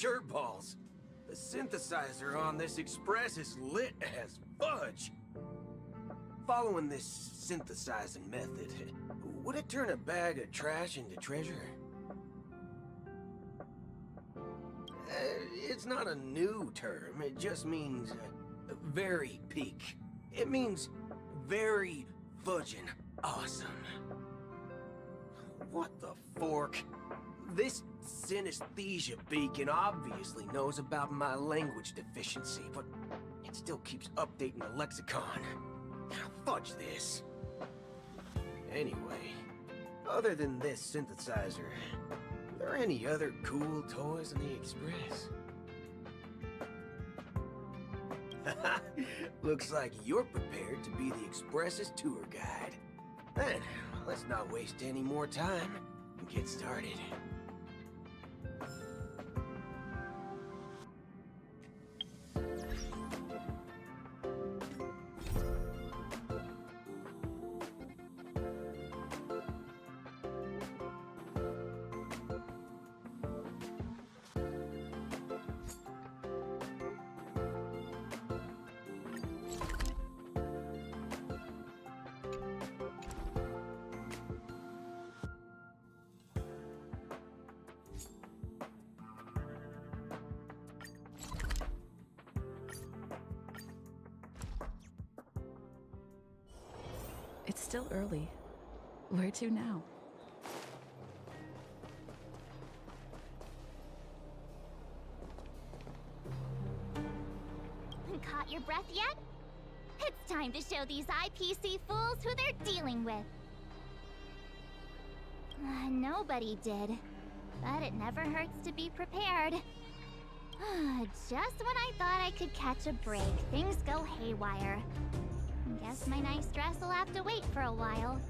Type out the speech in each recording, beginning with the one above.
shirt balls. The synthesizer on this express is lit as fudge. Following this synthesizing method, would it turn a bag of trash into treasure? It's not a new term, it just means very peak. It means very fudgin' awesome. What the fork? This synesthesia beacon obviously knows about my language deficiency, but it still keeps updating the lexicon. Fudge this. Anyway, other than this synthesizer, are there any other cool toys in the Express? Looks like you're prepared to be the Express's tour guide. Then, let's not waste any more time and get started. It's still early. Where to now? Caught your breath yet? It's time to show these IPC fools who they're dealing with. Nobody did. But it never hurts to be prepared. Just when I thought I could catch a break, things go haywire. Guess my nice dress will have to wait for a while.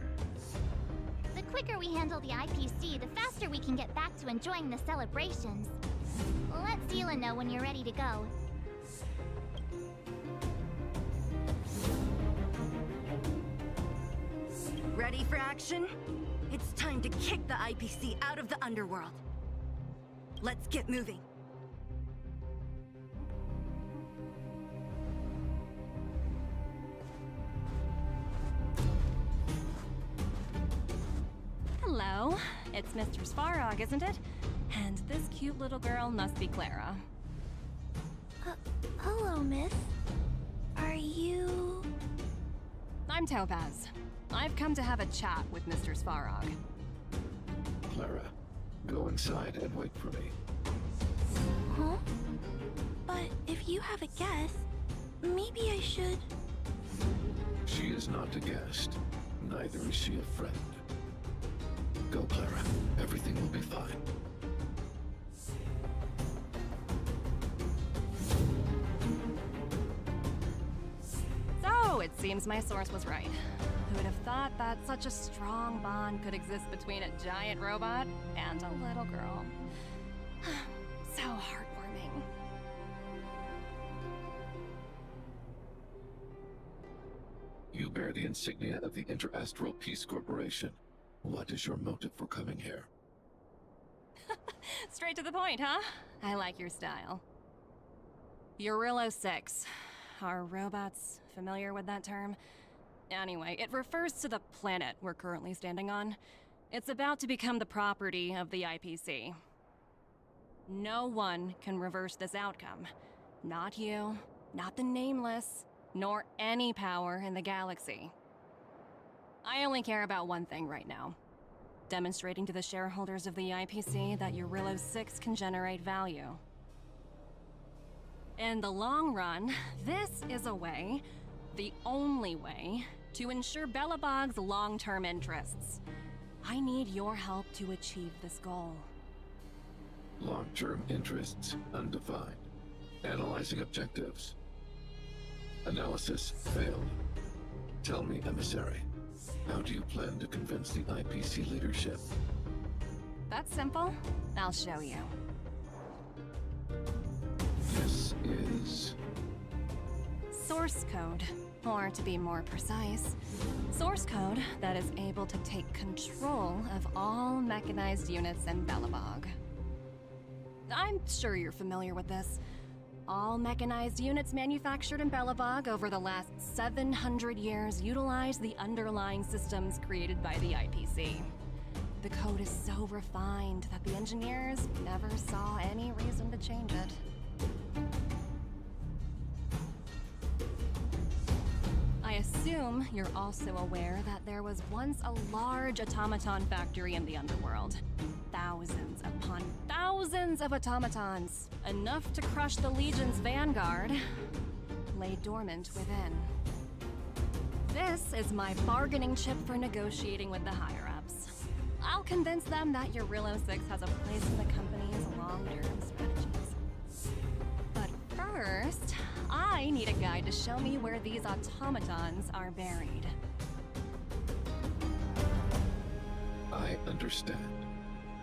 The quicker we handle the IPC, the faster we can get back to enjoying the celebrations. Let Zila know when you're ready to go. Ready for action? It's time to kick the IPC out of the underworld. Let's get moving. Hello, it's Mr. Svarog, isn't it? And this cute little girl must be Clara. Hello, miss. Are you... I'm Topaz. I've come to have a chat with Mr. Svarog. Clara, go inside and wait for me. Huh? But if you have a guest, maybe I should... She is not a guest. Neither is she a friend. Go, Clara. Everything will be fine. So, it seems my source was right. Who would have thought that such a strong bond could exist between a giant robot and a little girl? So heartwarming. You bear the insignia of the Interastral Peace Corporation. What is your motive for coming here? Straight to the point, huh? I like your style. Eurilo 6. Are robots familiar with that term? Anyway, it refers to the planet we're currently standing on. It's about to become the property of the IPC. No one can reverse this outcome. Not you, not the Nameless, nor any power in the galaxy. I only care about one thing right now. Demonstrating to the shareholders of the IPC that Eurilo 6 can generate value. In the long run, this is a way, the only way, to ensure Belobog's long-term interests. I need your help to achieve this goal. Long-term interests undefined. Analyzing objectives. Analysis failed. Tell me, emissary, how do you plan to convince the IPC leadership? That's simple. I'll show you. This is... Source code. Or to be more precise, source code that is able to take control of all mechanized units in Belobog. I'm sure you're familiar with this. All mechanized units manufactured in Belobog over the last 700 years utilize the underlying systems created by the IPC. The code is so refined that the engineers never saw any reason to change it. I assume you're also aware that there was once a large automaton factory in the underworld. Thousands upon thousands of automatons, enough to crush the Legion's vanguard, lay dormant within. This is my bargaining chip for negotiating with the higher-ups. I'll convince them that Eurilo 6 has a place in the company's long-term strategies. But first, I need a guide to show me where these automatons are buried. I understand.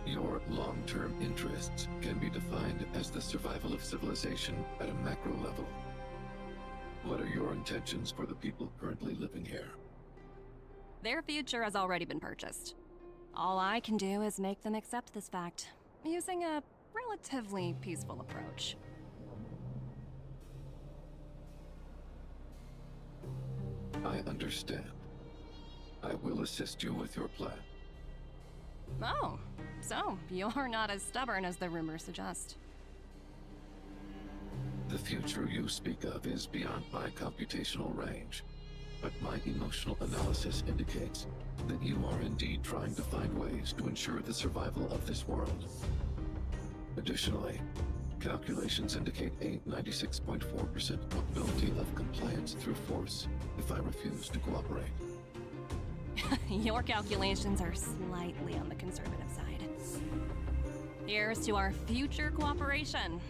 Your long-term interests can be defined as the survival of civilization at a macro level. What are your intentions for the people currently living here? Their future has already been purchased. All I can do is make them accept this fact, using a relatively peaceful approach. I understand. I will assist you with your plan. Oh, so you're not as stubborn as the rumors suggest. The future you speak of is beyond my computational range, but my emotional analysis indicates that you are indeed trying to find ways to ensure the survival of this world. Additionally, calculations indicate a 96.4% probability of compliance through force if I refuse to cooperate. Your calculations are slightly on the conservative side. Here's to our future cooperation.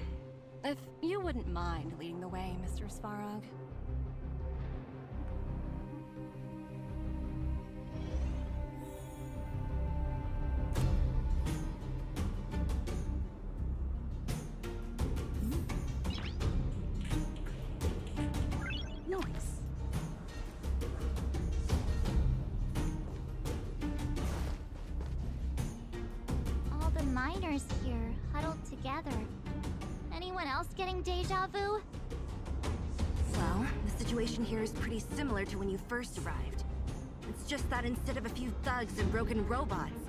If you wouldn't mind leading the way, Mr. Svarog. Nice. All the miners here, huddled together. Anyone else getting deja vu? Well, the situation here is pretty similar to when you first arrived. It's just that instead of a few thugs and broken robots,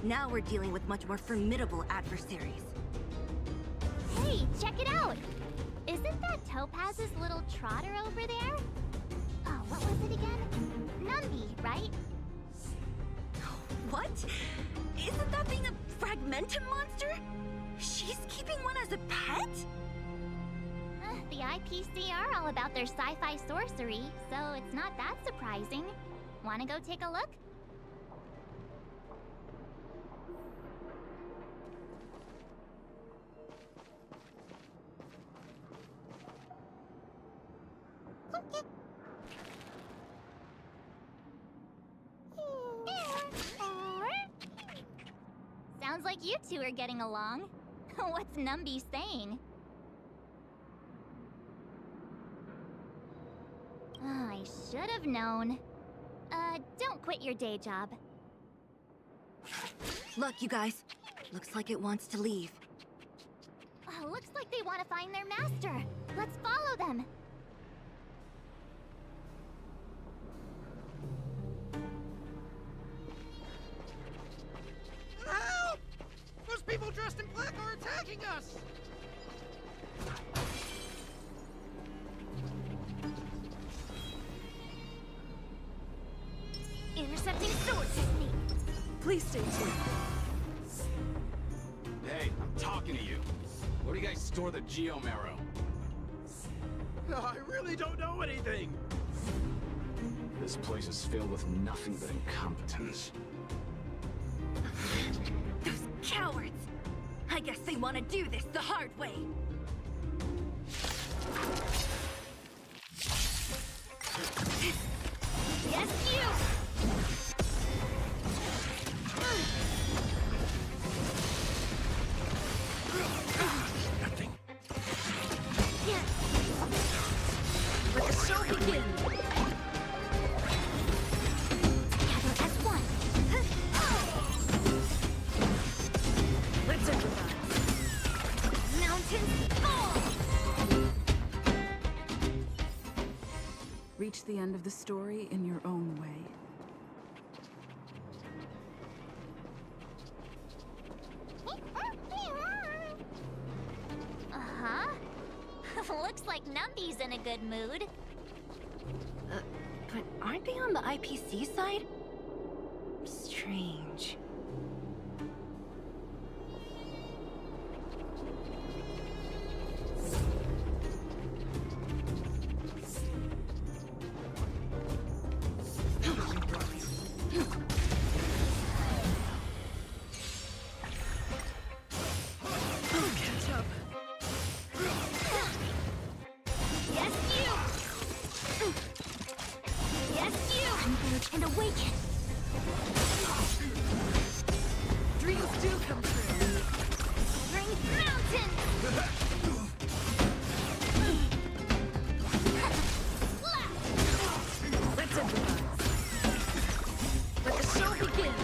now we're dealing with much more formidable adversaries. Hey, check it out! Isn't that Topaz's little trotter over there? Oh, what was it again? Numby, right? What? Isn't that thing a fragmentum monster? She's keeping one as a pet? The IPC are all about their sci-fi sorcery, so it's not that surprising. Wanna go take a look? Sounds like you two are getting along. What's Numby saying? Oh, I should have known. Don't quit your day job. Look, you guys. Looks like it wants to leave. Looks like they want to find their master. Let's follow them. Help! Those people dressed in black are attacking us! Intercepting sword technique. Please stay tuned. Hey, I'm talking to you. Where do you guys store the Geomarrow? I really don't know anything! This place is filled with nothing but incompetence. Those cowards! I guess they want to do this the hard way. Yes, you! Nothing. Let the show begin! Together as one! Let's improvise. the end of the story in your own way. Uh-huh. Looks like Numby's in a good mood. But aren't they on the IPC side? Strange. And awaken! Dreams do come true. Bring mountains! Let's improvise. Let the show begin.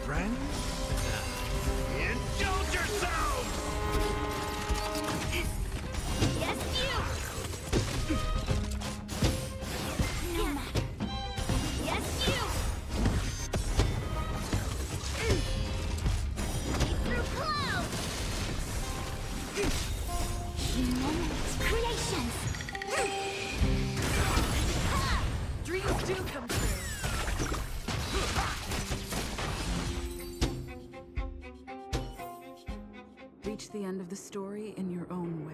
Friends? Indulge yourselves! Yes, you! No matter. Yes, you! Through clouds! Human creations! Dreams do come true. Reach the end of the story in your own way.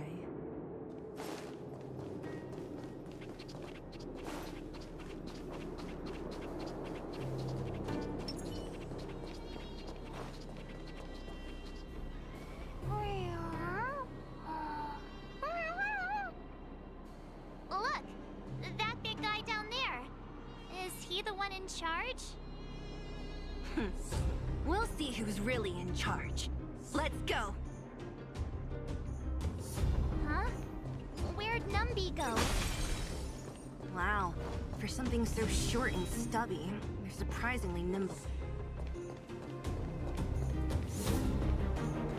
Look! That big guy down there. Is he the one in charge? We'll see who's really in charge. Let's go! Huh? Where'd Numby go? Wow. For something so short and stubby, they're surprisingly nimble.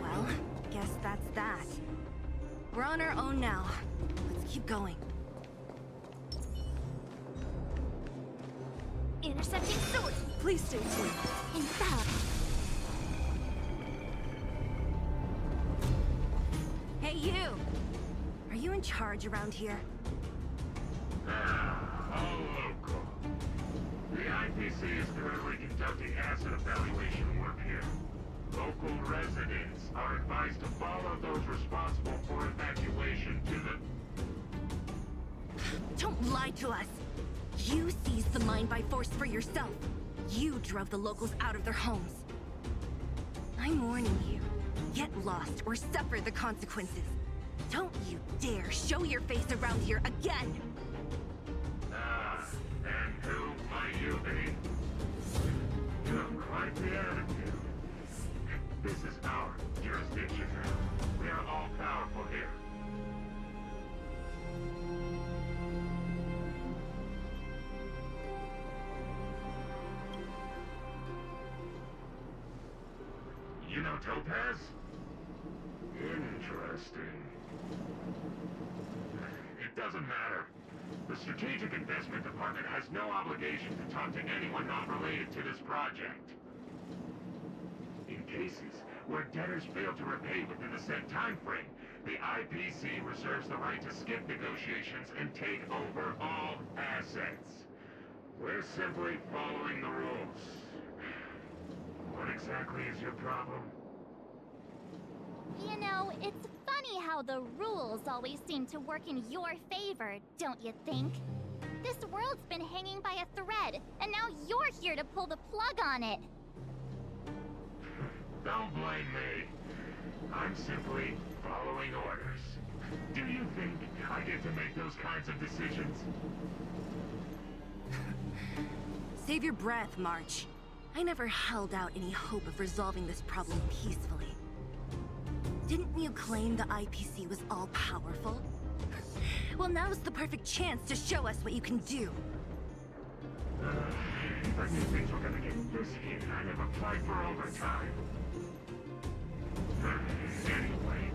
Well, guess that's that. We're on our own now. Let's keep going. Intercepting sword! Please stay tuned. Infallible! Hey, you! Are you in charge around here? All local. The IPC is currently conducting asset evaluation work here. Local residents are advised to follow those responsible for evacuation to the... Don't lie to us! You seized the mine by force for yourself. You drove the locals out of their homes. I'm warning you. Get lost or suffer the consequences. Don't you dare show your face around here again! And who might you be? You have quite the attitude. This is our jurisdiction now. We are all powerful here. You know Topaz? Interesting. It doesn't matter. The Strategic Investment Department has no obligation to talk to anyone not related to this project. In cases where debtors fail to repay within the set time frame, the IPC reserves the right to skip negotiations and take over all assets. We're simply following the rules. What exactly is your problem? You know, it's funny how the rules always seem to work in your favor, don't you think? This world's been hanging by a thread, and now you're here to pull the plug on it. Don't blame me. I'm simply following orders. Do you think I get to make those kinds of decisions? Save your breath, March. I never held out any hope of resolving this problem peacefully. Didn't you claim the IPC was all-powerful? Well, now's the perfect chance to show us what you can do. If I knew things were gonna get this heated, I'd have applied for overtime. Anyway,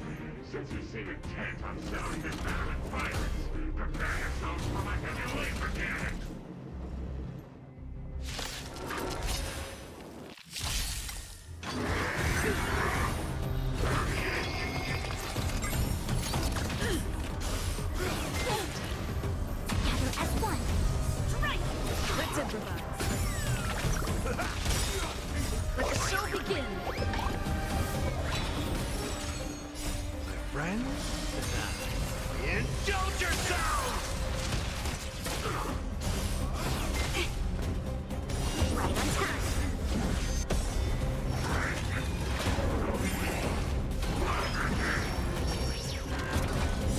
Since you seem intent on settling this matter with violence, prepare yourselves for my heavy laser cannon! Together as one. Strike! Let's improvise. Let the show begin. Friends? Indulge yourselves! Right on time.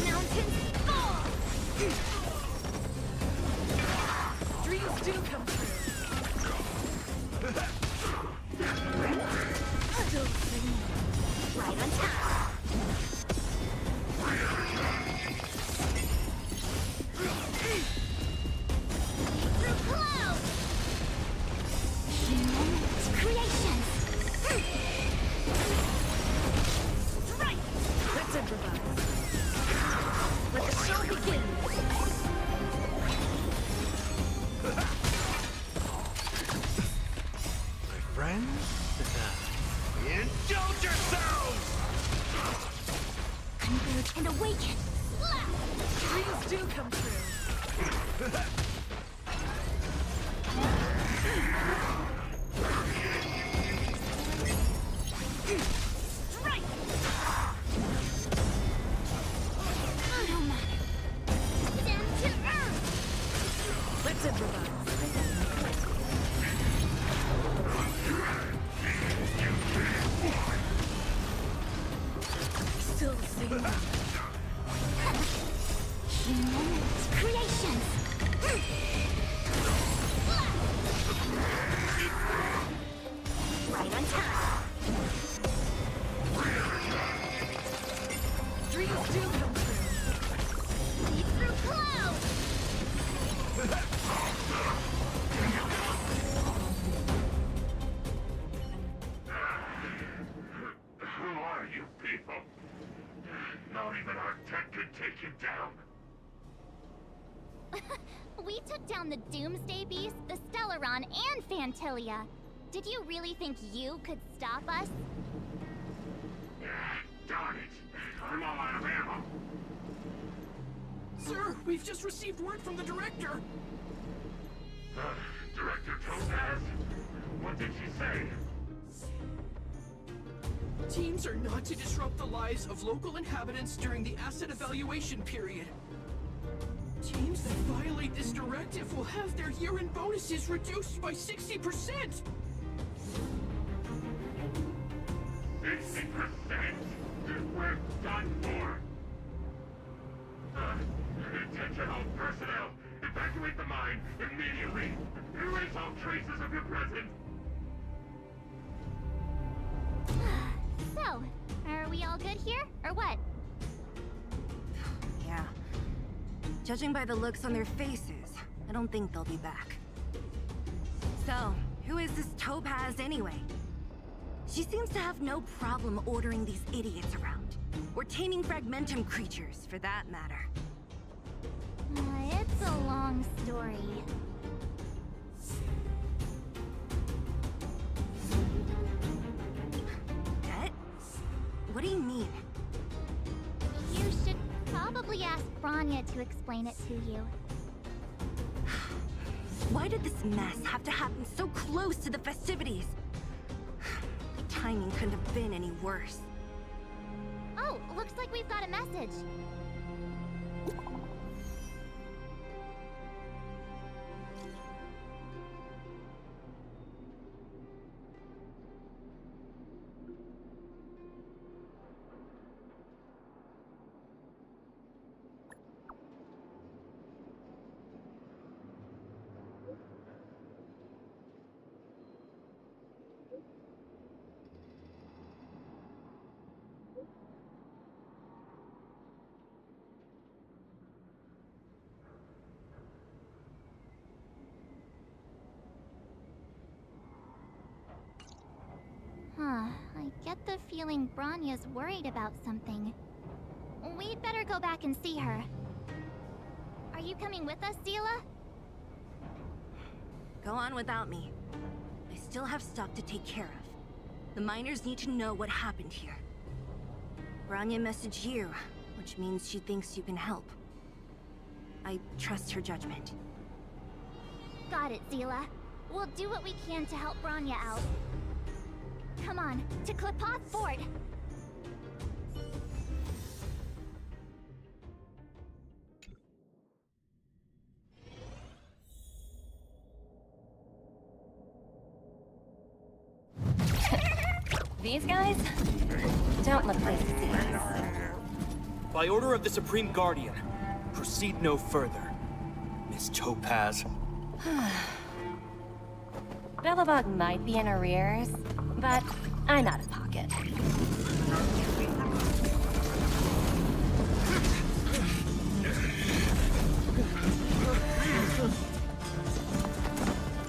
Mountains fall! Dreams do come true. Still singing. Right on time. Through clouds! Human creations! Strike! Let's improvise. Let the show begin. My friends? Indulge yourselves! Converge and awaken! Slap! Dreams do come true. Strike! Automatic! Down to earth! Let's improvise. Still singing. Human creations! Right on time! Dreams do come true. Leap through clouds! Who are you people? Not even our tech could take you down. We took down the Doomsday Beast, the Stellaron, and Fantilia. Did you really think you could stop us? Darn it. I'm all out of ammo. Sir, we've just received word from the director. Director Topaz? What did she say? Teams are not to disrupt the lives of local inhabitants during the asset evaluation period. Teams that violate this directive will have their year-end bonuses reduced by 60%! 60%? We're done for. Attention all personnel. Evacuate the mine immediately. Erase all traces of your presence. So, are we all good here, or what? Yeah. Judging by the looks on their faces, I don't think they'll be back. So, who is this Topaz anyway? She seems to have no problem ordering these idiots around. Or taming fragmentum creatures, for that matter. It's a long story. Pet? What do you mean? You should probably ask Branya to explain it to you. Why did this mess have to happen so close to the festivities? The timing couldn't have been any worse. Oh, looks like we've got a message. I get the feeling Branya's worried about something. We'd better go back and see her. Are you coming with us, Zila? Go on without me. I still have stuff to take care of. The miners need to know what happened here. Branya messaged you, which means she thinks you can help. I trust her judgment. Got it, Zila. We'll do what we can to help Branya out. Come on, to Klipoth Fort! These guys don't look like thieves. By order of the Supreme Guardian, proceed no further. Miss Topaz. Billabong might be in arrears, but I'm out of pocket.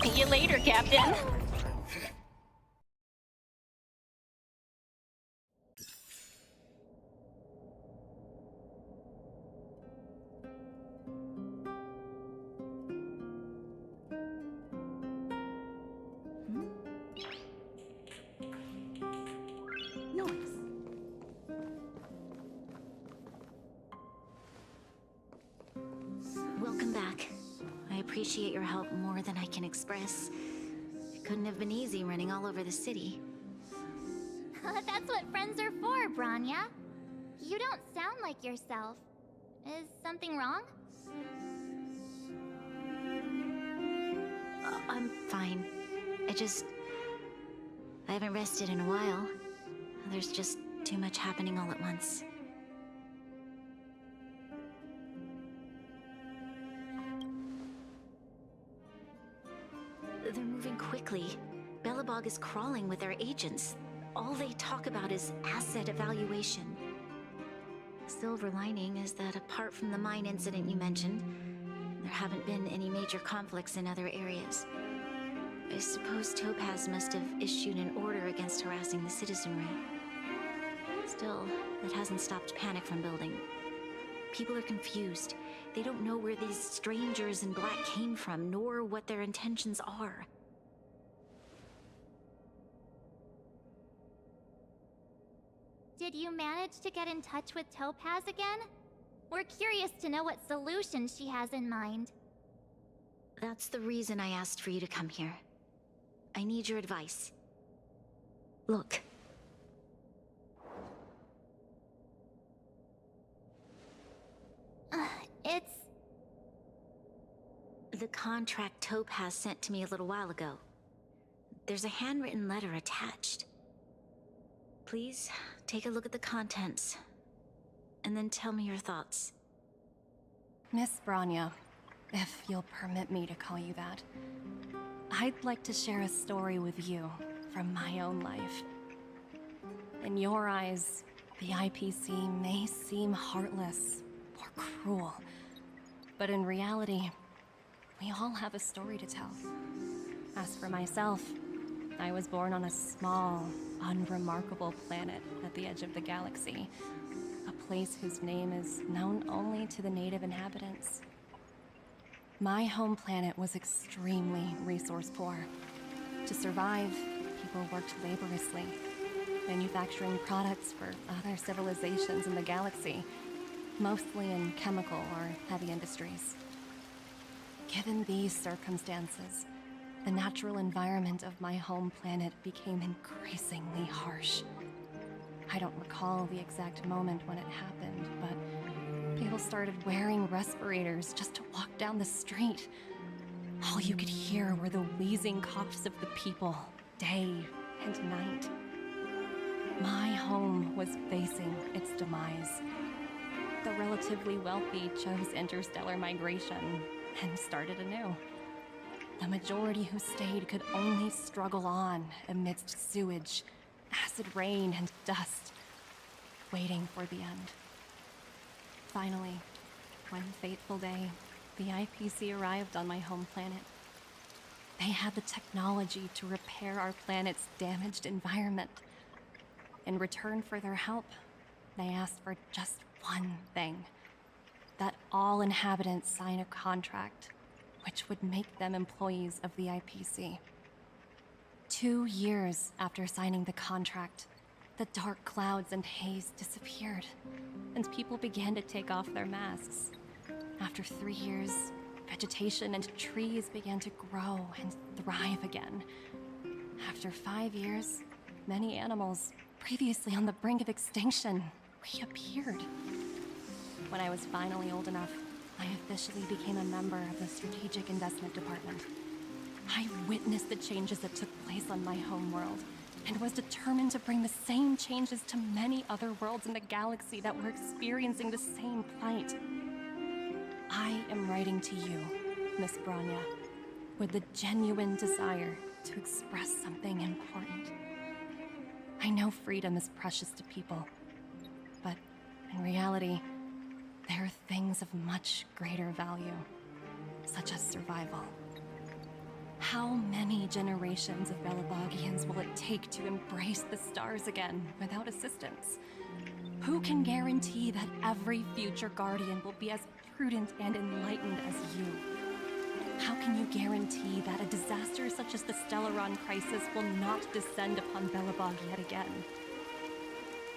See you later, Captain. Welcome back. I appreciate your help more than I can express. It couldn't have been easy running all over the city. That's what friends are for, Branya. You don't sound like yourself. Is something wrong? I'm fine. I haven't rested in a while. There's just too much happening all at once. They're moving quickly. Belobog is crawling with their agents. All they talk about is asset evaluation. Silver lining is that apart from the mine incident you mentioned, there haven't been any major conflicts in other areas. I suppose Topaz must have issued an order against harassing the citizenry. Still, that hasn't stopped panic from building. People are confused. They don't know where these strangers in black came from, nor what their intentions are. Did you manage to get in touch with Topaz again? We're curious to know what solution she has in mind. That's the reason I asked for you to come here. I need your advice. Look. It's... The contract Topaz sent to me a little while ago. There's a handwritten letter attached. Please, take a look at the contents, and then tell me your thoughts. Miss Branya, if you'll permit me to call you that, I'd like to share a story with you from my own life. In your eyes, the IPC may seem heartless or cruel, but in reality, we all have a story to tell. As for myself, I was born on a small, unremarkable planet at the edge of the galaxy, a place whose name is known only to the native inhabitants. My home planet was extremely resource poor. To survive, people worked laboriously, manufacturing products for other civilizations in the galaxy, mostly in chemical or heavy industries. Given these circumstances, the natural environment of my home planet became increasingly harsh. I don't recall the exact moment when it happened, but people started wearing respirators just to walk down the street. All you could hear were the wheezing coughs of the people, day and night. My home was facing its demise. The relatively wealthy chose interstellar migration and started anew. The majority who stayed could only struggle on amidst sewage, acid rain, and dust, waiting for the end. Finally, one fateful day, the IPC arrived on my home planet. They had the technology to repair our planet's damaged environment. In return for their help, they asked for just one thing. That all inhabitants sign a contract, which would make them employees of the IPC. 2 years after signing the contract, the dark clouds and haze disappeared, and people began to take off their masks. After 3 years, vegetation and trees began to grow and thrive again. After 5 years, many animals, previously on the brink of extinction, reappeared. When I was finally old enough, I officially became a member of the Strategic Investment Department. I witnessed the changes that took place on my home world, and was determined to bring the same changes to many other worlds in the galaxy that were experiencing the same plight. I am writing to you, Miss Branya, with the genuine desire to express something important. I know freedom is precious to people, but in reality, there are things of much greater value, such as survival. How many generations of Belabogians will it take to embrace the stars again without assistance? Who can guarantee that every future Guardian will be as prudent and enlightened as you? How can you guarantee that a disaster such as the Stellaron crisis will not descend upon Belobog yet again?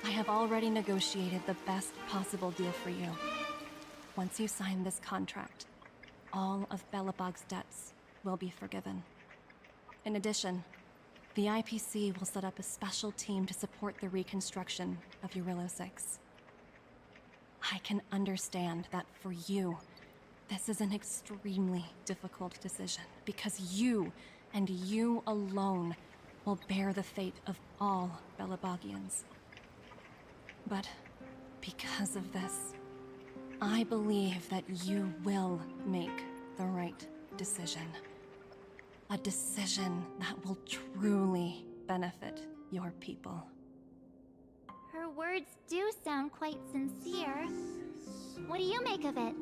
I have already negotiated the best possible deal for you. Once you sign this contract, all of Belobog's debts will be forgiven. In addition, the IPC will set up a special team to support the reconstruction of Eurillo 6. I can understand that for you, this is an extremely difficult decision, because you, and you alone, will bear the fate of all Belabogians. But because of this, I believe that you will make the right decision. A decision that will truly benefit your people. Her words do sound quite sincere. What do you make of it?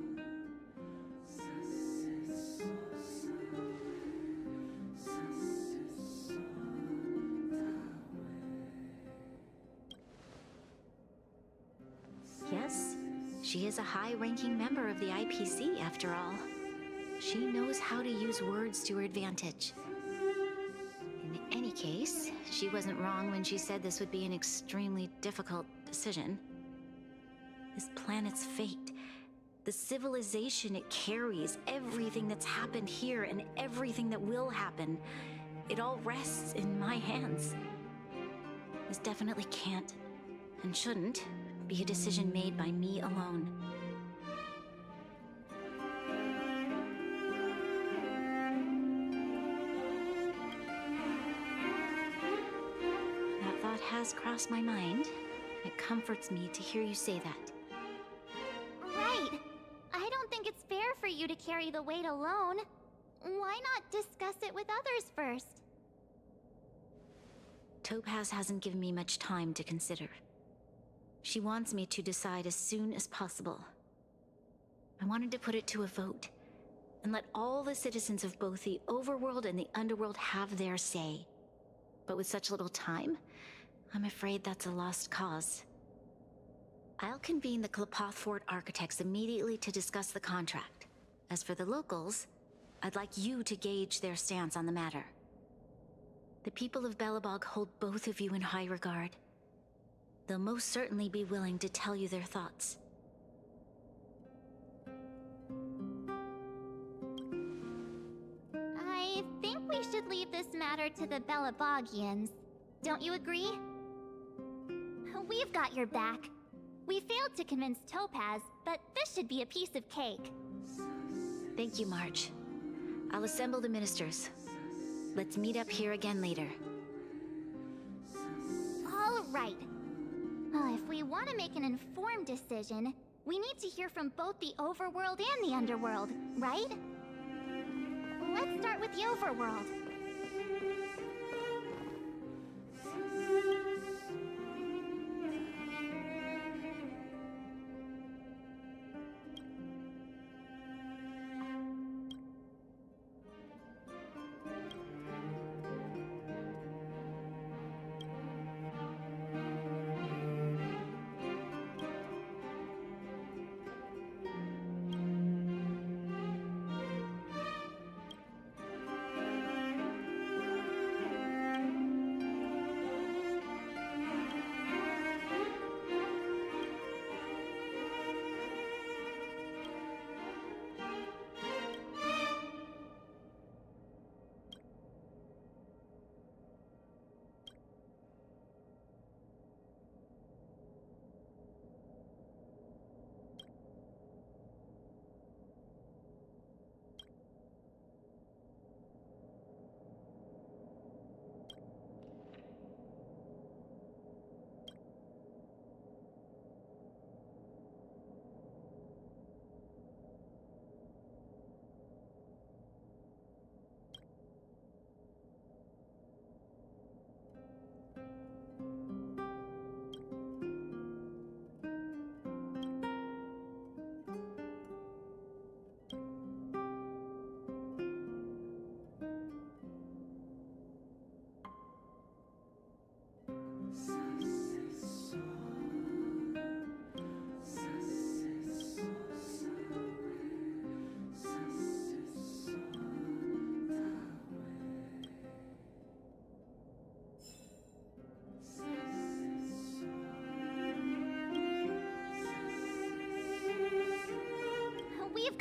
Yes, she is a high-ranking member of the IPC, after all. She knows how to use words to her advantage. In any case, she wasn't wrong when she said this would be an extremely difficult decision. This planet's fate, the civilization it carries, everything that's happened here and everything that will happen, it all rests in my hands. This definitely can't, and shouldn't, be a decision made by me alone. That thought has crossed my mind. It comforts me to hear you say that. Right. I don't think it's fair for you to carry the weight alone. Why not discuss it with others first? Topaz hasn't given me much time to consider. She wants me to decide as soon as possible. I wanted to put it to a vote, and let all the citizens of both the overworld and the underworld have their say. But with such little time, I'm afraid that's a lost cause. I'll convene the Klapothfort architects immediately to discuss the contract. As for the locals, I'd like you to gauge their stance on the matter. The people of Belobog hold both of you in high regard. They'll most certainly be willing to tell you their thoughts. I think we should leave this matter to the Belabogians. Don't you agree? We've got your back. We failed to convince Topaz, but this should be a piece of cake. Thank you, March. I'll assemble the ministers. Let's meet up here again later. All right. If we want to make an informed decision, we need to hear from both the overworld and the underworld, right? Let's start with the overworld.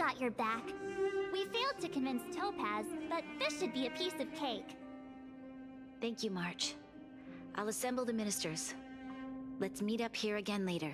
got your back. We failed to convince Topaz, but this should be a piece of cake. Thank you, March. I'll assemble the ministers. Let's meet up here again later.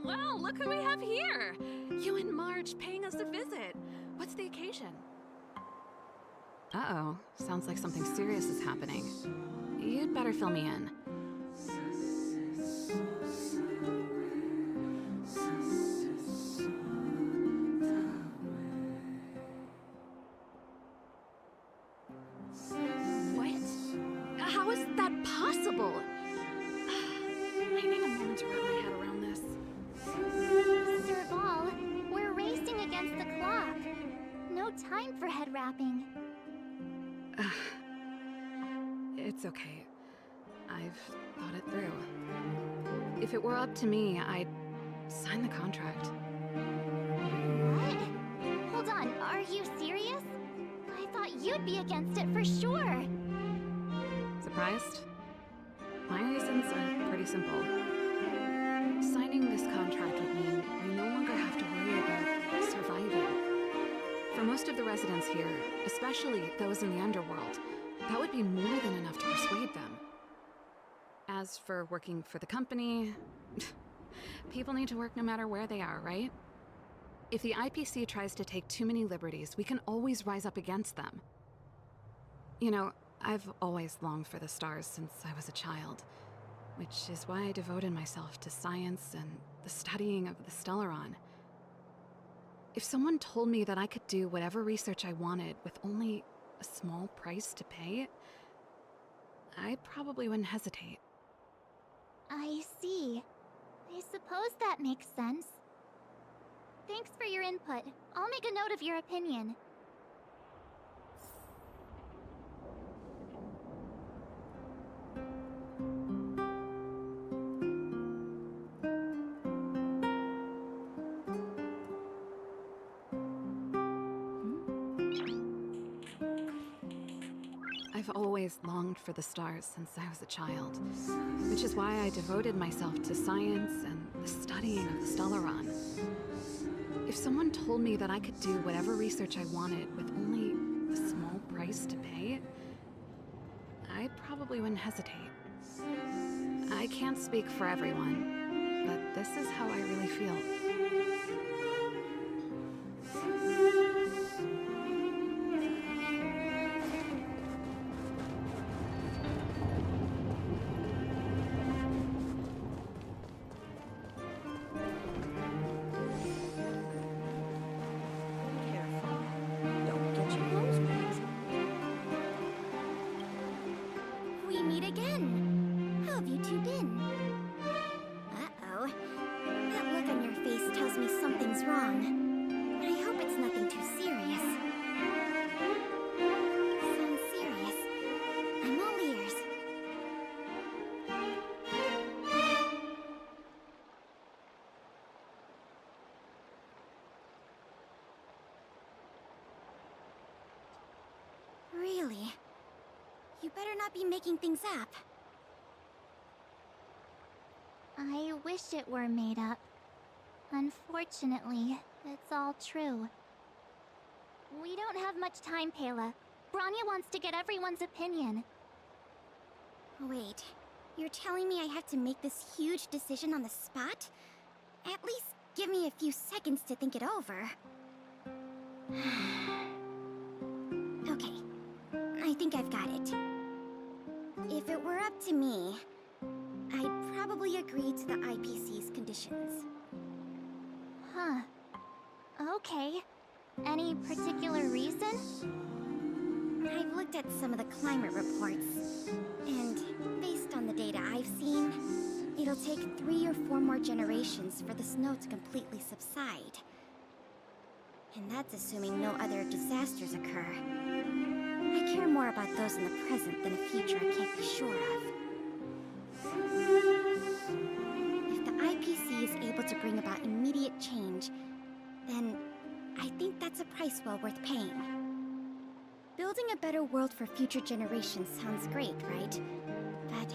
Well, look who we have here! You and Marge paying us a visit. What's the occasion? Uh-oh. Sounds like something serious is happening. You'd better fill me in. What? How is that possible? I need a moment to wrap my head around this. Sir Ball, we're racing against the clock. No time for head wrapping. It's okay. I've thought it through. If it were up to me, I'd sign the contract. What? Hold on, are you serious? I thought you'd be against it for sure. Surprised? My reasons are pretty simple. Signing this contract would mean we no longer have to worry about surviving. For most of the residents here, especially those in the underworld, that would be more than enough to persuade them. As for working for the company, people need to work no matter where they are, right? If the IPC tries to take too many liberties, we can always rise up against them. You know, I've always longed for the stars since I was a child, which is why I devoted myself to science and the studying of the Stellaron. If someone told me that I could do whatever research I wanted with only a small price to pay, I probably wouldn't hesitate. I see. I suppose that makes sense. Thanks for your input. I'll make a note of your opinion. I've always longed for the stars since I was a child, which is why I devoted myself to science and the studying of the Stellaron. If someone told me that I could do whatever research I wanted with only a small price to pay, I probably wouldn't hesitate. I can't speak for everyone, but this is how I really feel. We meet again. How have you two been? Uh-oh. That look on your face tells me something's wrong. I hope it's nothing too serious. Sounds serious. I'm all ears. Really? You better not be making things up. I wish it were made up. Unfortunately, it's all true. We don't have much time, Pela. Branya wants to get everyone's opinion. Wait, you're telling me I have to make this huge decision on the spot? At least give me a few seconds to think it over. Okay, I think I've got it. If it were up to me, I'd probably agree to the IPC's conditions. Huh. Okay. Any particular reason? I've looked at some of the climate reports, and based on the data I've seen, it'll take 3 or 4 more generations for the snow to completely subside. And that's assuming no other disasters occur. I care more about those in the present than a future I can't be sure of. If the IPC is able to bring about immediate change, then I think that's a price well worth paying. Building a better world for future generations sounds great, right? But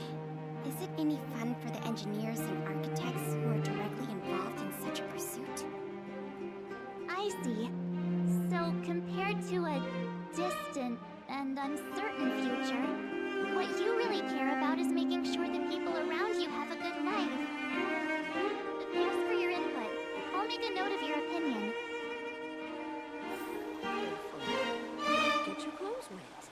is it any fun for the engineers and architects who are directly involved in such a pursuit? I see. So compared to a distant and uncertain future, what you really care about is making sure the people around you have a good life. Thanks for your input. I'll make a note of your opinion. Get your clothes wet.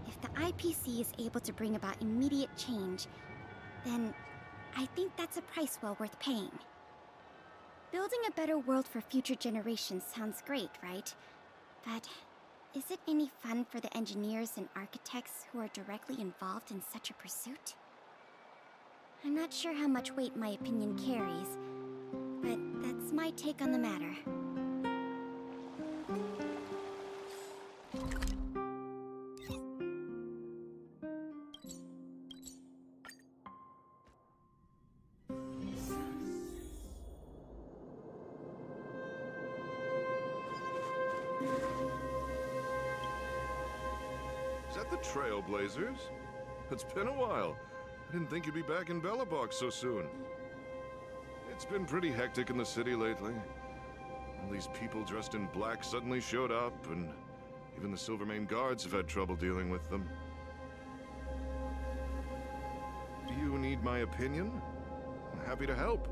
If the IPC is able to bring about immediate change, then I think that's a price well worth paying. Building a better world for future generations sounds great, right? But is it any fun for the engineers and architects who are directly involved in such a pursuit? I'm not sure how much weight my opinion carries, but that's my take on the matter. Is that the Trailblazers? It's been a while. I didn't think you'd be back in Belobog so soon. It's been pretty hectic in the city lately. All these people dressed in black suddenly showed up, and even the Silvermane guards have had trouble dealing with them. Do you need my opinion? I'm happy to help.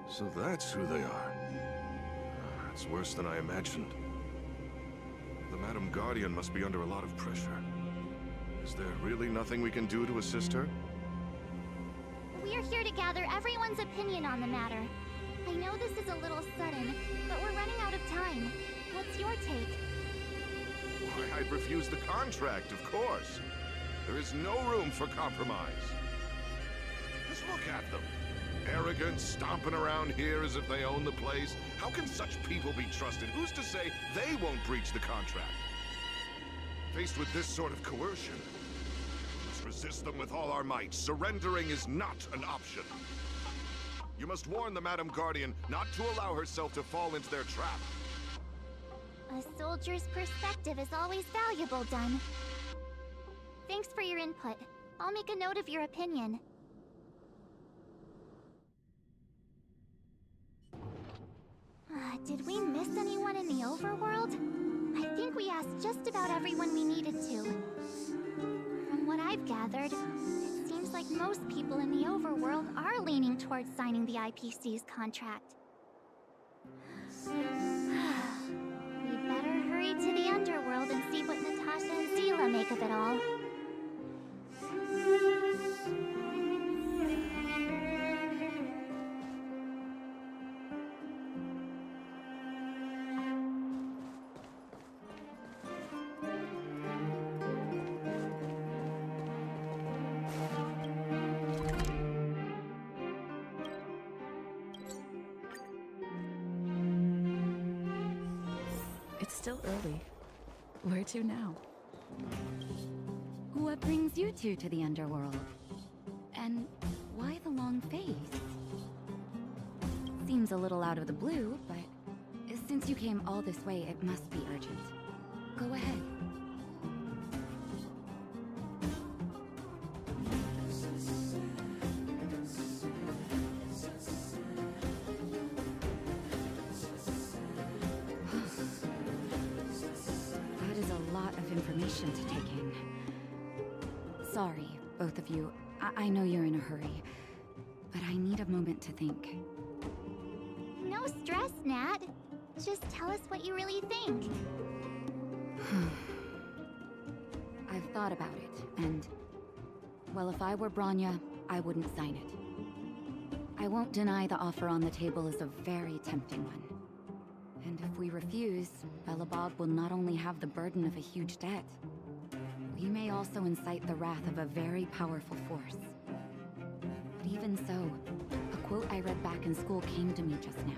So that's who they are. It's worse than I imagined. The Madam Guardian must be under a lot of pressure. Is there really nothing we can do to assist her? We're here to gather everyone's opinion on the matter. I know this is a little sudden, but we're running out of time. What's your take? Why, I'd refuse the contract, of course. There is no room for compromise. Just look at them. Arrogant, stomping around here as if they own the place. How can such people be trusted? Who's to say they won't breach the contract? Faced with this sort of coercion, we must resist them with all our might. Surrendering is not an option. You must warn the Madam Guardian not to allow herself to fall into their trap. A soldier's perspective is always valuable, Dun. Thanks for your input. I'll make a note of your opinion. Did we miss anyone in the overworld? I think we asked just about everyone we needed to. From what I've gathered, it seems like most people in the overworld are leaning towards signing the IPC's contract. We better hurry to the underworld and see what Natasha and Zila make of it all. It's still early. Where to now? What brings you two to the underworld? And why the long face? Seems a little out of the blue, but since you came all this way, it must be urgent. Go ahead. information to take in. Sorry, both of you. I know you're in a hurry, but I need a moment to think. No stress, Nat. Just tell us what you really think. I've thought about it, and... well, if I were Bronya, I wouldn't sign it. I won't deny the offer on the table is a very tempting one. And if we refuse, Belobog will not only have the burden of a huge debt, we may also incite the wrath of a very powerful force. But even so, a quote I read back in school came to me just now.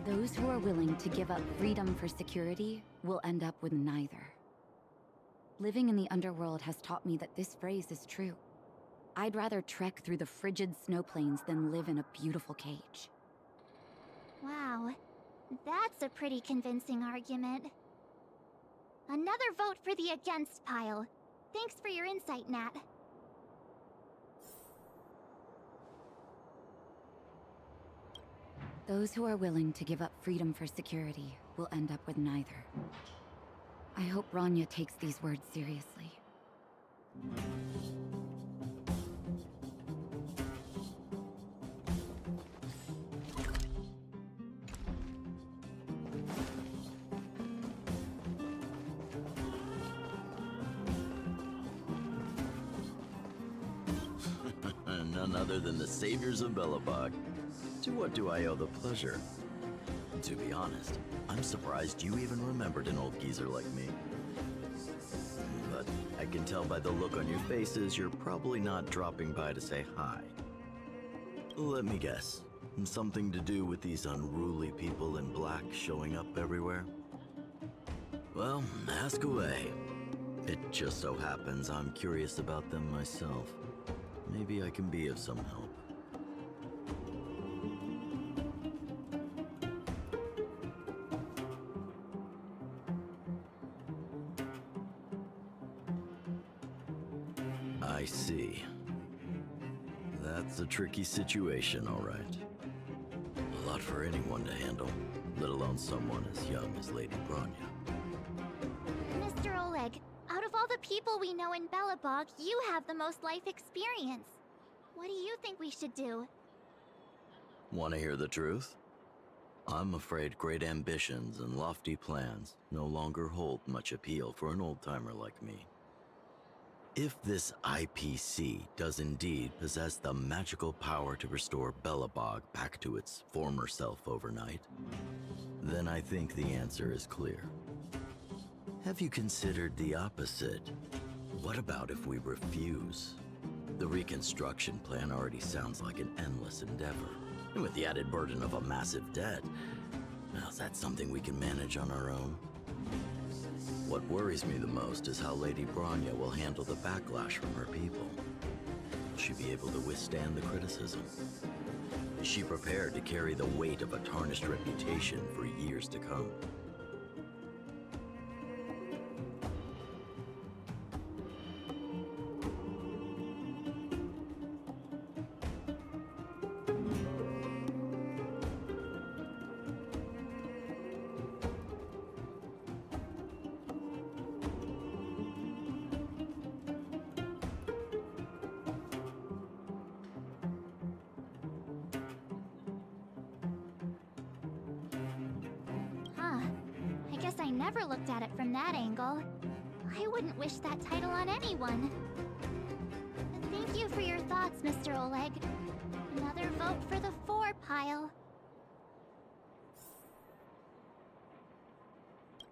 Those who are willing to give up freedom for security will end up with neither. Living in the underworld has taught me that this phrase is true. I'd rather trek through the frigid snow plains than live in a beautiful cage. Wow, that's a pretty convincing argument. Another vote for the against pile. Thanks for your insight, Nat. Those who are willing to give up freedom for security will end up with neither. I hope Bronya takes these words seriously. None other than the saviors of Belobog. To what do I owe the pleasure? To be honest, I'm surprised you even remembered an old geezer like me. But I can tell by the look on your faces you're probably not dropping by to say hi. Let me guess. Something to do with these unruly people in black showing up everywhere? Well, ask away. It just so happens I'm curious about them myself. Maybe I can be of some help. I see. That's a tricky situation, all right. A lot for anyone to handle, let alone someone as young as Lady Bronya. Mr. Oleg, out of all the people we know in Belobog, you have the most life experience. What do you think we should do? Want to hear the truth? I'm afraid great ambitions and lofty plans no longer hold much appeal for an old-timer like me. If this IPC does indeed possess the magical power to restore Belobog back to its former self overnight, then I think the answer is clear. Have you considered the opposite? What about if we refuse? The reconstruction plan already sounds like an endless endeavor, and with the added burden of a massive debt, now is that something we can manage on our own? What worries me the most is how Lady Bronya will handle the backlash from her people. Will she be able to withstand the criticism? Is she prepared to carry the weight of a tarnished reputation for years to come? I never looked at it from that angle. I wouldn't wish that title on anyone. Thank you for your thoughts, Mr. Oleg. Another vote for the 4 pile.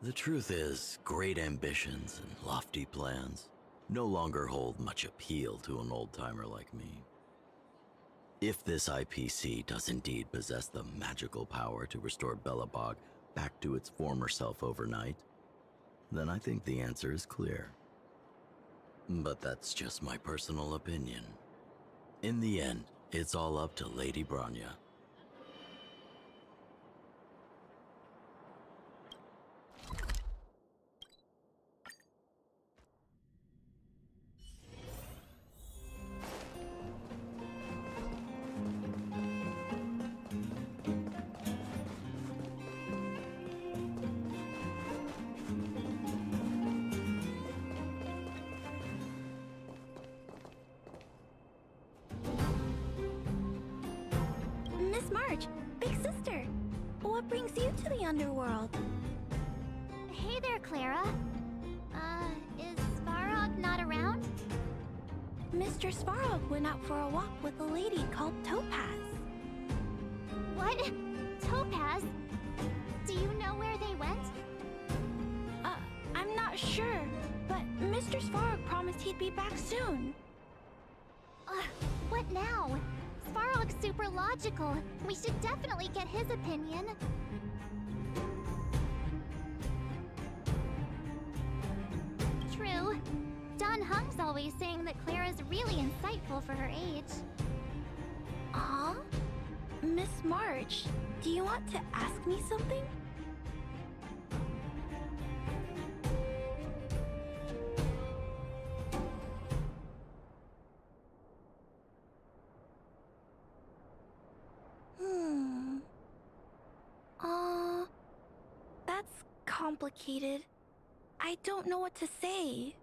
The truth is, great ambitions and lofty plans no longer hold much appeal to an old-timer like me. If this IPC does indeed possess the magical power to restore Belobog back to its former self overnight, then I think the answer is clear. But that's just my personal opinion. In the end, it's all up to Lady Bronya. brings you to the underworld? Hey there, Clara. Is Svarog not around? Mr. Svarog went out for a walk with a lady called Topaz. What? Topaz? Do you know where they went? I'm not sure, but Mr. Svarog promised he'd be back soon. What now? Svarog's super logical. We should definitely get his opinion. True. Don Hung's always saying that Clara's really insightful for her age. Huh? Miss March, do you want to ask me something? That's complicated. I don't know what to say.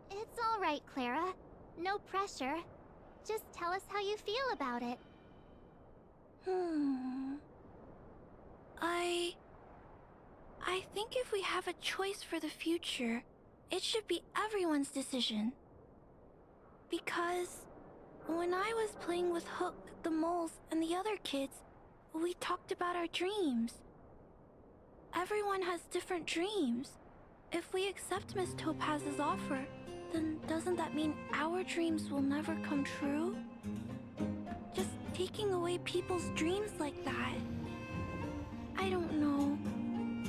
It's all right, Clara. No pressure. Just tell us how you feel about it. I think if we have a choice for the future, it should be everyone's decision. Because when I was playing with Hook, the moles, and the other kids, we talked about our dreams. Everyone has different dreams. If we accept Miss Topaz's offer, then doesn't that mean our dreams will never come true? Just taking away people's dreams like that. I don't know.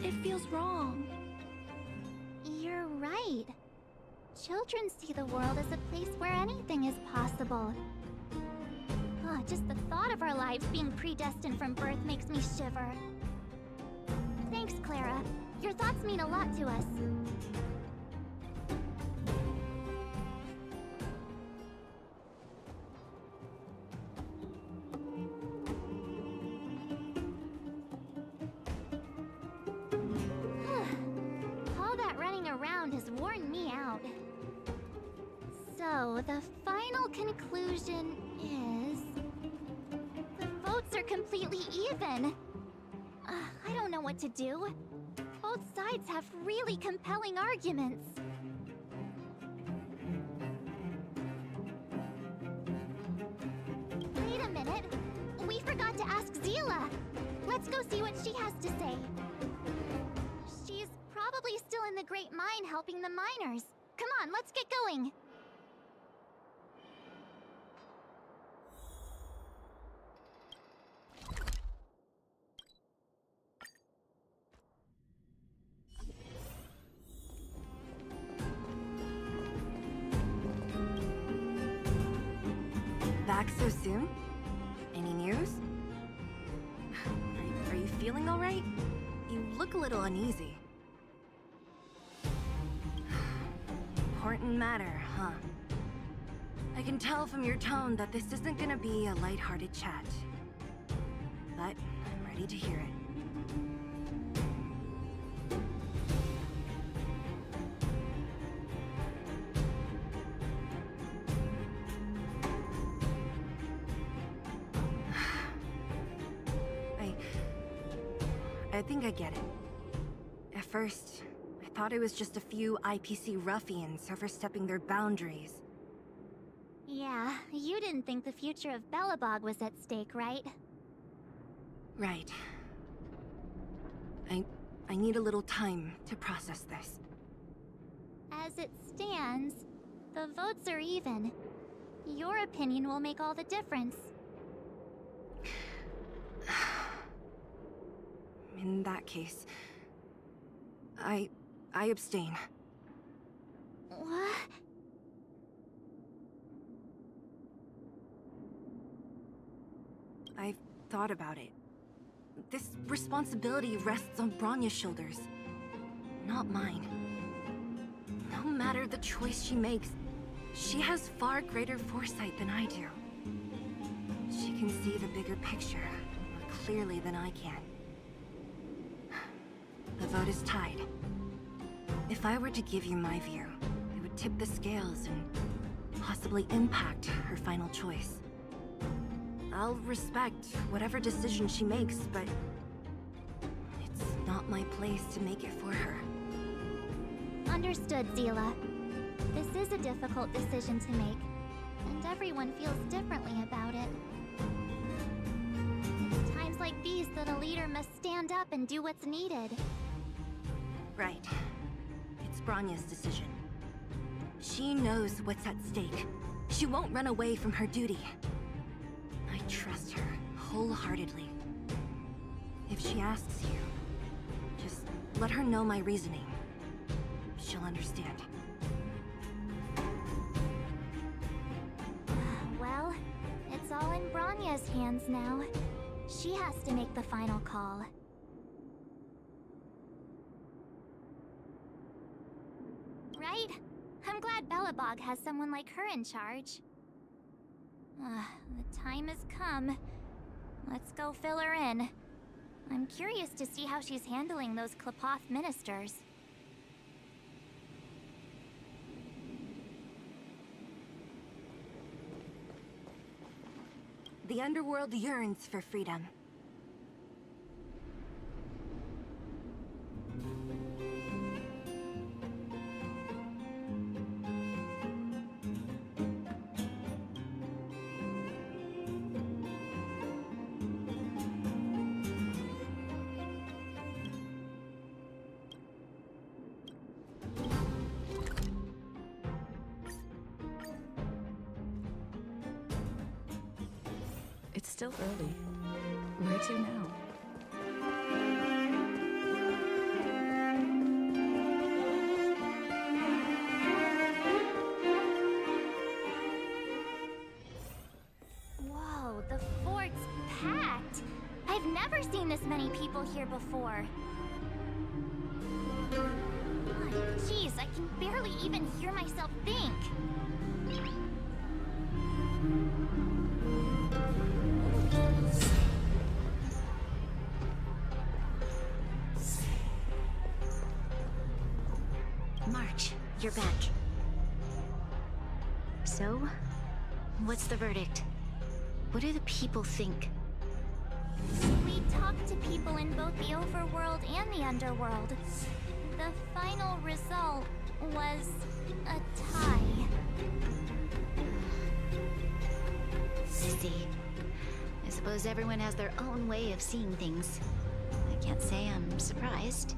It feels wrong. You're right. Children see the world as a place where anything is possible. Just the thought of our lives being predestined from birth makes me shiver. Thanks, Clara. Your thoughts mean a lot to us. All that running around has worn me out. So, the final conclusion is... the votes are completely even. I don't know what to do. Both sides have really compelling arguments. Wait a minute. We forgot to ask Zila. Let's go see what she has to say. She's probably still in the Great Mine helping the miners. Come on, let's get going. Back so soon? Any news? Are you feeling all right? You look a little uneasy. Important matter, huh? I can tell from your tone that this isn't gonna be a lighthearted chat. But I'm ready to hear it. I think I get it. At first, I thought it was just a few IPC ruffians overstepping their boundaries. Yeah, you didn't think the future of Belobog was at stake, right? Right. I need a little time to process this. As it stands, the votes are even. Your opinion will make all the difference. In that case, I abstain. What? I've thought about it. This responsibility rests on Bronya's shoulders, not mine. No matter the choice she makes, she has far greater foresight than I do. She can see the bigger picture more clearly than I can. The vote is tied. If I were to give you my view, it would tip the scales and possibly impact her final choice. I'll respect whatever decision she makes, but my place to make it for her. Understood, Zila. This is a difficult decision to make, and everyone feels differently about it. It's times like these that a leader must stand up and do what's needed. Right. It's Bronya's decision. She knows what's at stake. She won't run away from her duty. I trust her wholeheartedly. If she asks you, just let her know my reasoning. She'll understand. Well, it's all in Bronya's hands now. She has to make the final call. Right? I'm glad Belobog has someone like her in charge. The time has come. Let's go fill her in. I'm curious to see how she's handling those Klapoth ministers. The underworld yearns for freedom. It's still early. Where to now? Whoa, the fort's packed. I've never seen this many people here before. Jeez, I can barely even hear myself think. March, you're back. So, what's the verdict? What do the people think? We talked to people in both the overworld and the underworld. The final result was a tie. I see. I suppose everyone has their own way of seeing things. I can't say I'm surprised.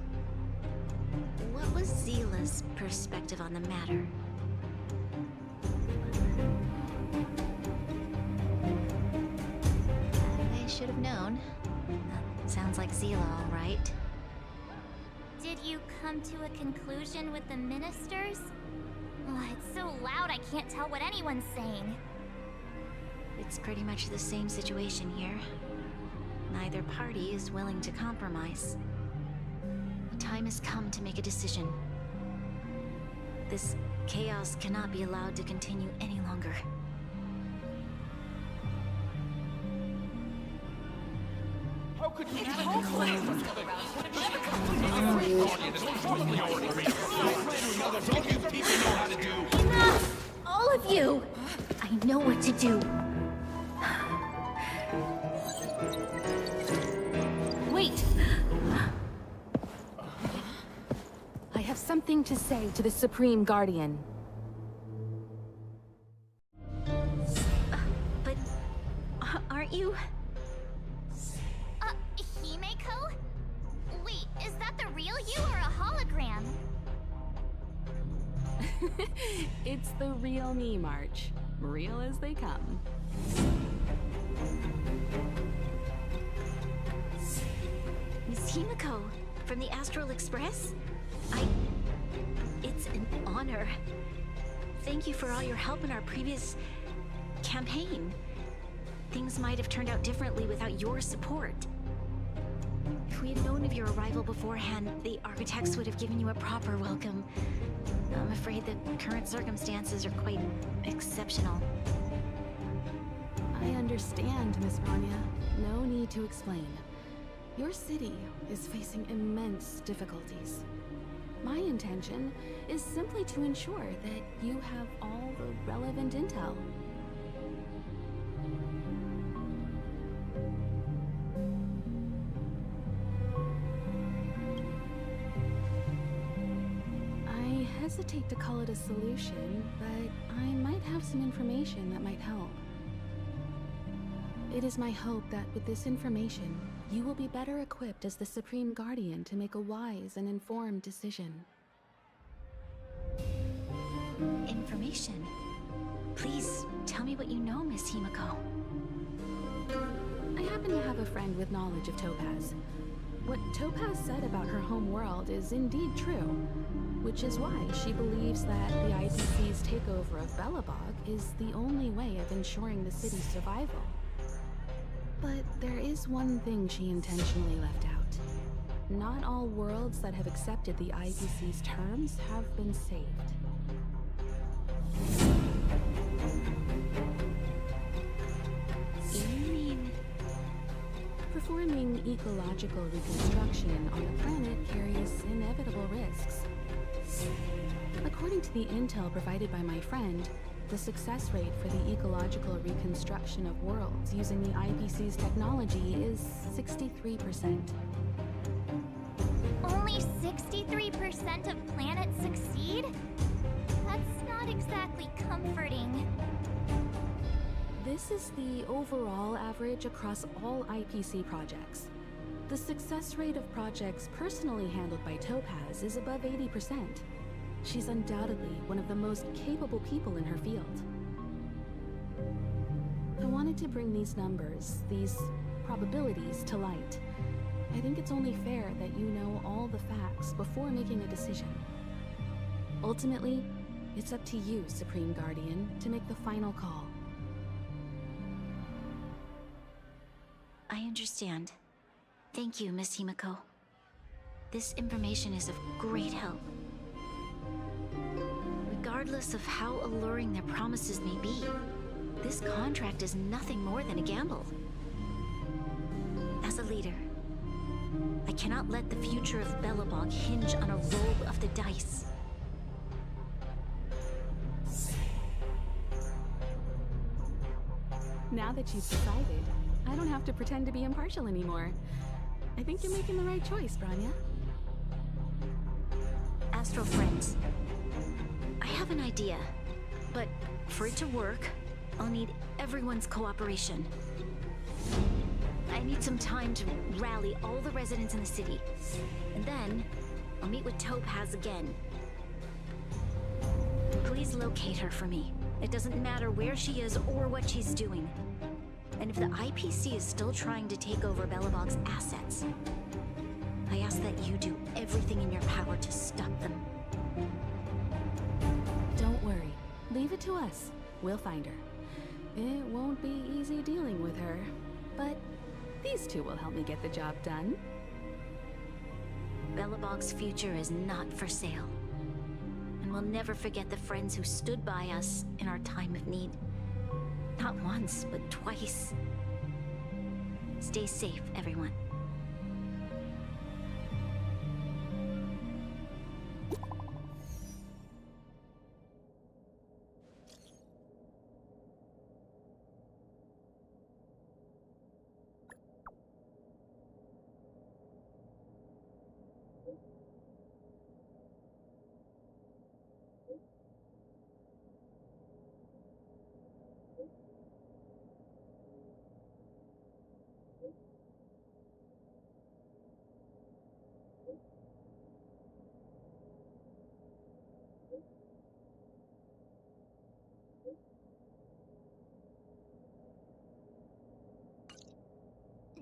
What was Zila's perspective on the matter? I should have known. Sounds like Zila, all right. Did you come to a conclusion with the ministers? It's so loud I can't tell what anyone's saying. It's pretty much the same situation here. Neither party is willing to compromise. The time has come to make a decision. This chaos cannot be allowed to continue any longer. How could you Enough! All of you! I know what to do. Wait! I have something to say to the Supreme Guardian. But aren't you? Himeko? Wait, is that the real you or a hologram? It's the real me, March. Real as they come. Miss Himeko, from the Astral Express? It's an honor. Thank you for all your help in our previous campaign. Things might have turned out differently without your support. If we had known of your arrival beforehand, the architects would have given you a proper welcome. I'm afraid the current circumstances are quite exceptional. I understand, Miss Bronya. No need to explain. Your city is facing immense difficulties. My intention is simply to ensure that you have all the relevant intel. hesitate to call it a solution, but I might have some information that might help. It is my hope that with this information, you will be better equipped as the Supreme Guardian to make a wise and informed decision. Information? Please, tell me what you know, Miss Himiko. I happen to have a friend with knowledge of Topaz. What Topaz said about her home world is indeed true, which is why she believes that the IPC's takeover of Belobog is the only way of ensuring the city's survival. But there is one thing she intentionally left out. Not all worlds that have accepted the IPC's terms have been saved. You mean... Performing ecological reconstruction on the planet carries inevitable risks. According to the intel provided by my friend, the success rate for the ecological reconstruction of worlds using the IPC's technology is 63%. Only 63% of planets succeed? That's not exactly comforting. This is the overall average across all IPC projects. The success rate of projects personally handled by Topaz is above 80%. She's undoubtedly one of the most capable people in her field. I wanted to bring these numbers, these probabilities, to light. I think it's only fair that you know all the facts before making a decision. Ultimately, it's up to you, Supreme Guardian, to make the final call. I understand. Thank you, Miss Himiko. This information is of great help. Regardless of how alluring their promises may be, this contract is nothing more than a gamble. As a leader, I cannot let the future of Belobog hinge on a roll of the dice. Now that you've decided, I don't have to pretend to be impartial anymore. I think you're making the right choice, Branya. Astral friends, I have an idea, but for it to work, I'll need everyone's cooperation. I need some time to rally all the residents in the city, and then I'll meet with Topaz again. Please locate her for me. It doesn't matter where she is or what she's doing. And if the IPC is still trying to take over Belobog's assets, I ask that you do everything in your power to stop them. Don't worry. Leave it to us. We'll find her. It won't be easy dealing with her, but these two will help me get the job done. Belobog's future is not for sale. And we'll never forget the friends who stood by us in our time of need. Not once, but twice. Stay safe, everyone.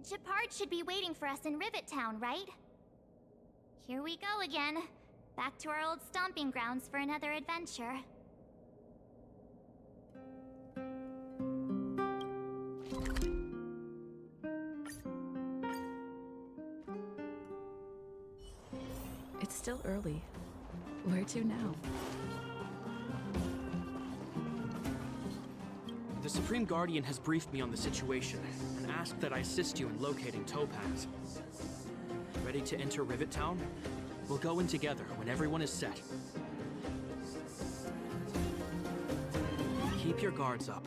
Gepard should be waiting for us in Rivet Town, right? Here we go again. Back to our old stomping grounds for another adventure. It's still early. Where to now? The Supreme Guardian has briefed me on the situation and asked that I assist you in locating Topaz. Ready to enter Rivet Town? We'll go in together when everyone is set. Keep your guards up.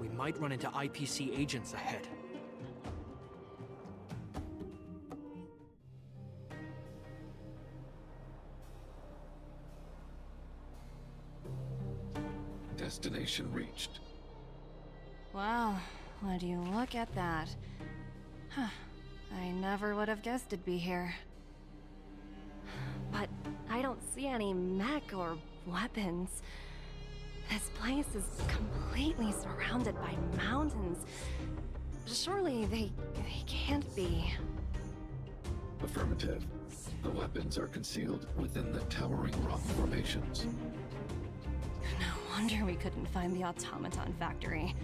We might run into IPC agents ahead. Destination reached. Wow, would you look at that? Huh. I never would have guessed it'd be here. But I don't see any mech or weapons. This place is completely surrounded by mountains. Surely they can't be. Affirmative. The weapons are concealed within the towering rock formations. No wonder we couldn't find the automaton factory.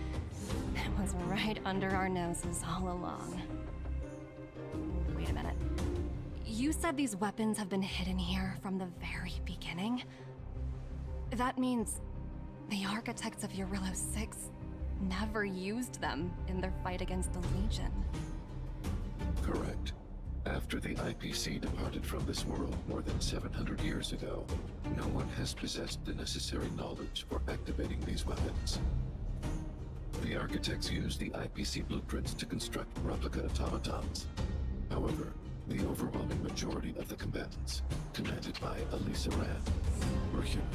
It was right under our noses all along. Wait a minute. You said these weapons have been hidden here from the very beginning? That means the architects of Eurillo 6 never used them in their fight against the Legion. Correct. After the IPC departed from this world more than 700 years ago, no one has possessed the necessary knowledge for activating these weapons. The architects used the IPC blueprints to construct replica automatons. However, the overwhelming majority of the combatants, commanded by Elisa Rand, were human.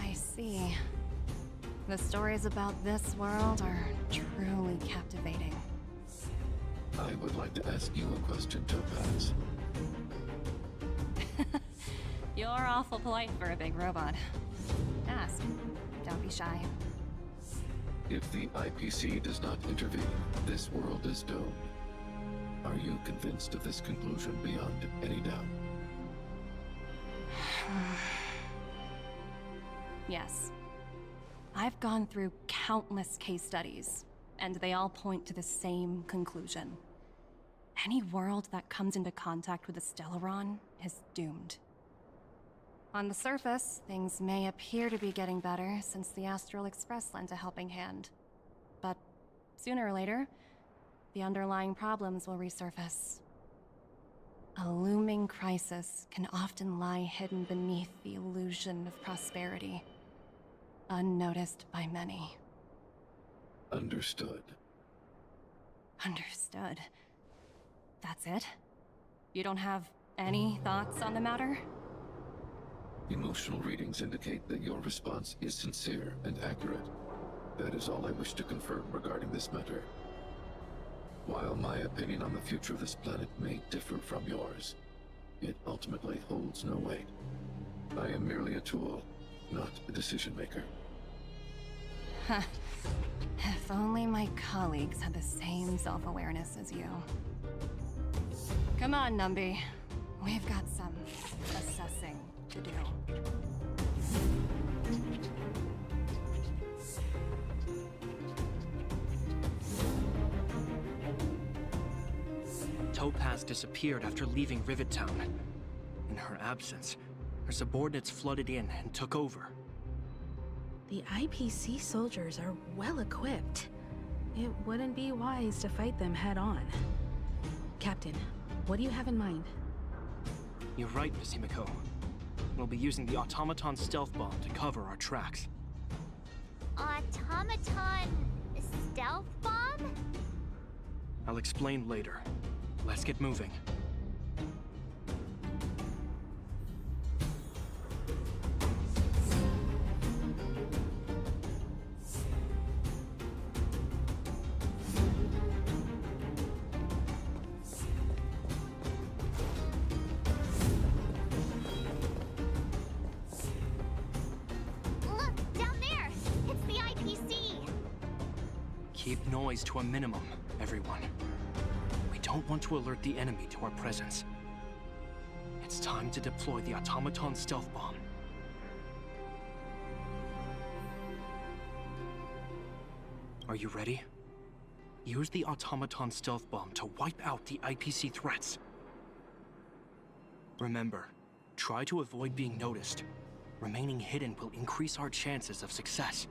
I see. The stories about this world are truly captivating. I would like to ask you a question, Topaz. You're awful polite for a big robot. Ask. Don't be shy. If the IPC does not intervene, this world is doomed. Are you convinced of this conclusion beyond any doubt? Yes. I've gone through countless case studies, and they all point to the same conclusion. Any world that comes into contact with the Stellaron is doomed. On the surface, things may appear to be getting better since the Astral Express lent a helping hand. But sooner or later, the underlying problems will resurface. A looming crisis can often lie hidden beneath the illusion of prosperity, unnoticed by many. Understood. Understood. That's it? You don't have any thoughts on the matter? Emotional readings indicate that your response is sincere and accurate. That is all I wish to confirm regarding this matter. While my opinion on the future of this planet may differ from yours, it ultimately holds no weight. I am merely a tool, not a decision maker. Huh. If only my colleagues had the same self-awareness as you. Come on, Numby. We've got some assessing to do. Topaz disappeared after leaving Rivet Town. In her absence, her subordinates flooded in and took over. The IPC soldiers are well equipped. It wouldn't be wise to fight them head on. Captain, what do you have in mind? You're right, Miss Himiko. We'll be using the automaton stealth bomb to cover our tracks. Automaton stealth bomb? I'll explain later. Let's get moving. Look, down there! It's the IPC! Keep noise to a minimum, everyone. We don't want to alert the enemy to our presence. It's time to deploy the automaton stealth bomb. Are you ready? Use the automaton stealth bomb to wipe out the IPC threats. Remember, try to avoid being noticed. Remaining hidden will increase our chances of success.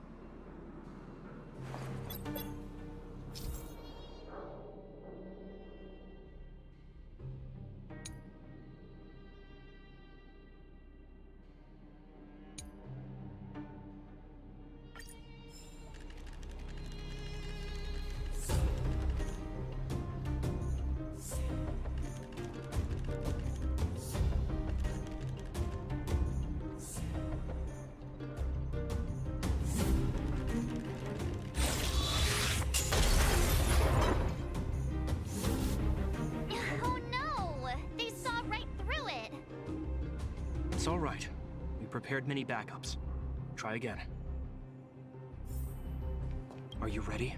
It's all right. We prepared many backups. Try again. Are you ready?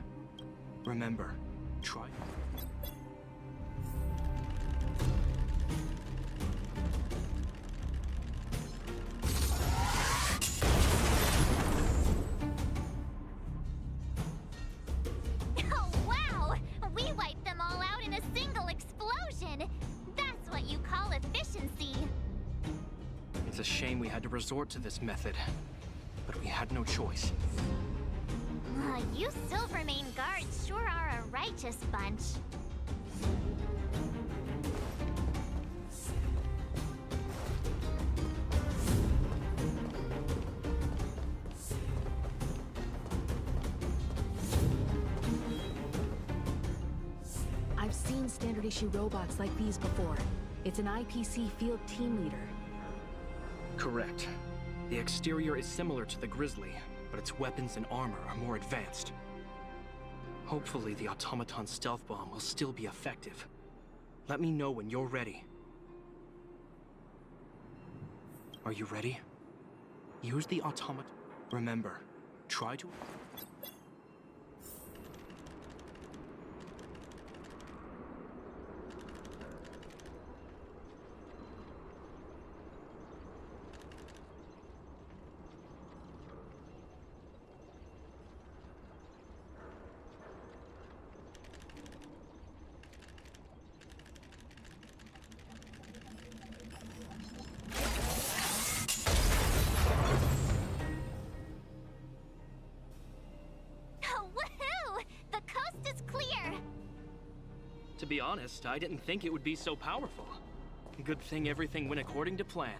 Remember, try. Oh, wow! We wiped them all out in a single explosion! That's what you call efficiency! It's a shame we had to resort to this method, but we had no choice. You Silvermane guards sure are a righteous bunch. I've seen standard issue robots like these before. It's an IPC field team leader. Correct. The exterior is similar to the Grizzly, but its weapons and armor are more advanced. Hopefully the automaton stealth bomb will still be effective. Let me know when you're ready. Are you ready? Use the automaton. Remember, try to... To be honest, I didn't think it would be so powerful. Good thing everything went according to plan.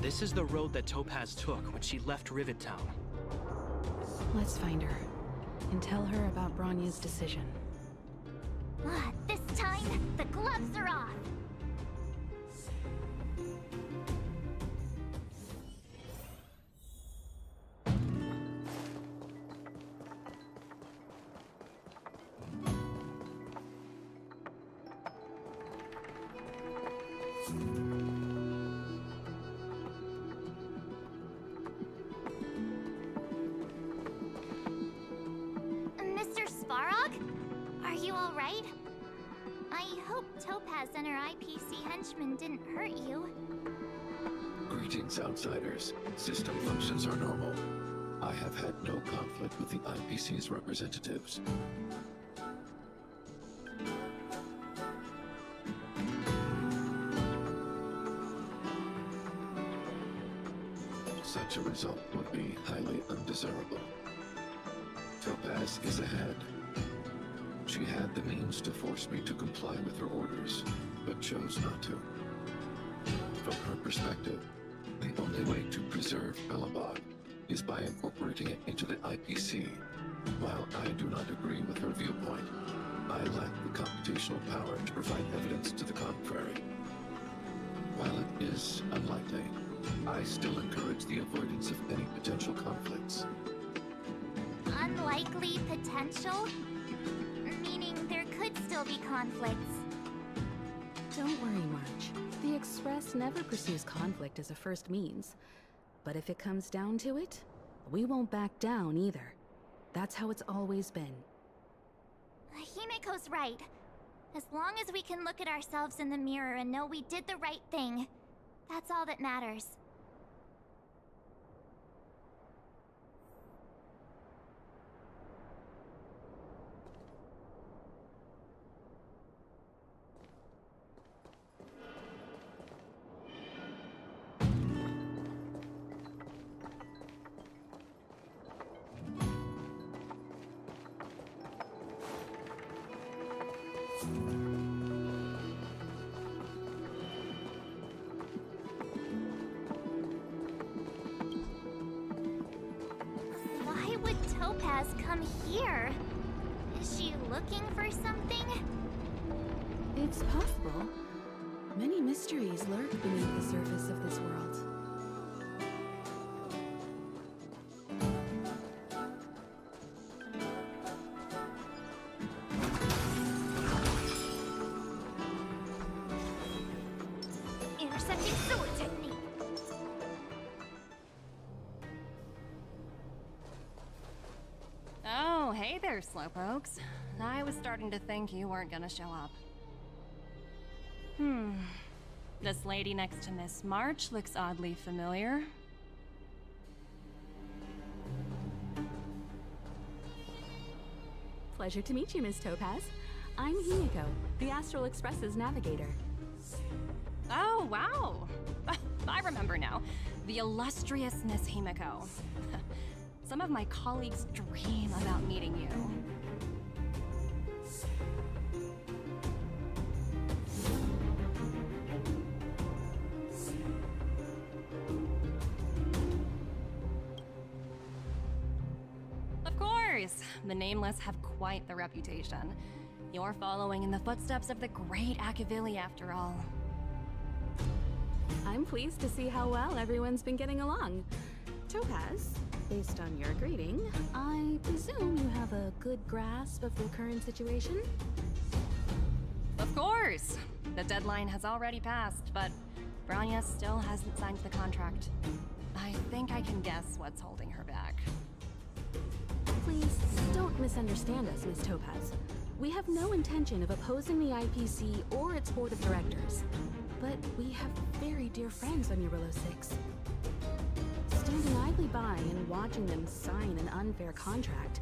This is the road that Topaz took when she left Rivet Town. Let's find her and tell her about Bronya's decision. This time, the gloves are off! Mr. Svarog? Are you all right? I hope Topaz and her IPC henchmen didn't hurt you. Greetings, outsiders. System functions are normal. I have had no conflict with the IPC's representatives. Such a result would be highly undesirable. Topaz is ahead. She had the means to force me to comply with her orders, but chose not to. From her perspective, the only way to preserve Belobog is by incorporating it into the IPC. While I do not agree with her viewpoint, I lack the computational power to provide evidence to the contrary. While it is unlikely, I still encourage the avoidance of any potential conflicts. Unlikely potential? Meaning there could still be conflicts. Don't worry, March. The Express never pursues conflict as a first means. But if it comes down to it, we won't back down either. That's how it's always been. Himiko's right. As long as we can look at ourselves in the mirror and know we did the right thing, that's all that matters. Why would Topaz come here? Is she looking for something? It's possible. Many mysteries lurk beneath the surface of this world. intercepting sewer technique. Oh, hey there, Slowpokes. I was starting to think you weren't gonna show up. This lady next to Miss March looks oddly familiar. Pleasure to meet you, Miss Topaz. I'm Himiko, the Astral Express's navigator. Oh, wow. I remember now. The illustrious Miss Himiko. Some of my colleagues dream about meeting you. Of course! The Nameless have quite the reputation. You're following in the footsteps of the great Akavili, after all. I'm pleased to see how well everyone's been getting along. Topaz, based on your greeting, I presume you have a good grasp of the current situation? Of course! The deadline has already passed, but Branya still hasn't signed the contract. I think I can guess what's holding her back. Please, don't misunderstand us, Miss Topaz. We have no intention of opposing the IPC or its board of directors. But we have very dear friends on Eurolo 6. Standing idly by and watching them sign an unfair contract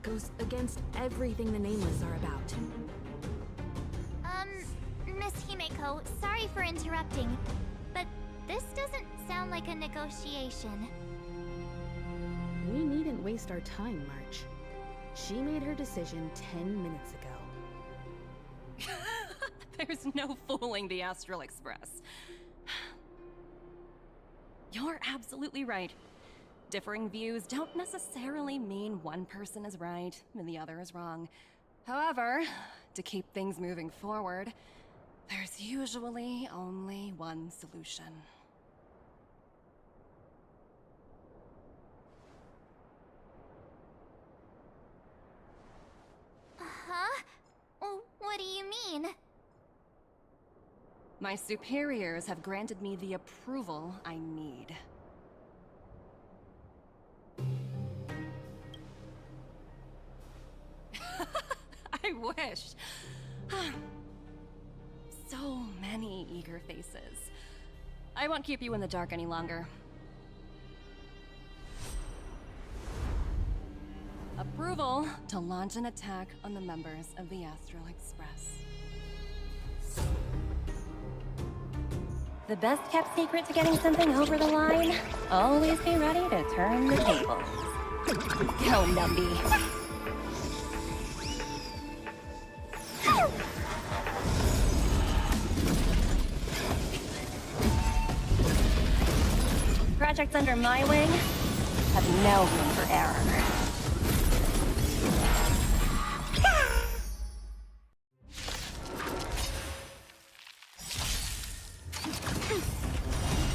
goes against everything the Nameless are about. Miss Himeko, sorry for interrupting, but this doesn't sound like a negotiation. We needn't waste our time, March. She made her decision 10 minutes ago. There's no fooling the Astral Express. You're absolutely right. Differing views don't necessarily mean one person is right and the other is wrong. However, to keep things moving forward, there's usually only one solution. Huh? What do you mean? My superiors have granted me the approval I need. I wish. So many eager faces. I won't keep you in the dark any longer. Approval to launch an attack on the members of the Astral Express. The best kept secret to getting something over the line? Always be ready to turn the tables. Go, Numby. Projects under my wing have no room for error.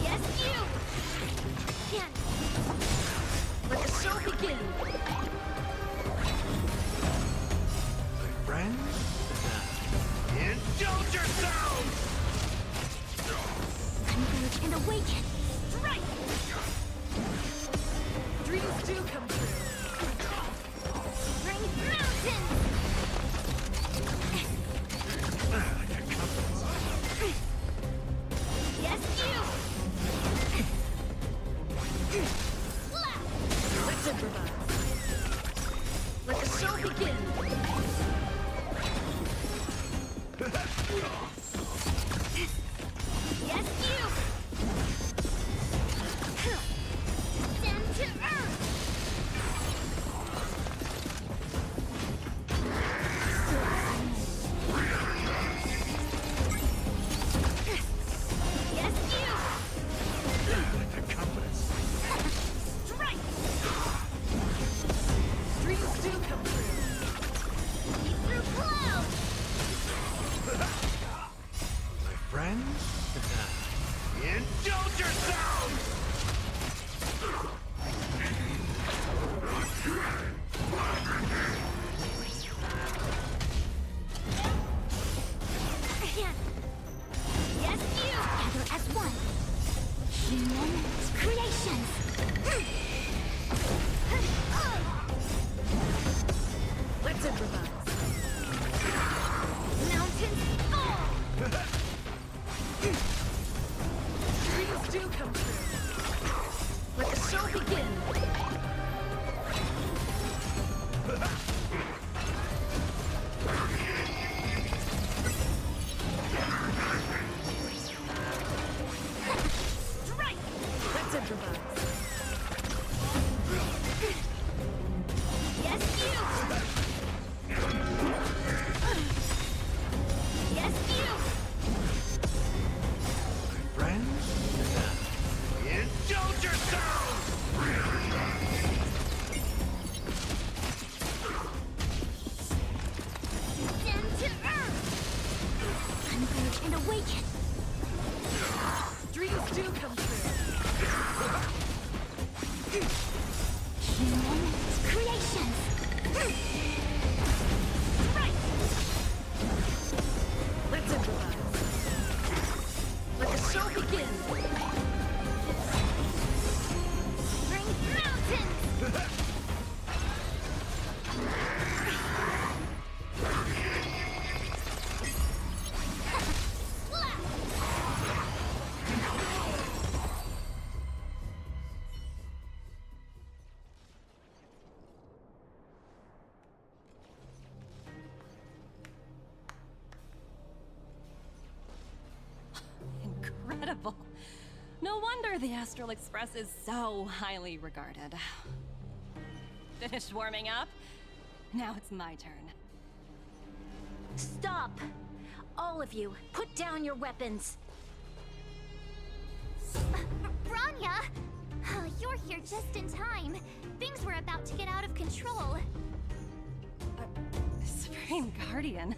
Yes, you! Again! Let the show begin! Friends? Indulge yourselves! Converge and awaken! Strike! Dreams do come true. Bring mountains! Yes, you! Let's improvise. Let the show begin. Yes, you! Descend to earth! Yes, you! The compass. improvise. Yes, you! Yes, you! Friends? Indulge yourselves! Descend to earth! Unburn and awaken! Dreams do come true. Human creations! Right! Let's improvise. Let the show begin. Bring mountains! Incredible. No wonder the Astral Express is so highly regarded. Finished warming up? Now it's my turn. Stop! All of you, put down your weapons. Branya! You're here just in time. Things were about to get out of control. Supreme Guardian.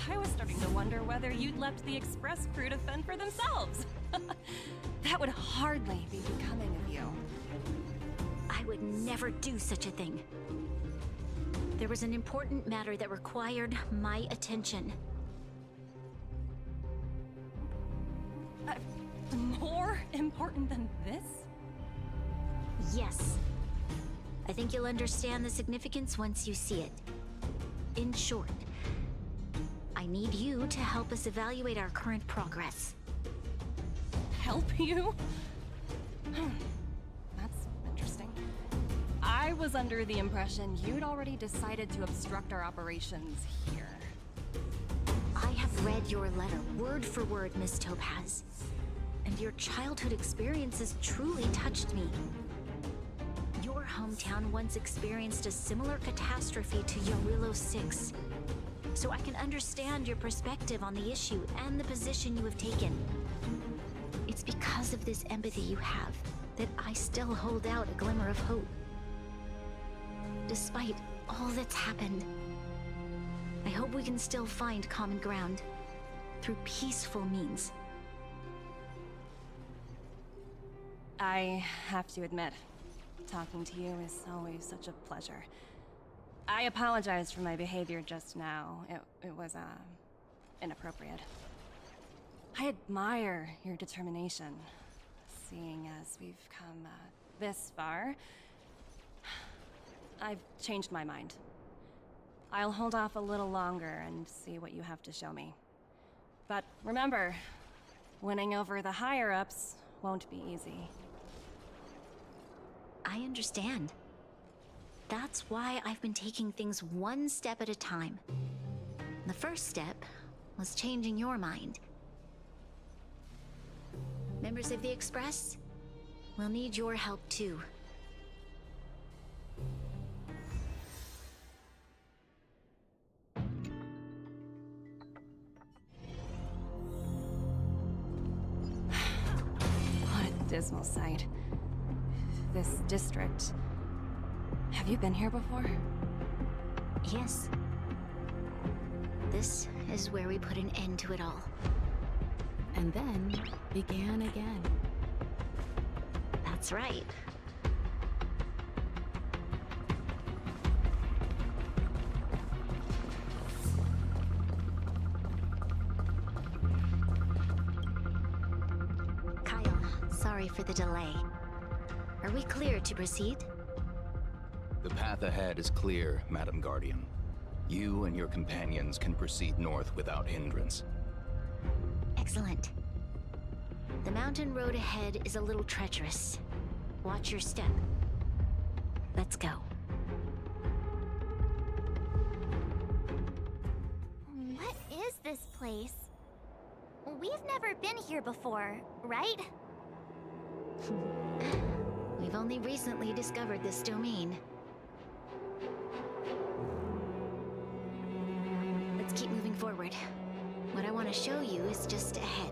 I was starting to wonder whether you'd left the Express crew to fend for themselves. That would hardly be becoming of you. I would never do such a thing. There was an important matter that required my attention. More important than this? Yes. I think you'll understand the significance once you see it. In short, I need you to help us evaluate our current progress. Help you? That's interesting. I was under the impression you'd already decided to obstruct our operations here. I have read your letter word for word, Miss Topaz. And your childhood experiences truly touched me. Your hometown once experienced a similar catastrophe to Yorillo 6. So I can understand your perspective on the issue and the position you have taken. It's because of this empathy you have that I still hold out a glimmer of hope. Despite all that's happened, I hope we can still find common ground through peaceful means. I have to admit, talking to you is always such a pleasure. I apologize for my behavior just now. It was, inappropriate. I admire your determination, seeing as we've come, this far. I've changed my mind. I'll hold off a little longer and see what you have to show me. But remember, winning over the higher-ups won't be easy. I understand. That's why I've been taking things one step at a time. The first step was changing your mind. Members of the Express, we'll need your help too. What a dismal sight. This district. Have you been here before? Yes. This is where we put an end to it all. And then began again. That's right. Kyle, sorry for the delay. Are we clear to proceed? The path ahead is clear, Madam Guardian. You and your companions can proceed north without hindrance. Excellent. The mountain road ahead is a little treacherous. Watch your step. Let's go. What is this place? We've never been here before, right? We've only recently discovered this domain. Let's keep moving forward. What I want to show you is just ahead.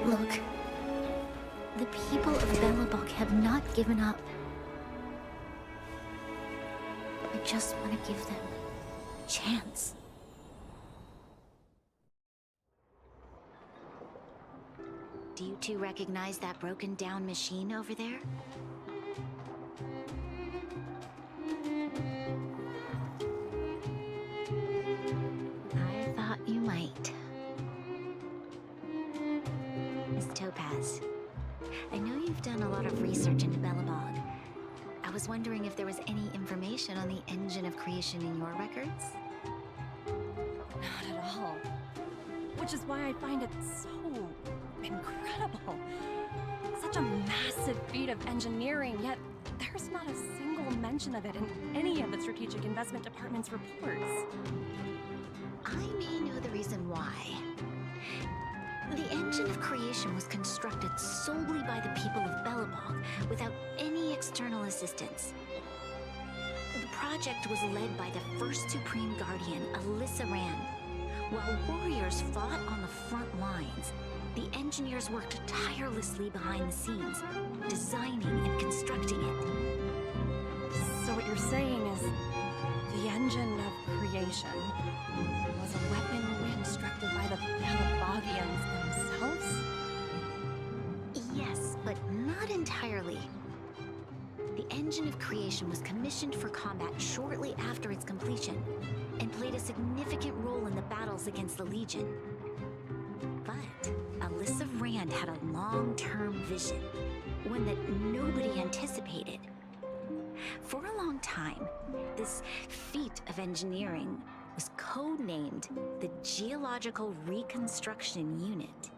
Look, the people of Belobog have not given up. I just want to give them a chance. Do you two recognize that broken down machine over there? I thought you might. Miss Topaz, I know you've done a lot of research into Belobog. I was wondering if there was any information on the engine of creation in your records? Not at all. Which is why I find it so incredible. Such a massive feat of engineering, yet there's not a single mention of it in any of the Strategic Investment Department's reports. I may know the reason why. The engine of creation was constructed solely by the people of Belobog, without any external assistance. The project was led by the first Supreme Guardian, Alyssa Rand. While warriors fought on the front lines, the engineers worked tirelessly behind the scenes, designing and constructing it. So what you're saying is, the engine of creation was a weapon constructed by the Belabogians themselves? Yes, but not entirely. The engine of creation was commissioned for combat shortly after its completion, and played a significant role in the battles against the Legion. But Alyssa Rand had a long-term vision, one that nobody anticipated. For a long time, this feat of engineering was codenamed the Geological Reconstruction Unit.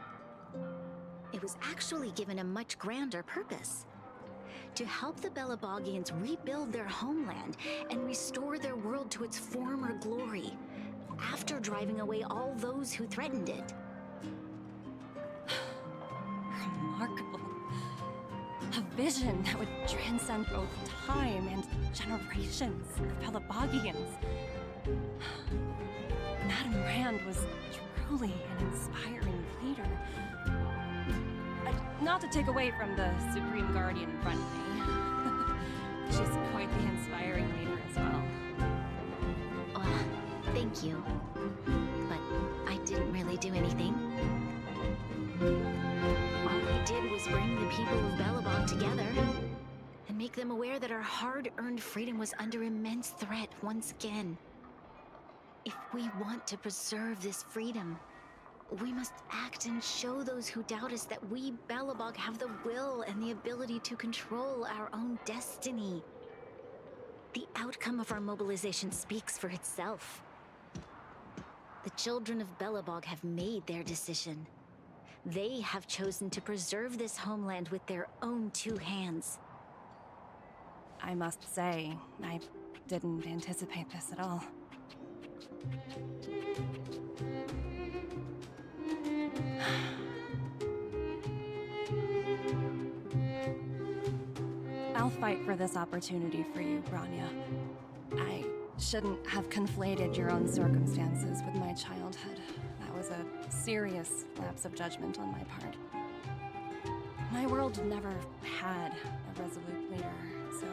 It was actually given a much grander purpose: to help the Belabogians rebuild their homeland and restore their world to its former glory, after driving away all those who threatened it. Remarkable. A vision that would transcend both time and generations of Belabogians. Madame Rand was truly an inspiring leader. Not to take away from the Supreme Guardian in front of me. She's quite the inspiring leader as well. Thank you. But I didn't really do anything. All I did was bring the people of Belobog together and make them aware that our hard-earned freedom was under immense threat once again. If we want to preserve this freedom, we must act and show those who doubt us that we, Belobog, have the will and the ability to control our own destiny. The outcome of our mobilization speaks for itself. The children of Belobog have made their decision. They have chosen to preserve this homeland with their own two hands. I must say, I didn't anticipate this at all. I'll fight for this opportunity for you, Rania. I shouldn't have conflated your own circumstances with my childhood. That was a serious lapse of judgment on my part. My world never had a resolute leader, so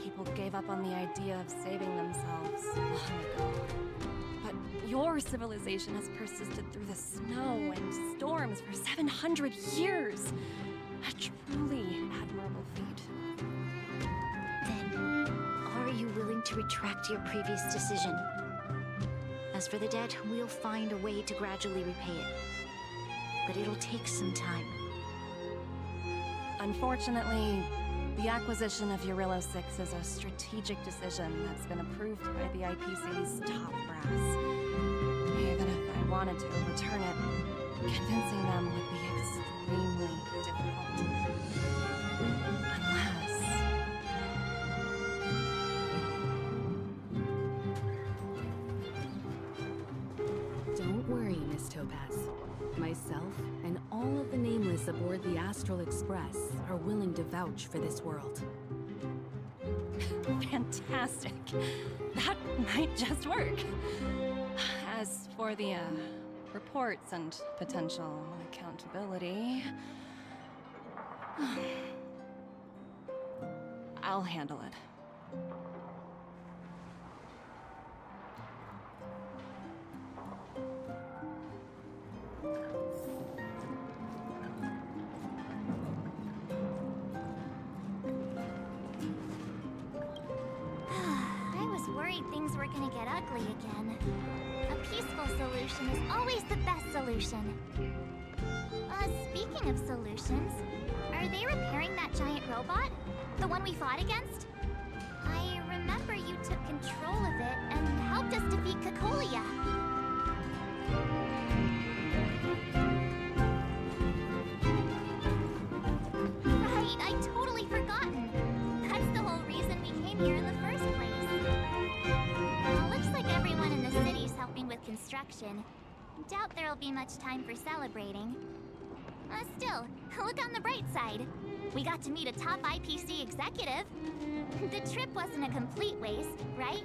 people gave up on the idea of saving themselves long ago. But your civilization has persisted through the snow and storms for 700 years. A truly admirable feat. Then, are you willing to retract your previous decision? As for the debt, we'll find a way to gradually repay it. But it'll take some time. Unfortunately, the acquisition of Urilla 6 is a strategic decision that's been approved by the IPC's top brass. Even if I wanted to overturn it, convincing them would be extremely difficult. Unless... Don't worry, Miss Topaz. Myself and all of the Nameless aboard the Astral Express are willing to vouch for this world. Fantastic. That might just work. As for the, reports and potential accountability... I'll handle it. Things were gonna get ugly again. A peaceful solution is always the best solution. Speaking of solutions, are they repairing that giant robot? The one we fought against? I remember you took control of it and helped us defeat Cacolia. Right, I'd totally forgotten. That's the whole reason we came here in the first place. Looks like everyone in the city's helping with construction. Doubt there'll be much time for celebrating. Still, look on the bright side. We got to meet a top IPC executive. The trip wasn't a complete waste, right?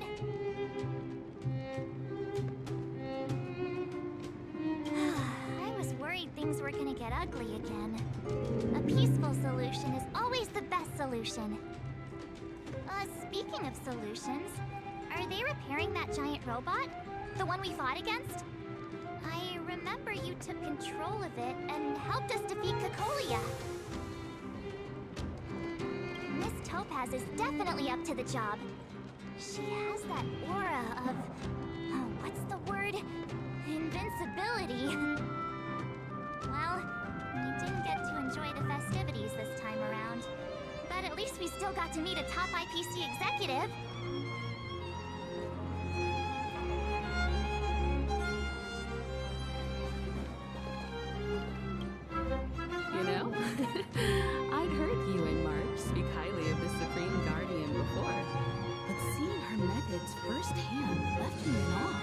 I was worried things were gonna get ugly again. A peaceful solution is always the best solution. Speaking of solutions, are they repairing that giant robot? The one we fought against? I remember you took control of it and helped us defeat Cacolia. Miss Topaz is definitely up to the job. She has that aura of... what's the word? Invincibility. Well, we didn't get to enjoy the festivities this time around. But at least we still got to meet a top IPC executive. You know, I'd heard you and March speak highly of the Supreme Guardian before, but seeing her methods firsthand left me in awe.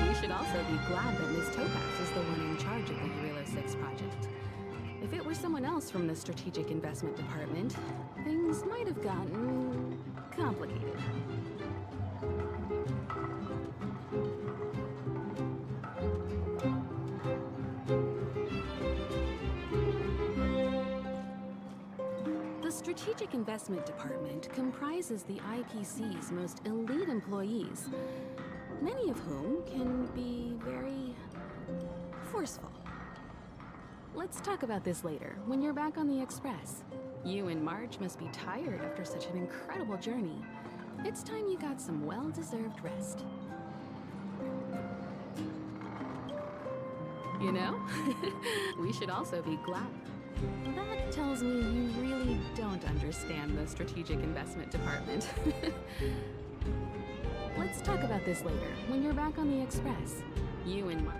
We should also be glad that Miss Topaz is the one in charge of the Urilla 6 project. If it were someone else from the Strategic Investment Department, things might have gotten complicated. The Strategic Investment Department comprises the IPC's most elite employees, many of whom can be very forceful. Let's talk about this later, when you're back on the Express. You and Marge must be tired after such an incredible journey. It's time you got some well-deserved rest. You know, we should also be glad. That tells me you really don't understand the Strategic Investment Department. Let's talk about this later, when you're back on the Express. You and Mark.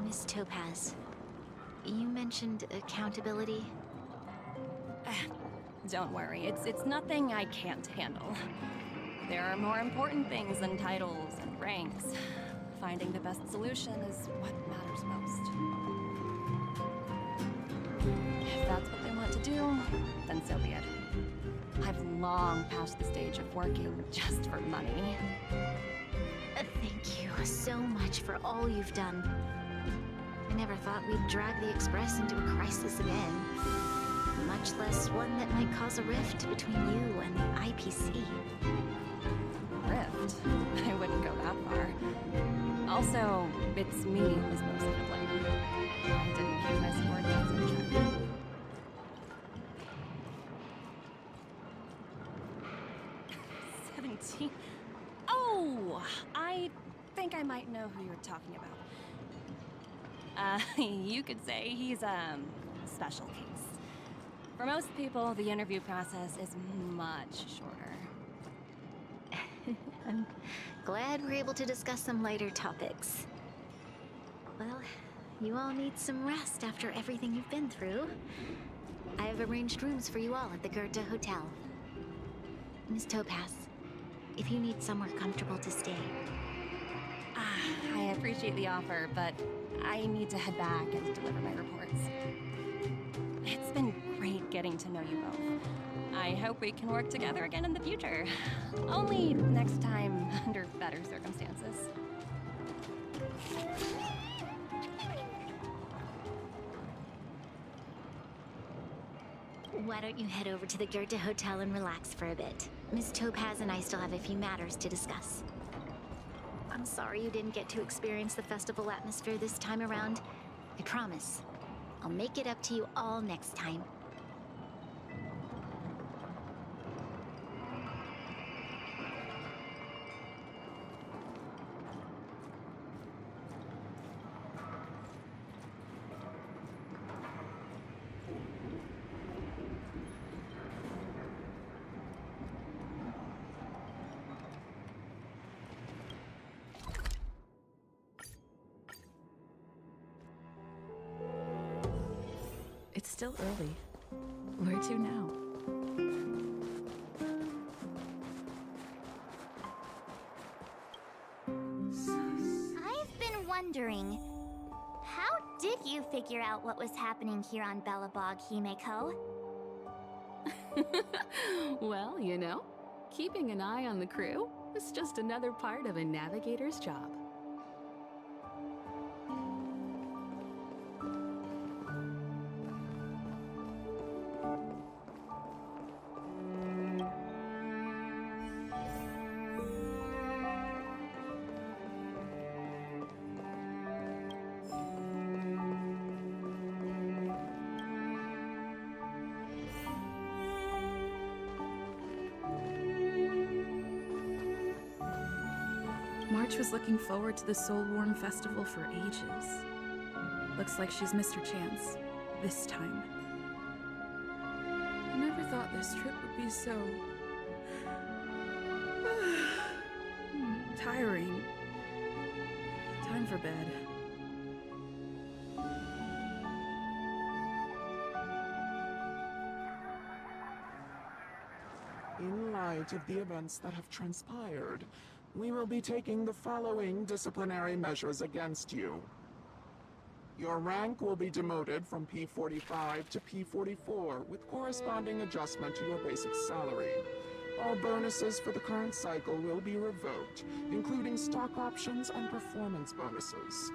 Miss Topaz, you mentioned accountability. Don't worry, it's nothing I can't handle. There are more important things than titles and ranks. Finding the best solution is what matters most. If that's what they want to do, then so be it. I've long passed the stage of working just for money. Thank you so much for all you've done. I never thought we'd drag the Express into a crisis again. Much less one that might cause a rift between you and the IPC. Rift? I wouldn't go that far. Also, it's me who's mostly to blame. I didn't keep my subordinates in check. Oh! I think I might know who you're talking about. You could say he's a special case. For most people, the interview process is much shorter. I'm glad we're able to discuss some lighter topics. Well, you all need some rest after everything you've been through. I've arranged rooms for you all at the Goethe Hotel. Miss Topaz, if you need somewhere comfortable to stay. I appreciate the offer, but I need to head back and deliver my reports. It's been great getting to know you both. I hope we can work together again in the future. Only next time under better circumstances. Why don't you head over to the Goethe Hotel and relax for a bit? Miss Topaz and I still have a few matters to discuss. I'm sorry you didn't get to experience the festival atmosphere this time around. I promise. I'll make it up to you all next time. It's still early. Where to now? I've been wondering, how did you figure out what was happening here on Belobog, Himeko. Well, you know, keeping an eye on the crew is just another part of a navigator's job. March was looking forward to the Soulworn Festival for ages. Looks like she's missed her chance. This time. I never thought this trip would be so... tiring. Time for bed. In light of the events that have transpired, we will be taking the following disciplinary measures against you. Your rank will be demoted from P45 to P44 with corresponding adjustment to your basic salary. All bonuses for the current cycle will be revoked, including stock options and performance bonuses.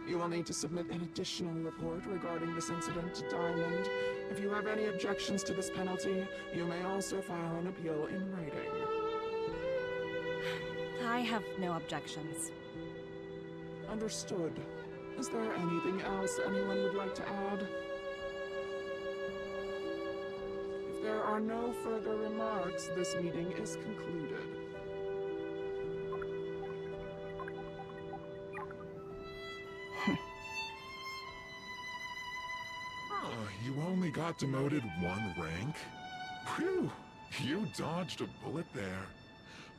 You will need to submit an additional report regarding this incident to Diamond. If you have any objections to this penalty, you may also file an appeal in writing. I have no objections. Understood. Is there anything else anyone would like to add? If there are no further remarks, this meeting is concluded. You only got demoted one rank? Phew, you dodged a bullet there.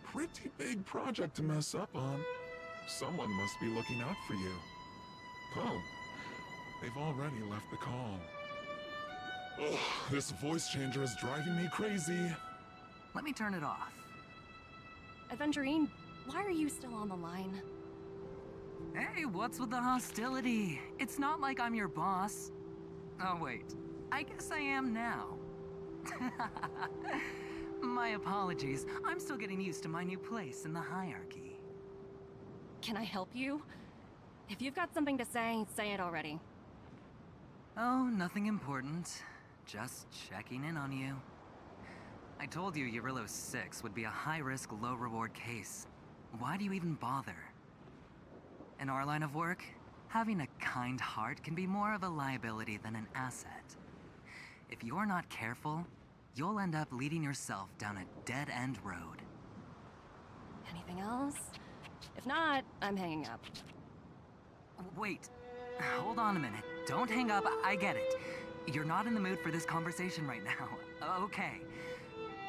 Pretty big project to mess up on. Someone must be looking out for you. Oh, they've already left the call. Ugh, this voice changer is driving me crazy. Let me turn it off. Aventurine, why are you still on the line? Hey, what's with the hostility? It's not like I'm your boss. Oh wait, I guess I am now. My apologies. I'm still getting used to my new place in the hierarchy. Can I help you? If you've got something to say it already. Oh, nothing important. Just checking in on you. I told you Eurillo 6 would be a high-risk, low-reward case. Why do you even bother? In our line of work, having a kind heart can be more of a liability than an asset. If you're not careful, you'll end up leading yourself down a dead-end road. Anything else? If not, I'm hanging up. Wait, hold on a minute. Don't hang up, I get it. You're not in the mood for this conversation right now. Okay.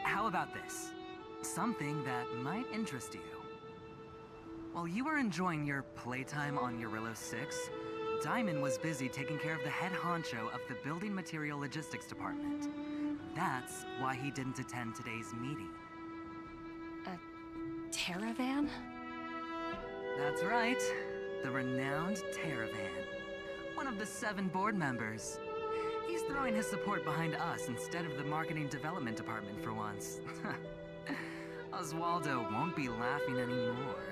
How about this? Something that might interest you. While you were enjoying your playtime on Eurillo 6, Diamond was busy taking care of the head honcho of the Building Material Logistics Department. That's why he didn't attend today's meeting. A Terravan? That's right. The renowned Terravan. One of the 7 board members. He's throwing his support behind us instead of the Marketing Development Department for once. Oswaldo won't be laughing anymore.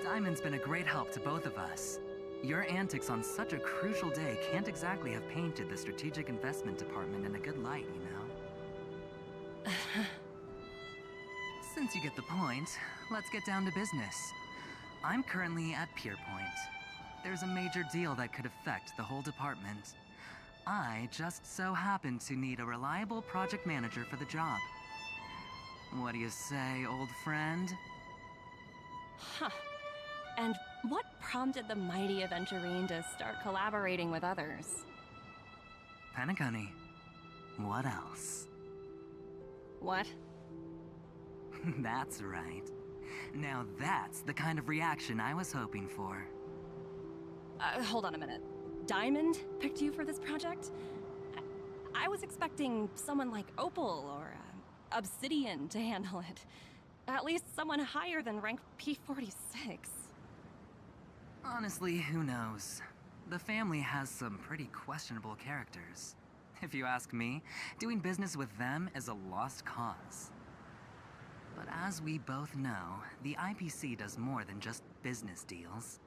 Diamond's been a great help to both of us. Your antics on such a crucial day can't exactly have painted the Strategic Investment Department in a good light, you know? Since you get the point, let's get down to business. I'm currently at Pierpoint. There's a major deal that could affect the whole department. I just so happen to need a reliable project manager for the job. What do you say, old friend? Huh. And what prompted the mighty Aventurine to start collaborating with others? Penacony. What else? What? That's right. Now that's the kind of reaction I was hoping for. Hold on a minute. Diamond picked you for this project? I was expecting someone like Opal or Obsidian to handle it. At least someone higher than rank P46. Honestly, who knows? The family has some pretty questionable characters. If you ask me, doing business with them is a lost cause. But as we both know, the IPC does more than just business deals.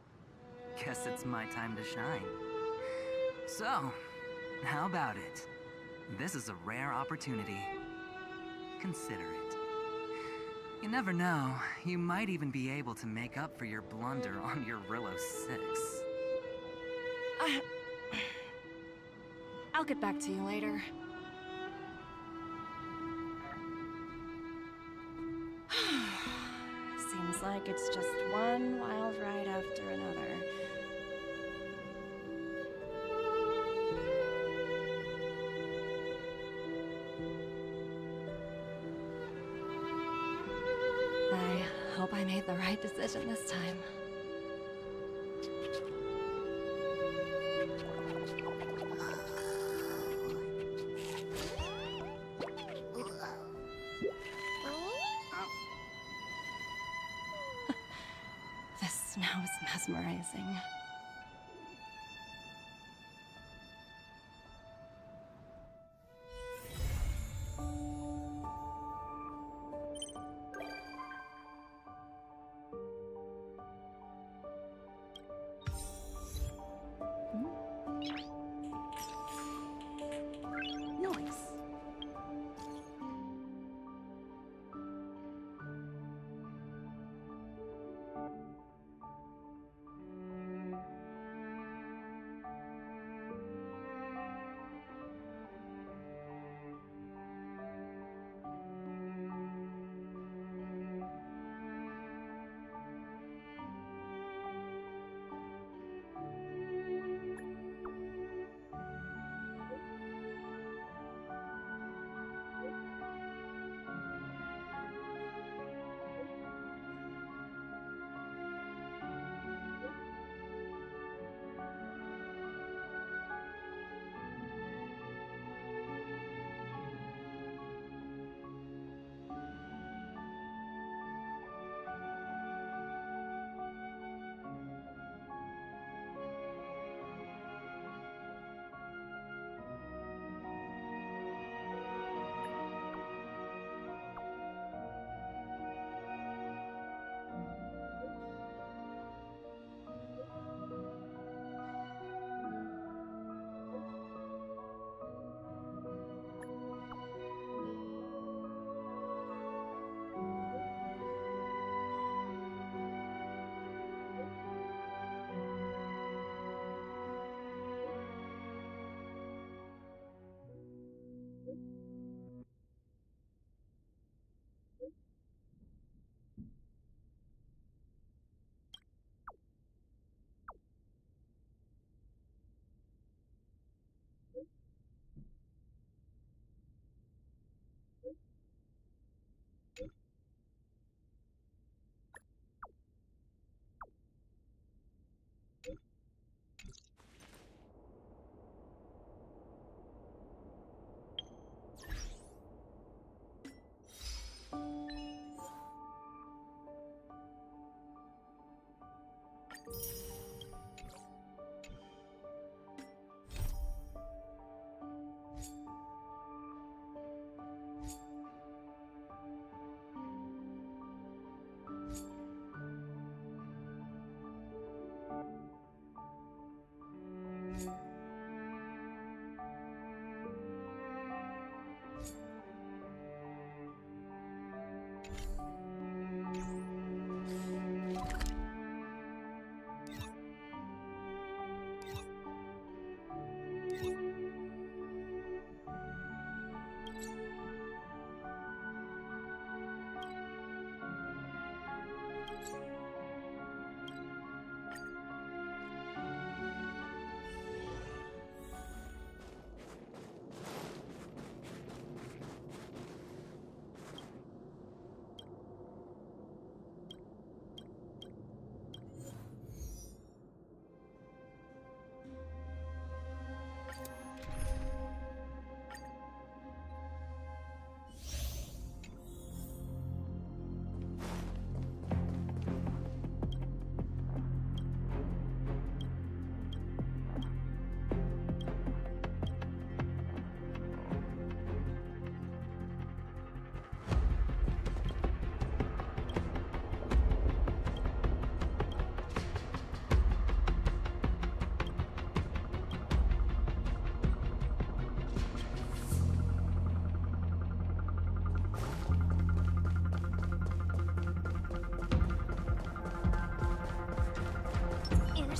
Guess it's my time to shine. So, how about it? This is a rare opportunity. Consider it. You never know, you might even be able to make up for your blunder on your Rillo 6. I'll get back to you later. Seems like it's just one wild ride after another. I hope I made the right decision this time. The snow is mesmerizing. Nice.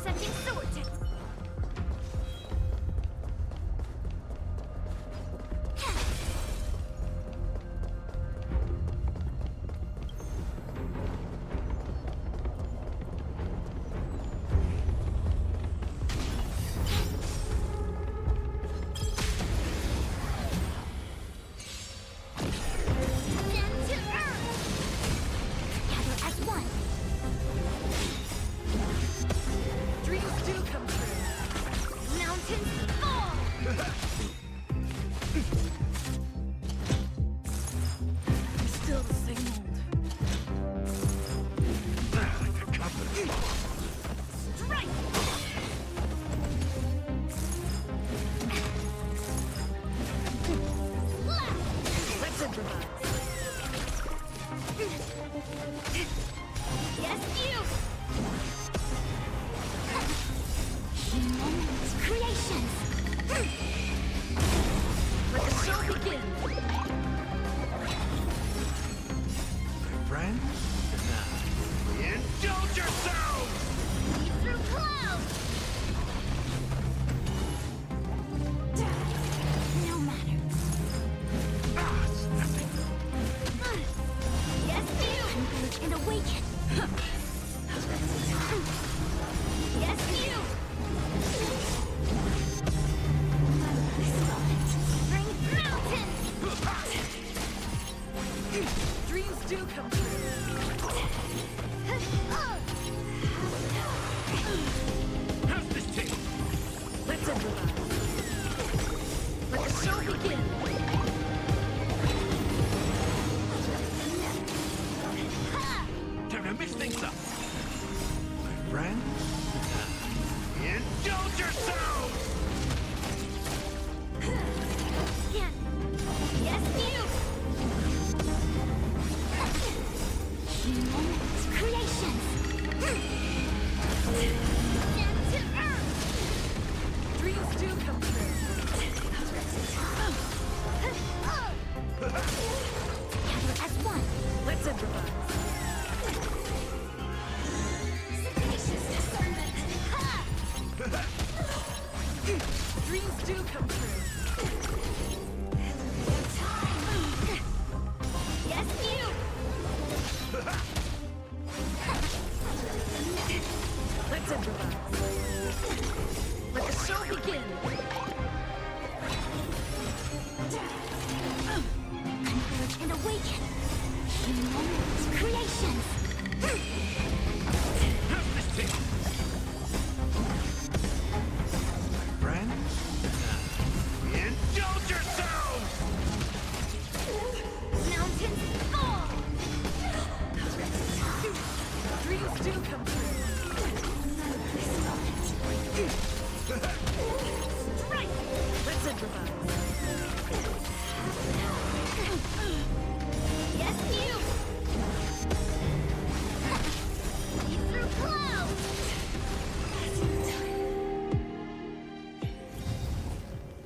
Intercepting sword!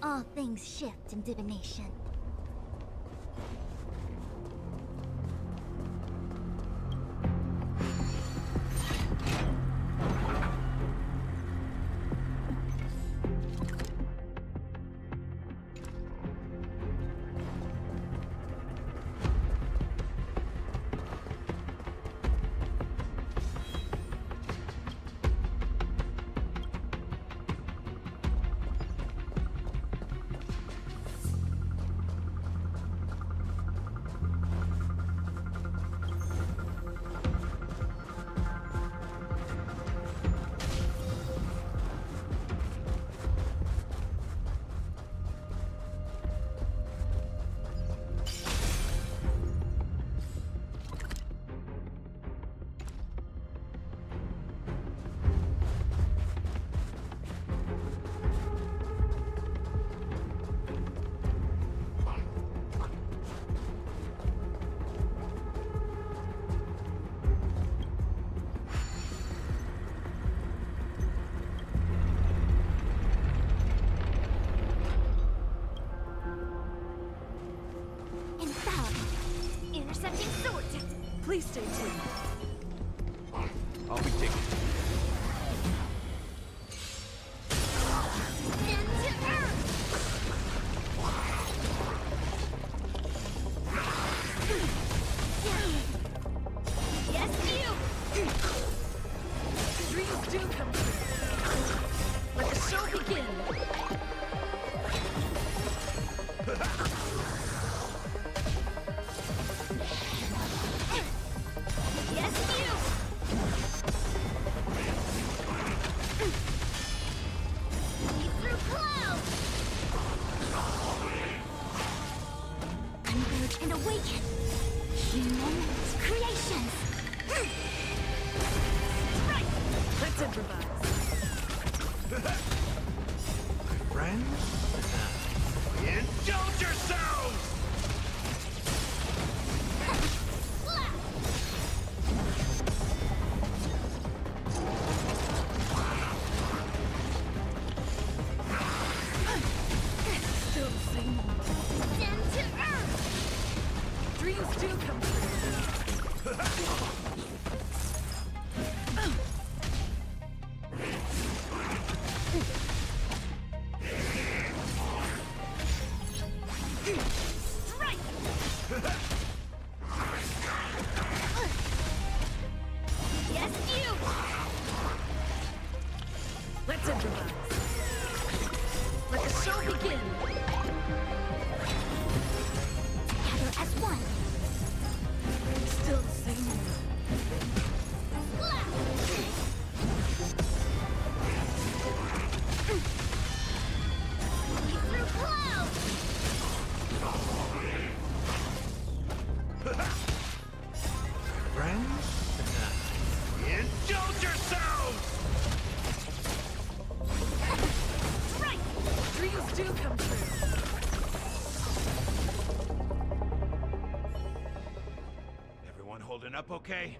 All things shift in divination. Intercepting sword! Please stay tuned. I'll be taking do come true. Let the show begin. Yes, you! Leap through clouds! Converge and awaken! Humans, creations! Right! Let's improvise. Friends? Indulge yourselves! Still the same. Down to earth! Dreams do come true. Strike! Yes, you! Let's improvise. Let the show begin. Together as one. Still the same. Leap through clouds! Friends? Indulge yourselves! Right! Dreams do come true. Everyone holding up okay?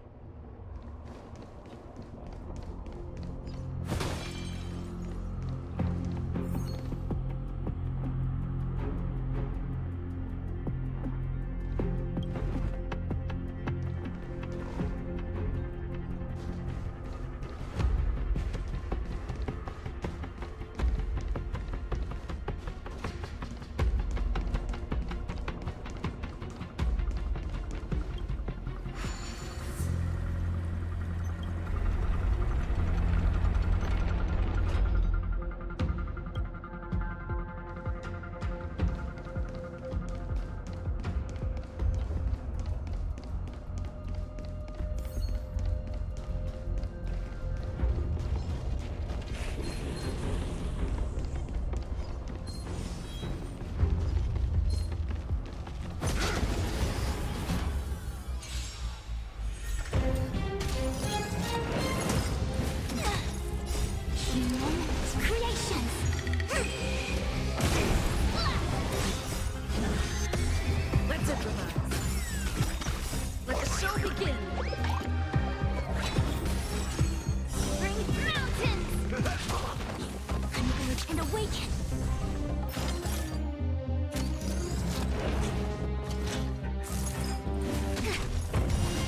Humans, creations! Let's improvise. Let the show begin. Bring mountains! Converge and awaken!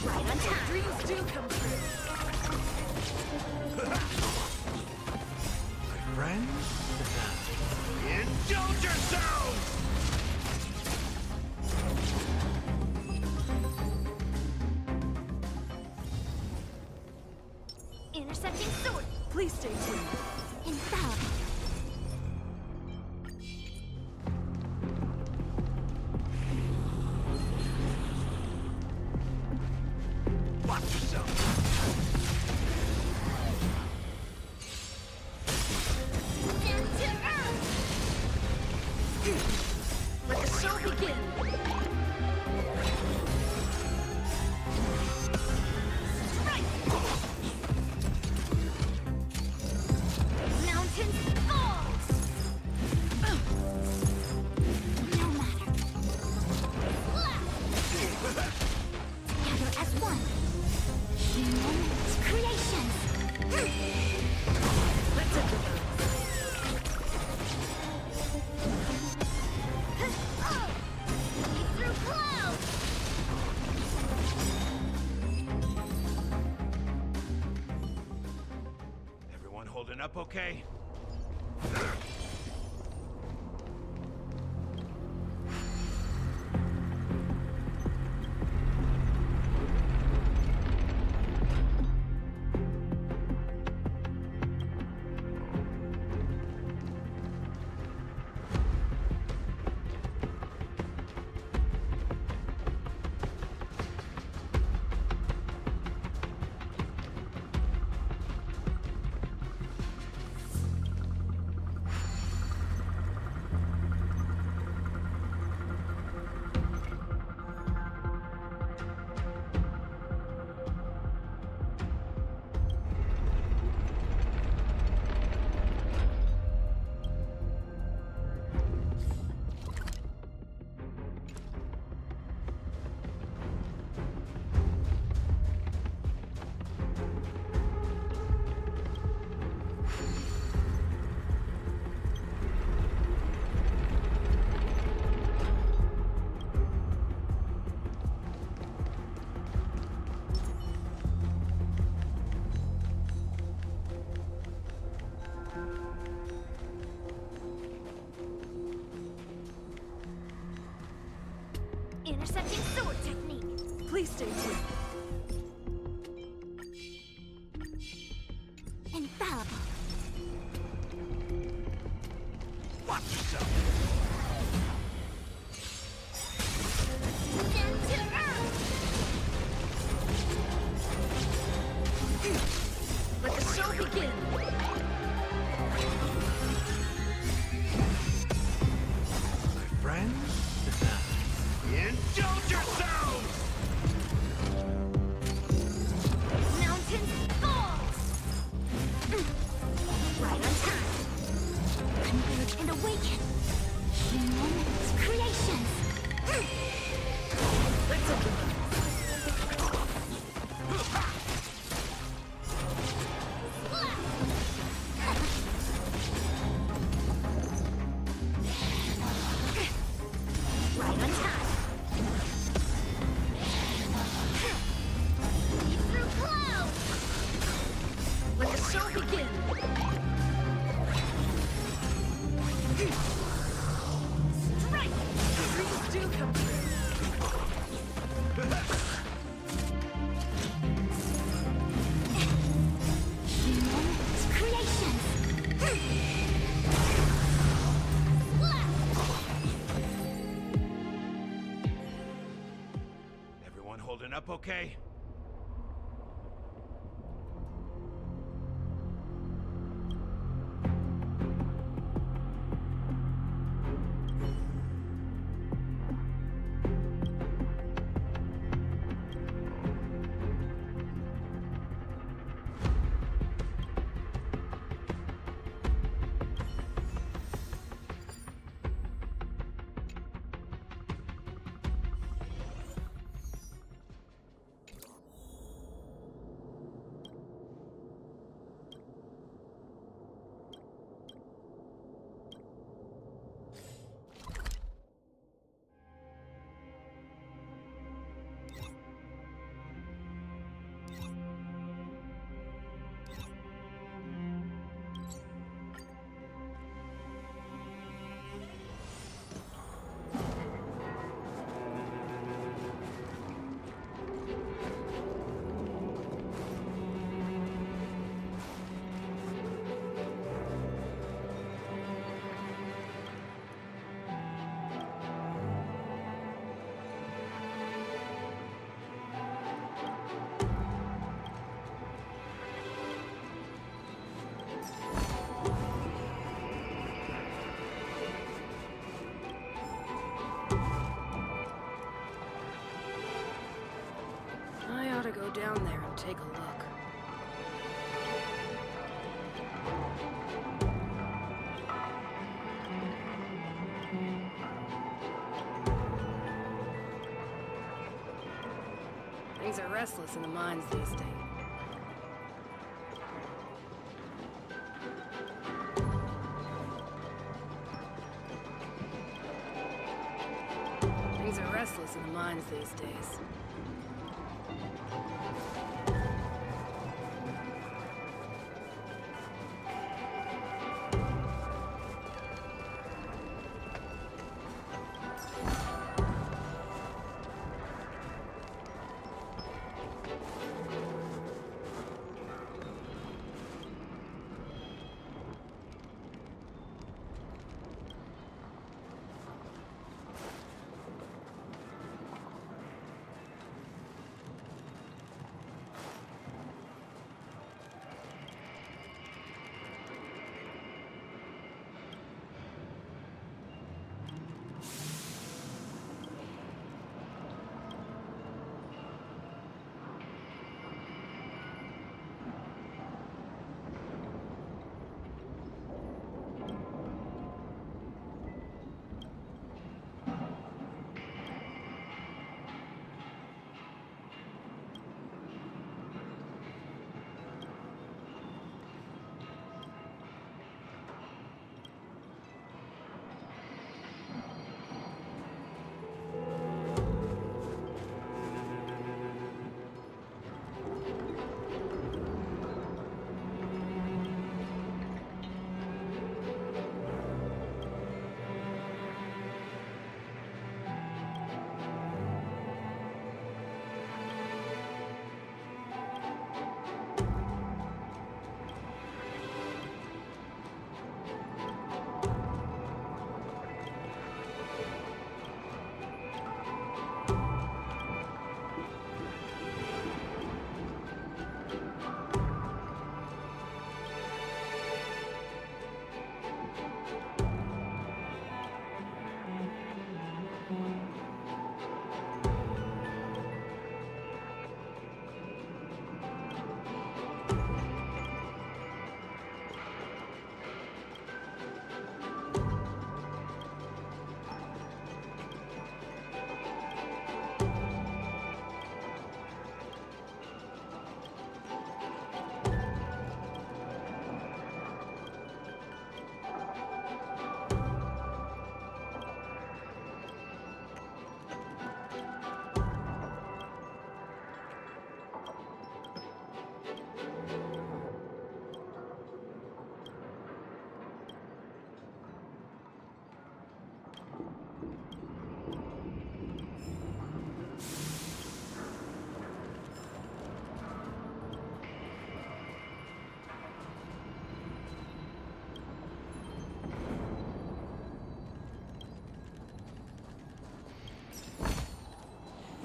Right on time! Dreams do come true. Friends? Indulge yourselves! Intercepting sword! Please stay tuned. Infallible! Watch yourself! Down to earth! Let the show begin. Right! Mountains fall! No matter. Together as one. Humans, creations! Let's improvise. Leap through clouds! Everyone holding up okay? Please stay tuned. Infallible. Watch yourself! Down to earth! Let the show begin! My friends, indulge yourselves! Mountains fall! Right on time. Converge and awaken. Human creations. Let's open it. Right on time. Leap through clouds. Let the show begin! Strike. Dreams do come true. Human creations. Everyone holding up okay? I ought to go down there and take a look. Things are restless in the mines these days. Things are restless in the mines these days.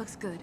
looks good.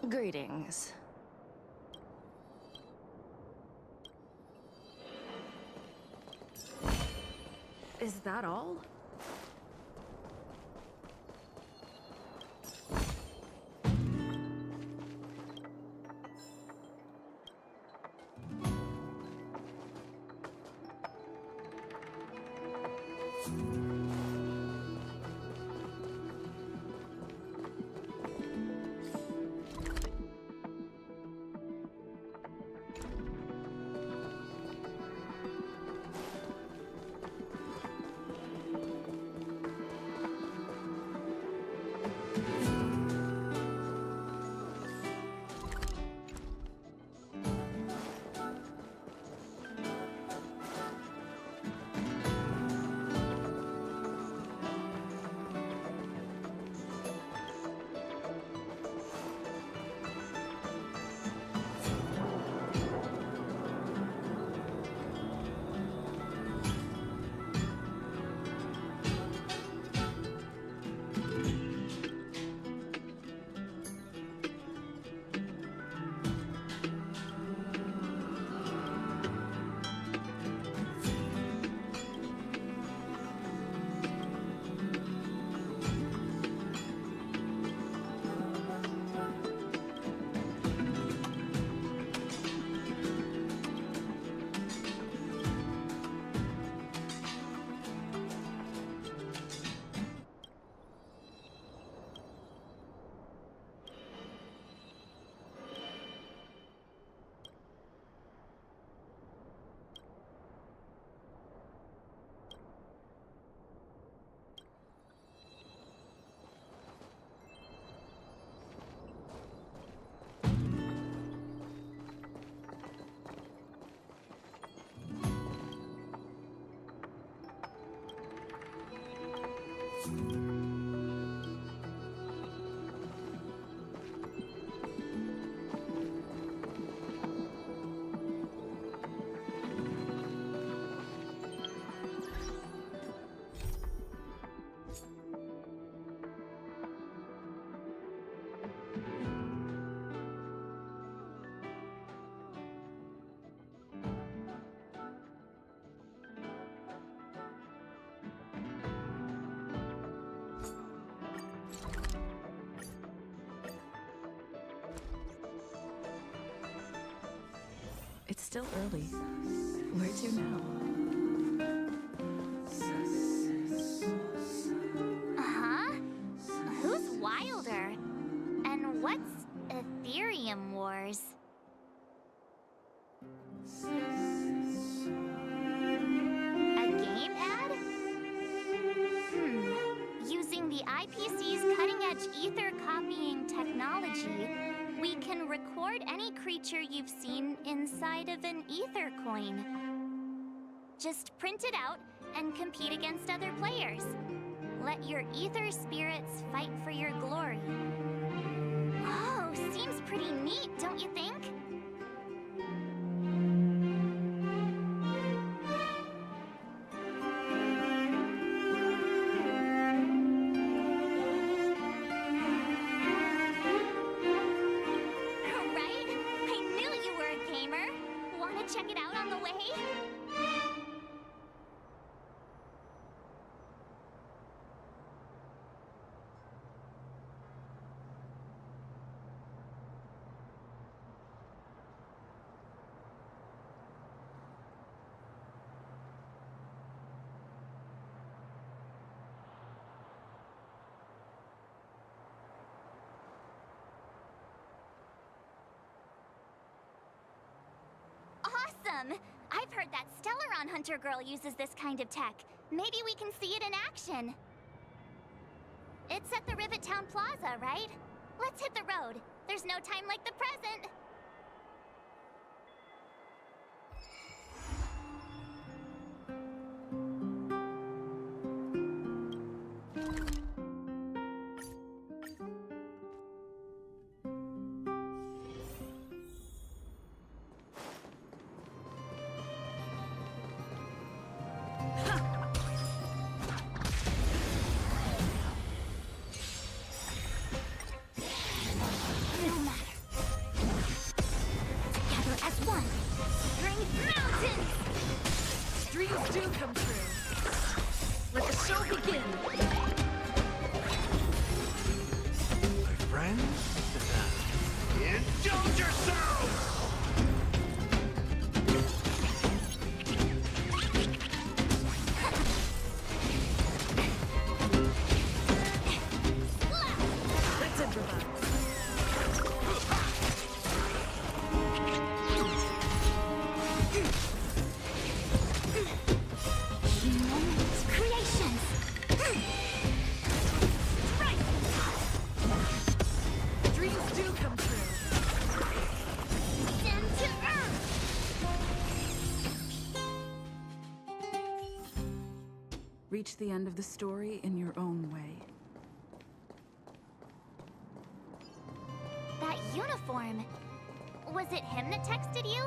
Greetings. Is that all? It's still early. Where to now? Uh-huh. Who's wilder? And what's Ethereum Wars? A game ad? Using the IPC's cutting-edge ether copying technology, we can record any creature you've seen inside of an ether coin. Just print it out and compete against other players. Let your ether spirits fight for your glory. Oh, seems pretty neat, don't you think? Check it out on the way? Awesome! I've heard that Stellaron Hunter girl uses this kind of tech. Maybe we can see it in action. It's at the Rivet Town Plaza, right? Let's hit the road. There's no time like the present. No matter. Shield yourselves! Let's improvise. Creations! Right! Dreams do come true. Down to earth! Reach the end of the story in your own way. That uniform. Was it him that texted you?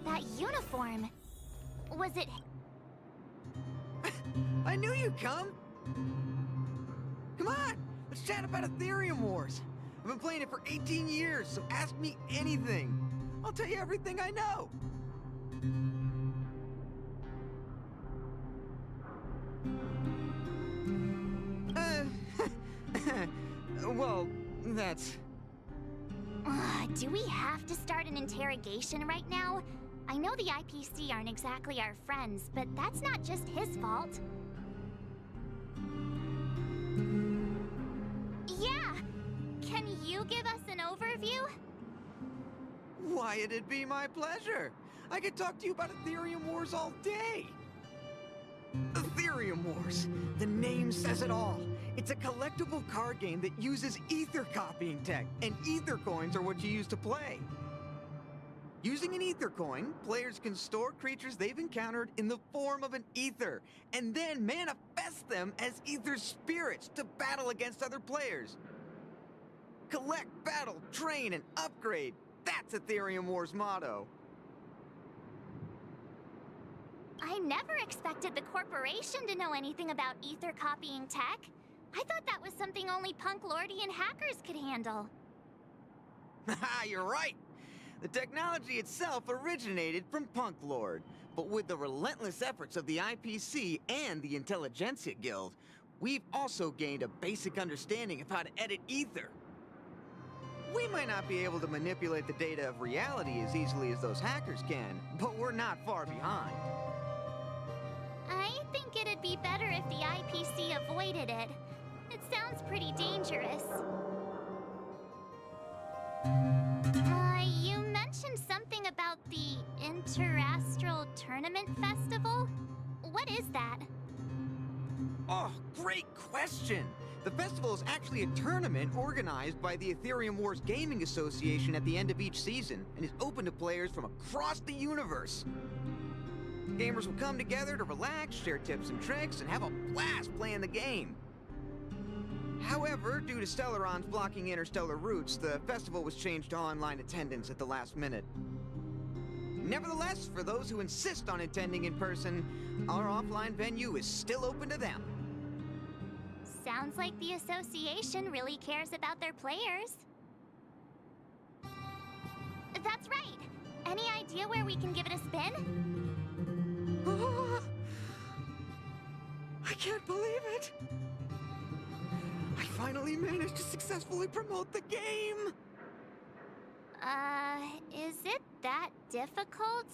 That uniform. Was it... I knew you'd come! Come on! Let's chat about Ethereum Wars! I've been playing it for 18 years, so ask me anything! I'll tell you everything I know! Well, that's... Do we have to start an interrogation right now? I know the IPC aren't exactly our friends, but that's not just his fault. Yeah! Can you give us an overview? Why, it'd be my pleasure! I could talk to you about Ethereum Wars all day! Ethereum Wars. The name says it all. It's a collectible card game that uses ether copying tech, and ether coins are what you use to play. Using an ether coin, players can store creatures they've encountered in the form of an ether, and then manifest them as ether spirits to battle against other players. Collect, battle, train, and upgrade. That's Ethereum Wars' motto. I never expected the corporation to know anything about ether copying tech. I thought that was something only punk lordy and hackers could handle. Haha, you're right! The technology itself originated from Punk Lord, but with the relentless efforts of the IPC and the Intelligentsia Guild, we've also gained a basic understanding of how to edit ether. We might not be able to manipulate the data of reality as easily as those hackers can, but we're not far behind. I think it'd be better if the IPC avoided it. It sounds pretty dangerous. You mentioned something about the Interastral Tournament Festival? What is that? Oh, great question! The festival is actually a tournament organized by the Ethereum Wars Gaming Association at the end of each season, and is open to players from across the universe. Gamers will come together to relax, share tips and tricks, and have a blast playing the game. However, due to Stellarons blocking interstellar routes, the festival was changed to online attendance at the last minute. Nevertheless, for those who insist on attending in person, our offline venue is still open to them. Sounds like the association really cares about their players. That's right! Any idea where we can give it a spin? I can't believe it! I finally managed to successfully promote the game! Is it that difficult?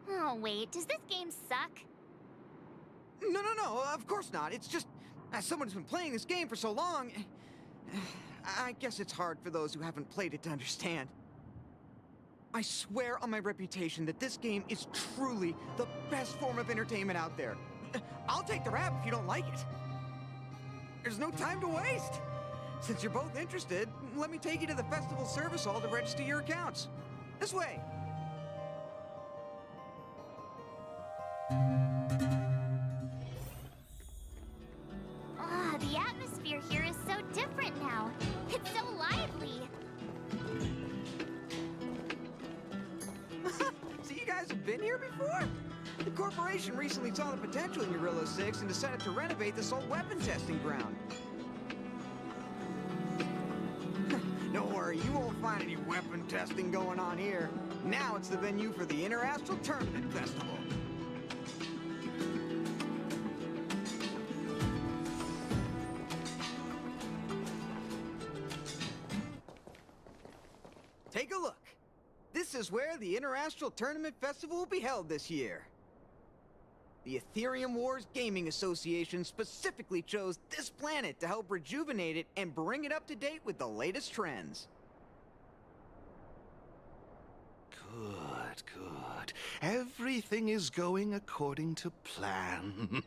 Oh, wait, does this game suck? No, of course not. It's just, as someone who's been playing this game for so long, I guess it's hard for those who haven't played it to understand. I swear on my reputation that this game is truly the best form of entertainment out there. I'll take the rap if you don't like it. There's no time to waste. Since you're both interested, let me take you to the festival service hall to register your accounts. This way. The atmosphere here is so different now. It's so lively. So you guys have been here before? The corporation recently saw the potential in Urillo 6 and decided to renovate this old weapon testing ground. Don't worry, you won't find any weapon testing going on here. Now it's the venue for the Interastral Tournament Festival. Take a look. This is where the Interastral Tournament Festival will be held this year. The Ethereum Wars Gaming Association specifically chose this planet to help rejuvenate it and bring it up to date with the latest trends. Good, good. Everything is going according to plan.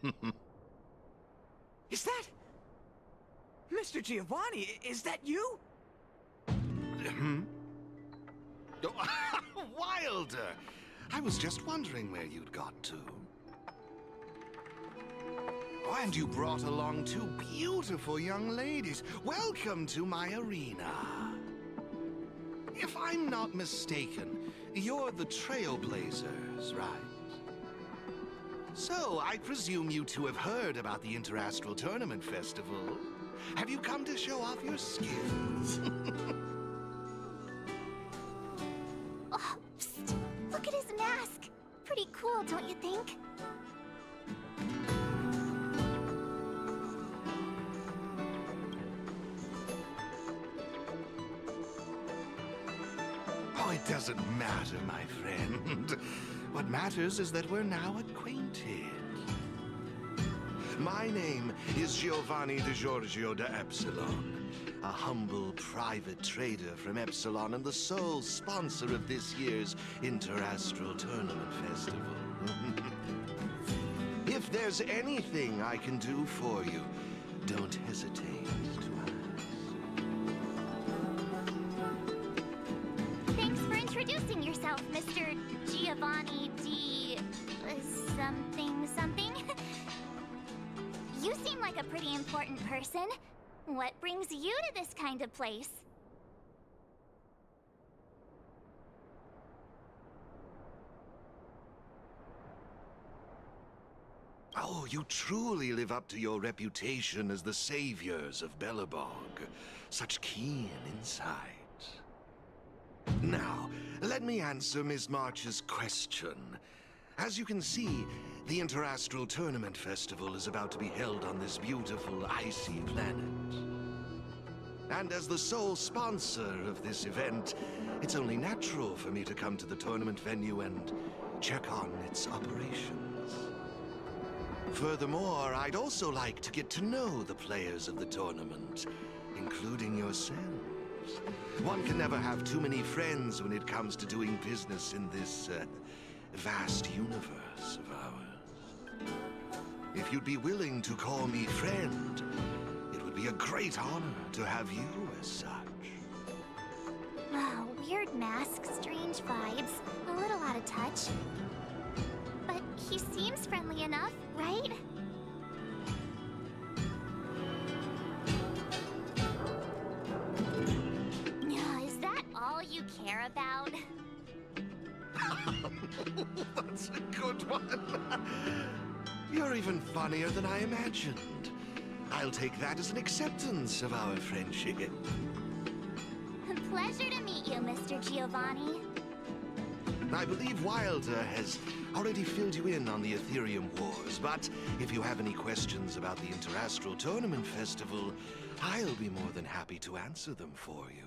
Is that... Mr. Giovanni, is that you? Wilder! I was just wondering where you'd got to. Oh, and you brought along two beautiful young ladies. Welcome to my arena. If I'm not mistaken, you're the Trailblazers, right? So, I presume you two have heard about the Interastral Tournament Festival. Have you come to show off your skills? Oh, psst. Look at his mask. Pretty cool, don't you think? Oh, it doesn't matter, my friend. What matters is that we're now acquainted. My name is Giovanni Di Giorgio de Epsilon, a humble private trader from Epsilon and the sole sponsor of this year's Interastral Tournament Festival. If there's anything I can do for you, don't hesitate to ask. Thanks for introducing yourself, Mr. Giovanni D... something something. You seem like a pretty important person. What brings you to this kind of place? Oh, you truly live up to your reputation as the saviors of Belobog. Such keen insight. Now, let me answer Ms. March's question. As you can see, the Interastral Tournament Festival is about to be held on this beautiful, icy planet. And as the sole sponsor of this event, it's only natural for me to come to the tournament venue and check on its operations. Furthermore, I'd also like to get to know the players of the tournament, including yourselves. One can never have too many friends when it comes to doing business in this, vast universe of ours. If you'd be willing to call me friend, it would be a great honor to have you as such. Oh, weird mask, strange vibes, a little out of touch. But he seems friendly enough, right? Is that all you care about? That's a good one. You're even funnier than I imagined. I'll take that as an acceptance of our friendship. Pleasure to meet you, Mr. Giovanni. I believe Wilder has already filled you in on the Ethereum Wars, but if you have any questions about the Interastral Tournament Festival, I'll be more than happy to answer them for you.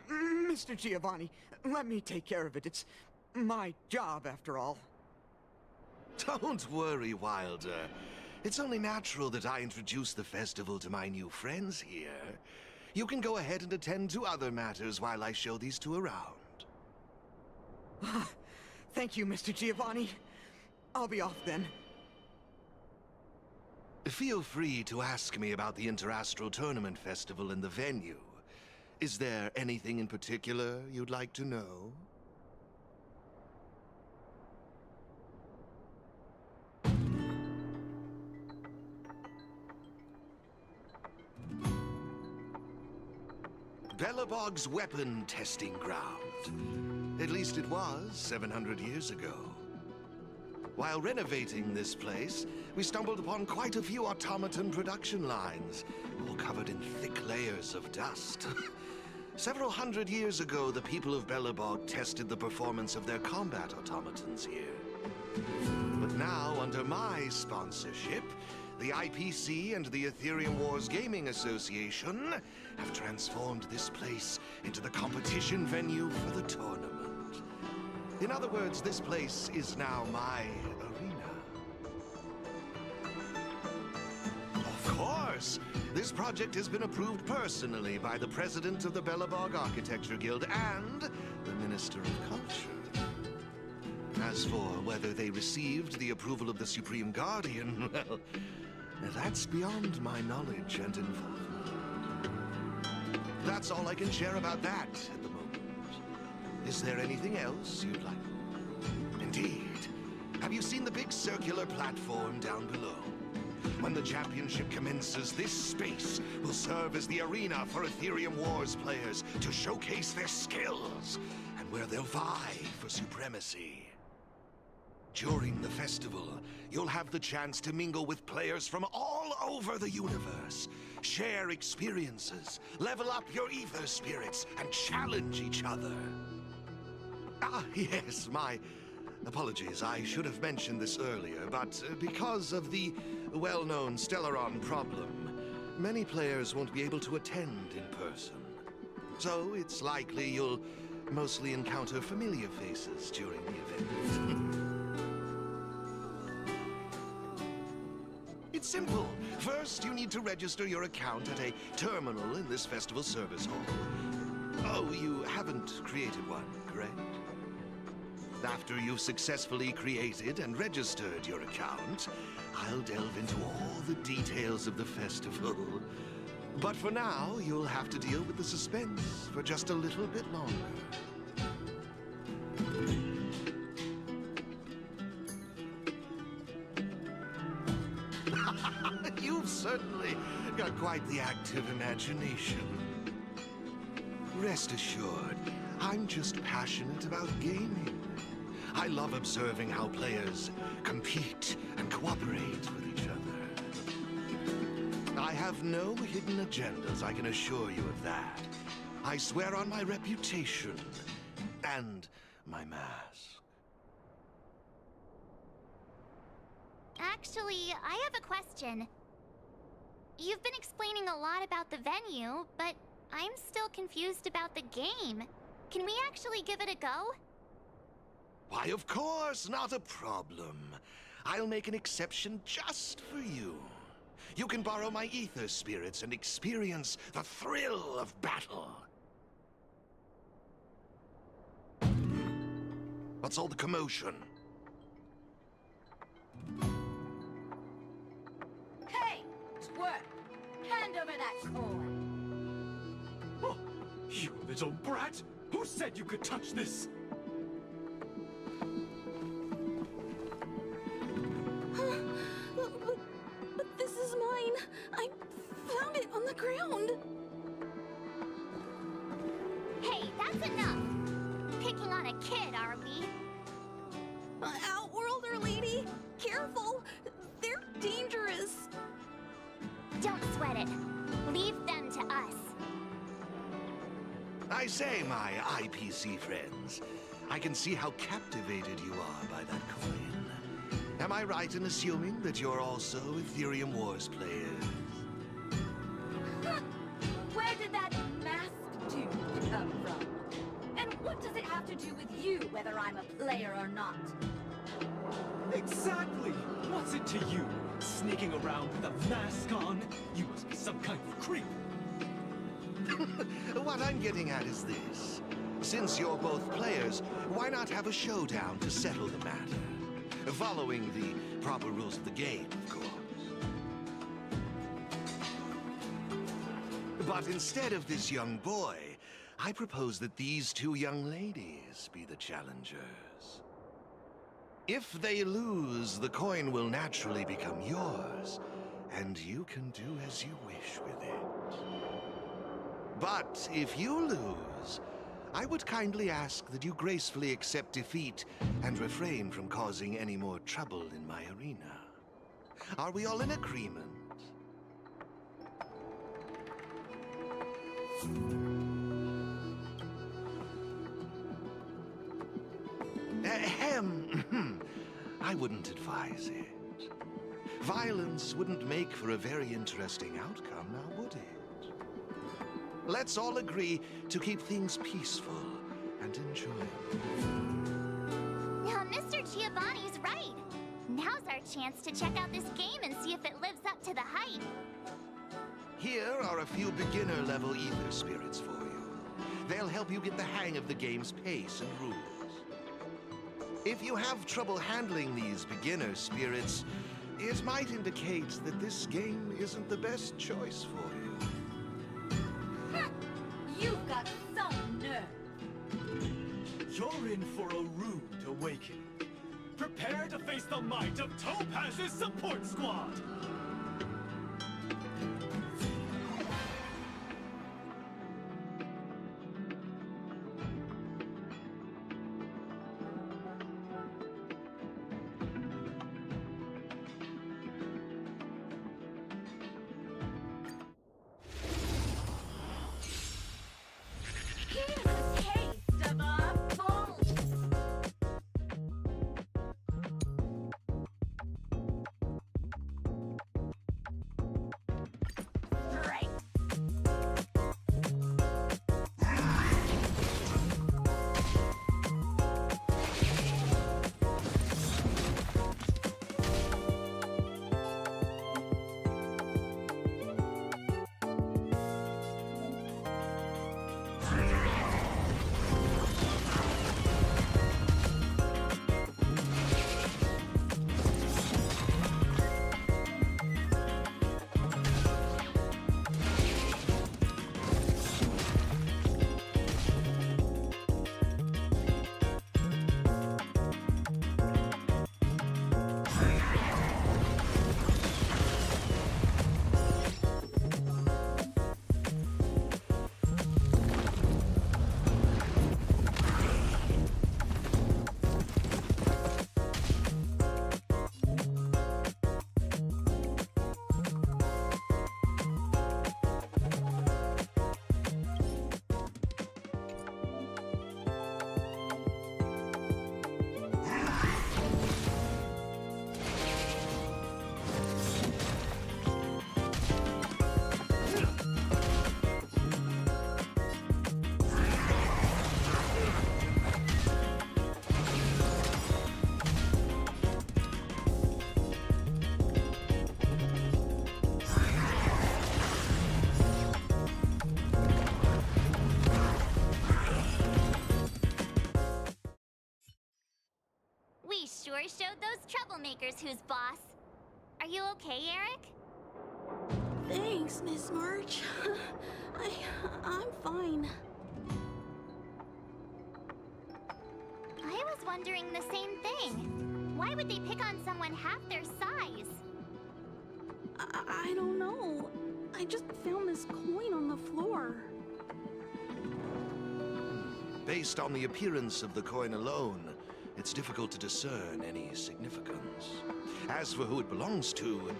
Mr. Giovanni, let me take care of it. It's my job, after all. Don't worry, Wilder. It's only natural that I introduce the festival to my new friends here. You can go ahead and attend to other matters while I show these two around. Thank you, Mr. Giovanni. I'll be off then. Feel free to ask me about the Interastral Tournament Festival and the venue. Is there anything in particular you'd like to know? Belobog's weapon testing ground. At least it was 700 years ago. While renovating this place, we stumbled upon quite a few automaton production lines, all covered in thick layers of dust. Several hundred years ago, the people of Belobog tested the performance of their combat automatons here. But now, under my sponsorship, the IPC and the Ethereum Wars Gaming Association have transformed this place into the competition venue for the tournament. In other words, this place is now my arena. Of course! This project has been approved personally by the president of the Belobog Architecture Guild and the Minister of Culture. As for whether they received the approval of the Supreme Guardian, well, that's beyond my knowledge and involvement. That's all I can share about that at the moment. Is there anything else you'd like? Indeed. Have you seen the big circular platform down below? When the championship commences, this space will serve as the arena for Ethereum Wars players to showcase their skills and where they'll vie for supremacy. During the festival, you'll have the chance to mingle with players from all over the universe, share experiences, level up your ether spirits, and challenge each other. Ah, yes, my apologies. I should have mentioned this earlier, but because of the well-known Stellaron problem, many players won't be able to attend in person. So it's likely you'll mostly encounter familiar faces during the event. It's simple. First, you need to register your account at a terminal in this festival service hall. Oh, you haven't created one, correct? After you've successfully created and registered your account, I'll delve into all the details of the festival. But for now, you'll have to deal with the suspense for just a little bit longer. You've certainly got quite the active imagination. Rest assured, I'm just passionate about gaming. I love observing how players compete and cooperate with each other. I have no hidden agendas, I can assure you of that. I swear on my reputation and my mask. Actually, I have a question. You've been explaining a lot about the venue, but I'm still confused about the game. Can we actually give it a go? Why, of course, not a problem. I'll make an exception just for you. You can borrow my ether spirits and experience the thrill of battle. What's all the commotion? Hey, twerp! Hand over that coin! Oh, you little brat! Who said you could touch this? But this is mine. I found it on the ground. Hey, that's enough! Picking on a kid, are we? Outworlder lady, careful. They're dangerous. Don't sweat it. Leave them to us. I say, my IPC friends, I can see how captivated you are by that coin. Am I right in assuming that you're also Ethereum Wars players? Where did that masked dude come from? And what does it have to do with you, whether I'm a player or not? Exactly! What's it to you? Sneaking around with a mask on? You must be some kind of creep. What I'm getting at is this. Since you're both players, why not have a showdown to settle the matter? Following the proper rules of the game, of course. But instead of this young boy, I propose that these two young ladies be the challengers. If they lose, the coin will naturally become yours, and you can do as you wish with it. But if you lose, I would kindly ask that you gracefully accept defeat and refrain from causing any more trouble in my arena. Are we all in agreement? Ahem. I wouldn't advise it. Violence wouldn't make for a very interesting outcome, now would it? Let's all agree to keep things peaceful and enjoyable. Now, Mr. Giovanni's right. Now's our chance to check out this game and see if it lives up to the hype. Here are a few beginner-level ether spirits for you. They'll help you get the hang of the game's pace and rules. If you have trouble handling these beginner spirits, it might indicate that this game isn't the best choice for you. You've got some nerve. You're in for a rude awakening. Prepare to face the might of Topaz's support squad! Here's a taste of our bold. Right. We sure showed those troublemakers who's boss. Are you okay, Eric? Thanks, Miss March. I'm fine. I was wondering the same thing. Why would they pick on someone half their size? I don't know. I just found this coin on the floor. Based on the appearance of the coin alone, it's difficult to discern any significance. As for who it belongs to,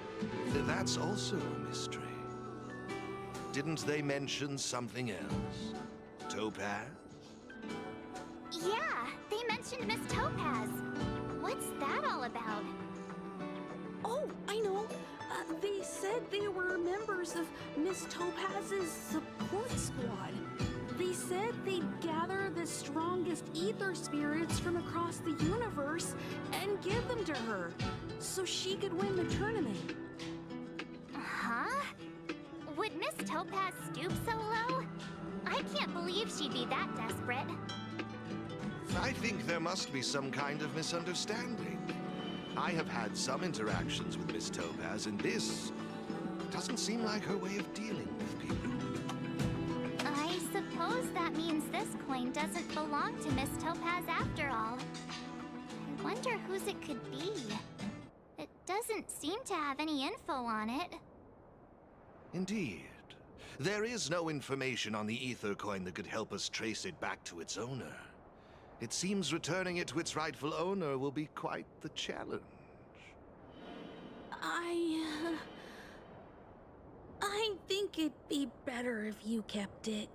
that's also a mystery. Didn't they mention something else? Topaz? Yeah, they mentioned Miss Topaz. What's that all about? Oh, I know. They said they were members of Miss Topaz's support squad. They said they'd gather the strongest ether spirits from across the universe and give them to her, so she could win the tournament. Huh? Would Miss Topaz stoop so low? I can't believe she'd be that desperate. I think there must be some kind of misunderstanding. I have had some interactions with Miss Topaz, and this doesn't seem like her way of dealing with people. I suppose that means this coin doesn't belong to Miss Topaz after all. I wonder whose it could be. It doesn't seem to have any info on it. Indeed. There is no information on the ether coin that could help us trace it back to its owner. It seems returning it to its rightful owner will be quite the challenge. I think it'd be better if you kept it.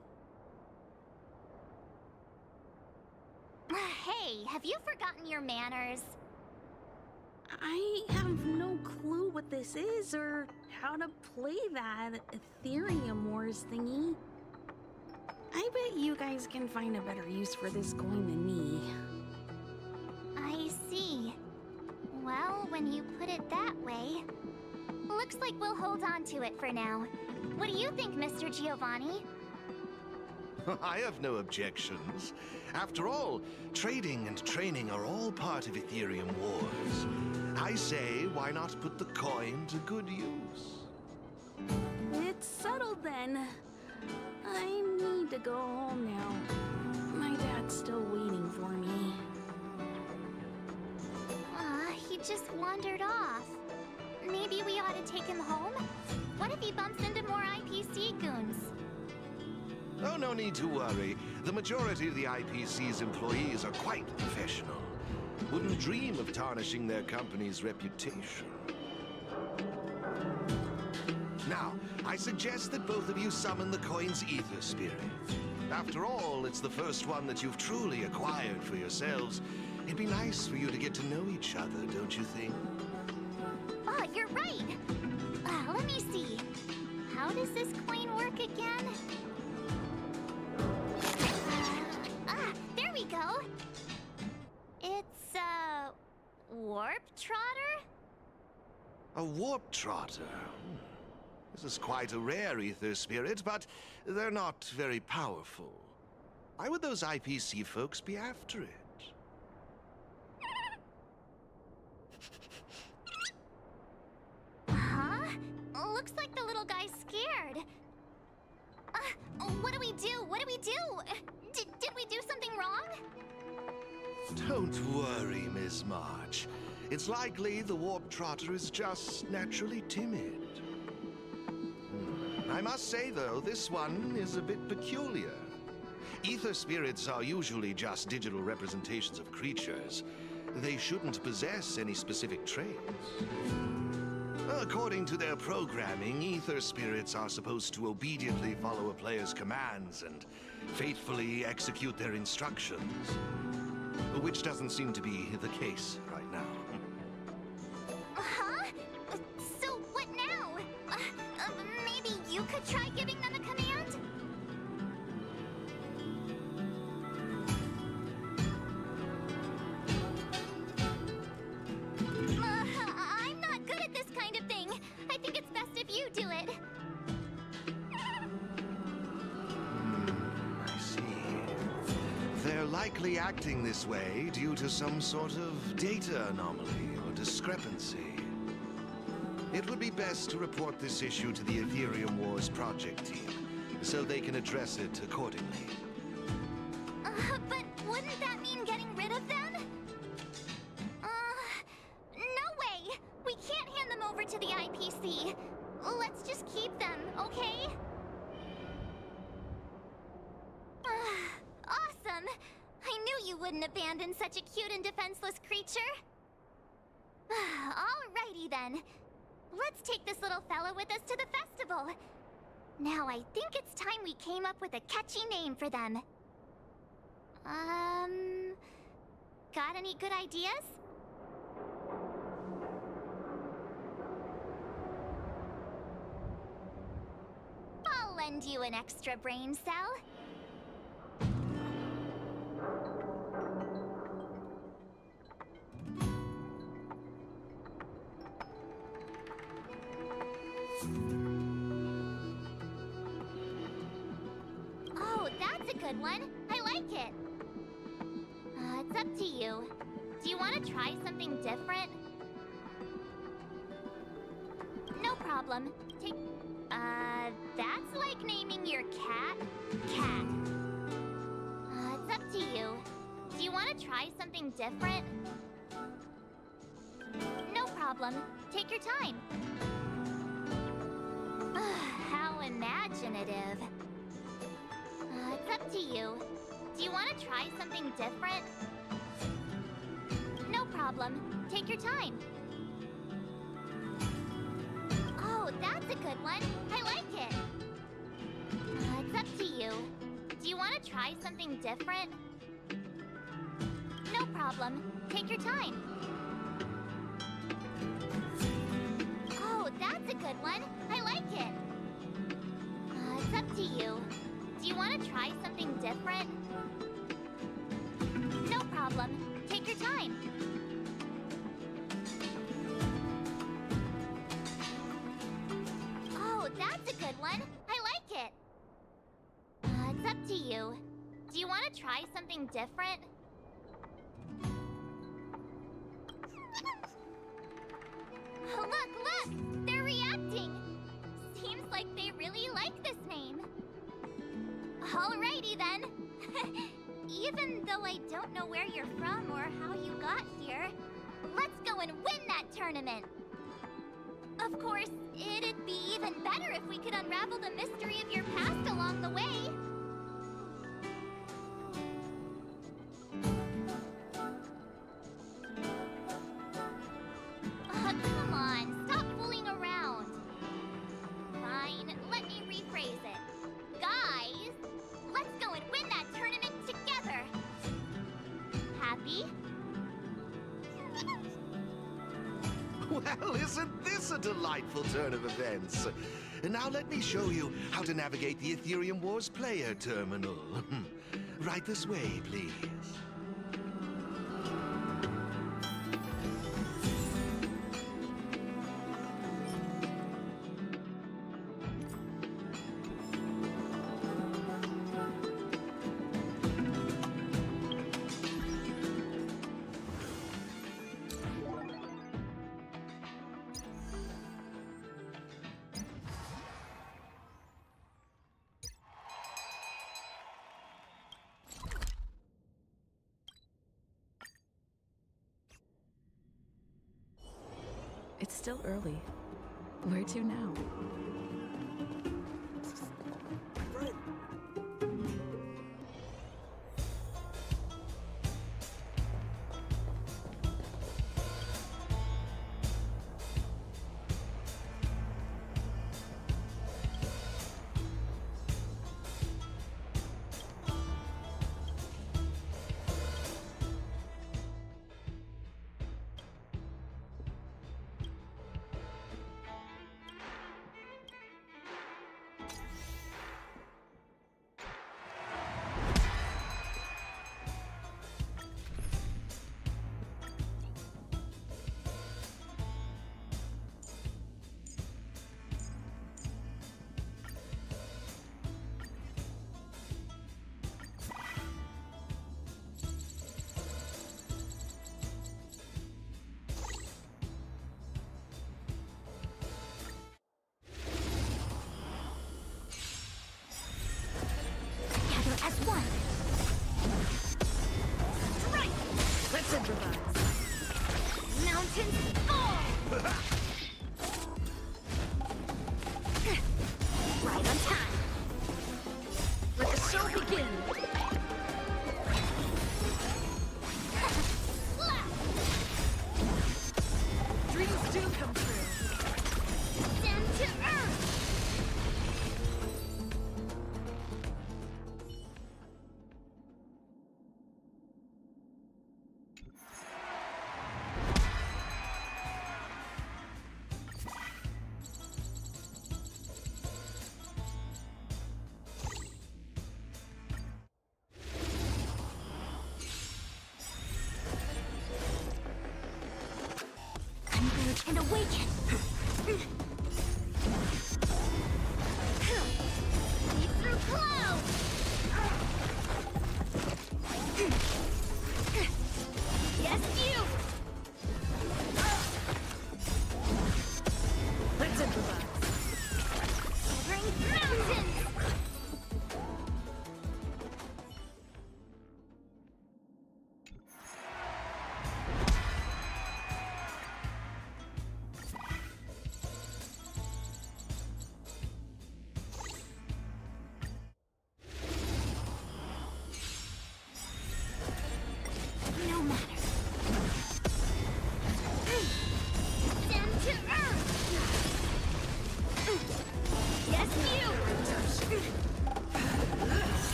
Hey, have you forgotten your manners? I have no clue what this is or how to play that Ethereum Wars thingy. I bet you guys can find a better use for this coin than me. I see. Well, when you put it that way, looks like we'll hold on to it for now. What do you think, Mr. Giovanni? I have no objections. After all, trading and training are all part of Ethereum Wars. I say, why not put the coin to good use? It's settled then. I need to go home now. My dad's still waiting for me. He just wandered off. Maybe we ought to take him home? What if he bumps into more IPC goons? Oh, no need to worry. The majority of the IPC's employees are quite professional. Wouldn't dream of tarnishing their company's reputation. Now, I suggest that both of you summon the coin's ether spirit. After all, it's the first one that you've truly acquired for yourselves. It'd be nice for you to get to know each other, don't you think? Oh, you're right! Let me see. How does this coin work again? There we go! It's a warp trotter? A warp trotter? This is quite a rare ether spirit, but they're not very powerful. Why would those IPC folks be after it? Huh? Looks like the little guy's scared. What do we do? What do we do? Did we do something wrong? Don't worry, Miss March. It's likely the warp trotter is just naturally timid. I must say, though, this one is a bit peculiar. Ether spirits are usually just digital representations of creatures. They shouldn't possess any specific traits. According to their programming, ether spirits are supposed to obediently follow a player's commands and faithfully execute their instructions. Which doesn't seem to be the case right now. Huh? So what now? Maybe you could try giving them a command? I'm not good at this kind of thing. I think it's best if you do it. I see. They're likely acting this way due to some sort of data anomaly or discrepancy. It would be best to report this issue to the Ethereum Wars project team, so they can address it accordingly. But wouldn't that mean getting rid of them? No way! We can't hand them over to the IPC. Let's just keep them, okay? Awesome! I knew you wouldn't abandon such a cute and defenseless creature. Alrighty then. Let's take this little fella with us to the festival. Now I think it's time we came up with a catchy name for them. Got any good ideas? I'll lend you an extra brain cell. Oh, that's a good one. I like it. It's up to you. Do you want to try something different? No problem. Take... that's like naming your cat, Cat. It's up to you. Do you want to try something different? No problem. Take your time. How imaginative. alternative. It's up to you. Do you want to try something different? No problem. Take your time. Oh, that's a good one. I like it. It's up to you. Do you want to try something different? No problem. Take your time. Oh, that's a good one. I like it. It's up to you. Do you want to try something different? No problem. Take your time. Oh, that's a good one. I like it. It's up to you. Do you want to try something different? Look! They're reacting! Seems like they really like this name. Alrighty then. Even though I don't know where you're from or how you got here, let's go and win that tournament! Of course, it'd be even better if we could unravel the mystery of your past along the way. Come on, stop fooling around. Fine, let me rephrase it. Guys, let's go and win that tournament together. Happy? Well, isn't this a delightful turn of events? Now let me show you how to navigate the Ethereum Wars player terminal. Right this way, please. It's still early. Where to now?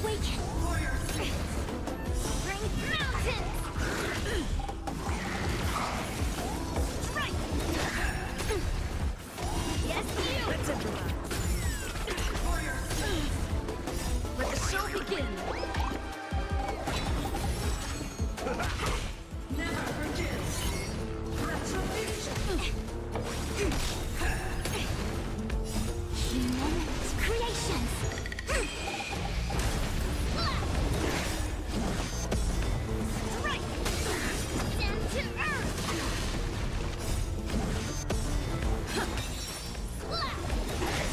awaken! Bring mountains! Strike! Yes, you! Let's improvise. Let the show begin. Never forget. Retribution. Humans, creations! Strike! Stand to earth!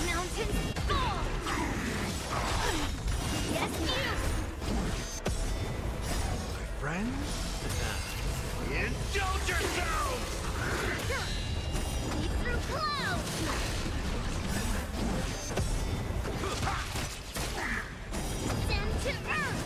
Mountains fall! Yes, you! Friends? Indulge yourselves! Leap through clouds! Stand to earth!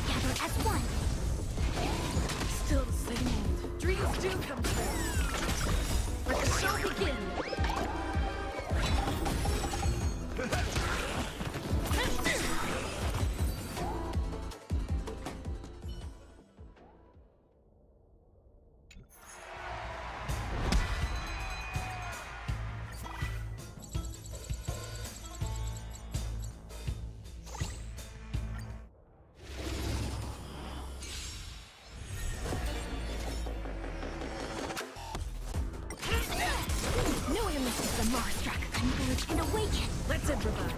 Together as one! Still the same old. Dreams do come true. Let the show begin. No illness is the Marstruck. Converge and awaken. Let's improvise.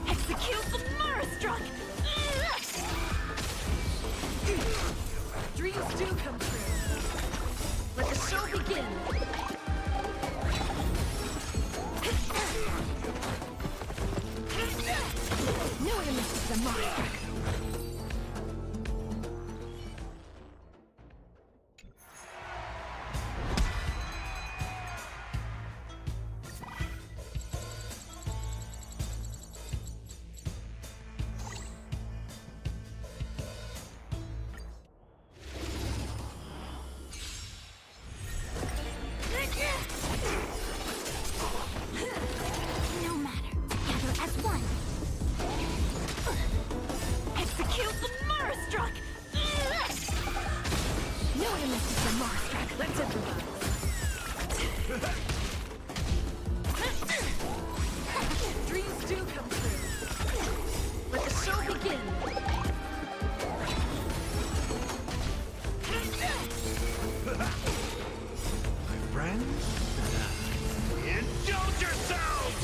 Execute the Marstruck. Dreams do come true. Let the show begin. No illness is the Marstruck. No matter. Together as one. Execute the Marstruck! No illness is the Marstruck. Let's improvise. Dreams do come true. Let the show begin. Friends? Indulge yourselves!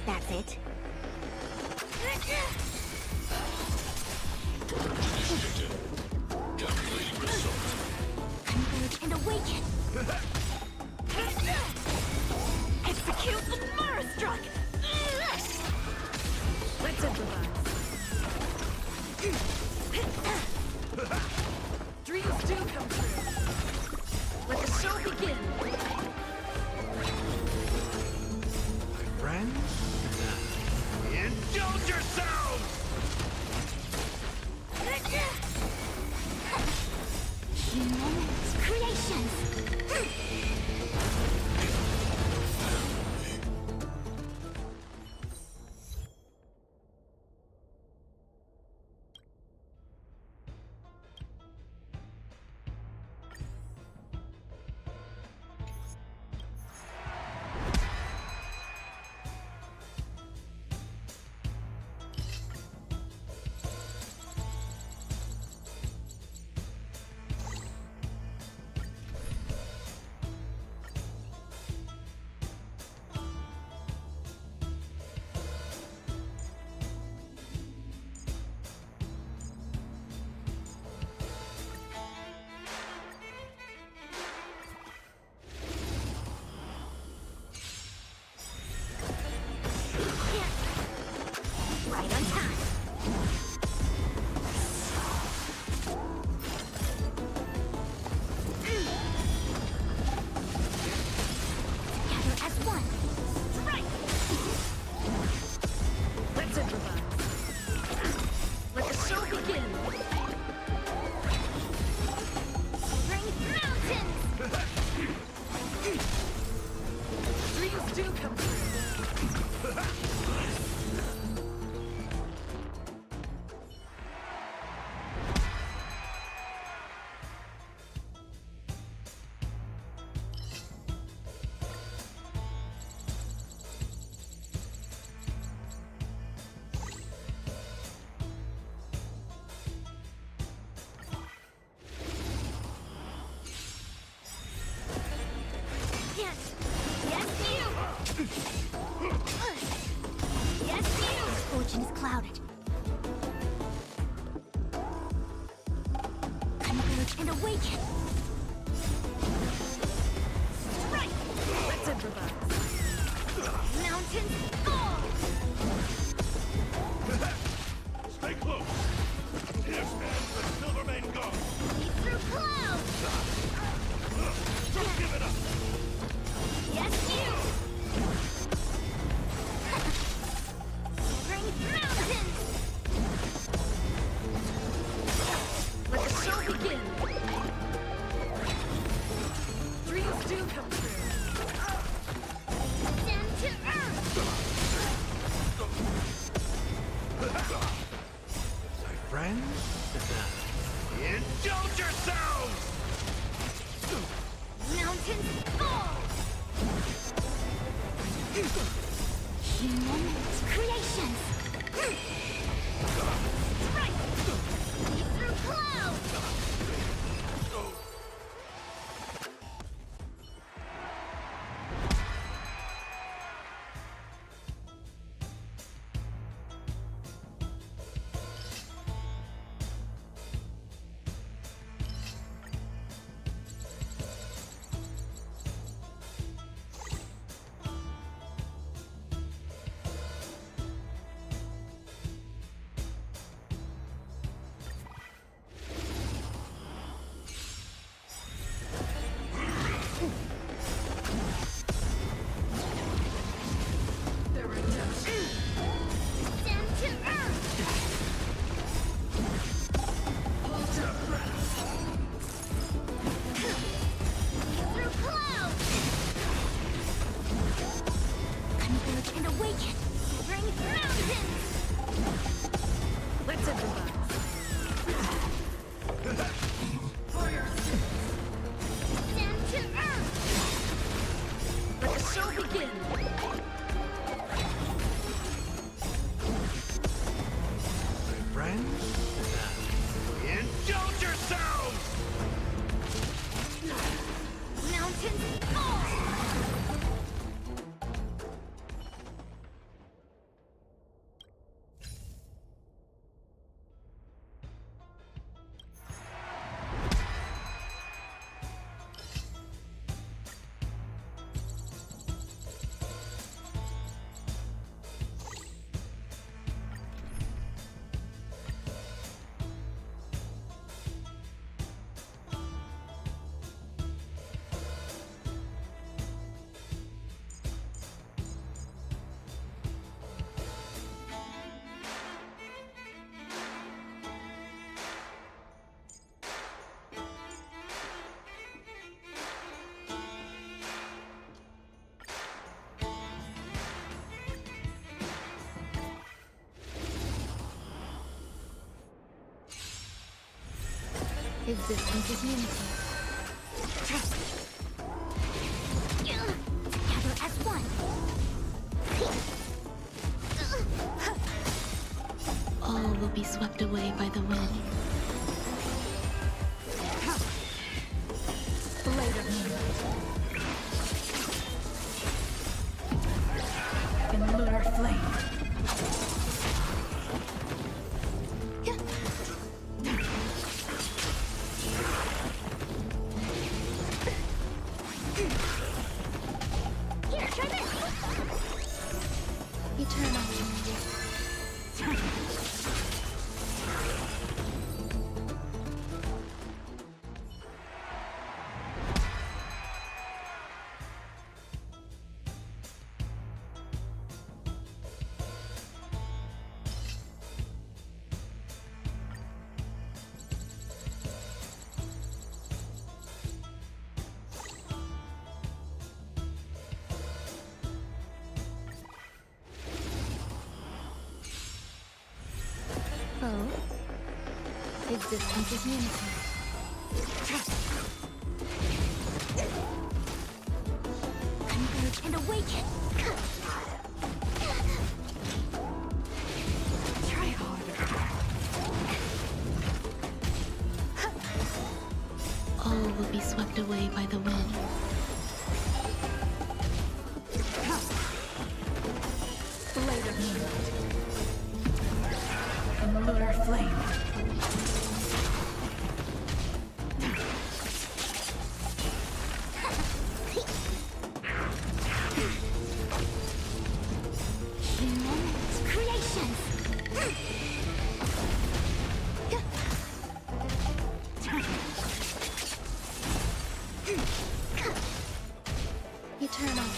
That's it. Converge and awaken. Execute the Marstruck! Let's improvise. Dreams do come true. Let the show begin. Friends? Indulge yourselves! Humans, creations! Let's improvise. Let the show begin. Bring mountains! Dreams do come true. Yes! Yes, you! Yes, you! Fortune is clouded. Converge and awaken! Strike! Let's improvise. Mountains fall! Stay close. Here stands the Silvermane Guard. Leap through clouds! Don't give it up. Yes, you! Bring mountains! Let the show begin. Dreams do come true. Down to earth! My friends, indulge yourselves! Mountains fall! Human creations! Strike! Leap through clouds! Down to earth! Through clouds! Converge and awaken! Bring mountains! Let's improvise. Down to earth! Let the show begin. My friends, indulge yourselves! Mountains fall! Existence is unity. Together as one! All will be swept away by the wind. Blade of moonlight. In lunar flame. Here, try this! Eternal. Existence is unity. Converge and awaken. Try harder. All will be swept away by the wind. Blade of moonlight. And lunar flame. Eternal.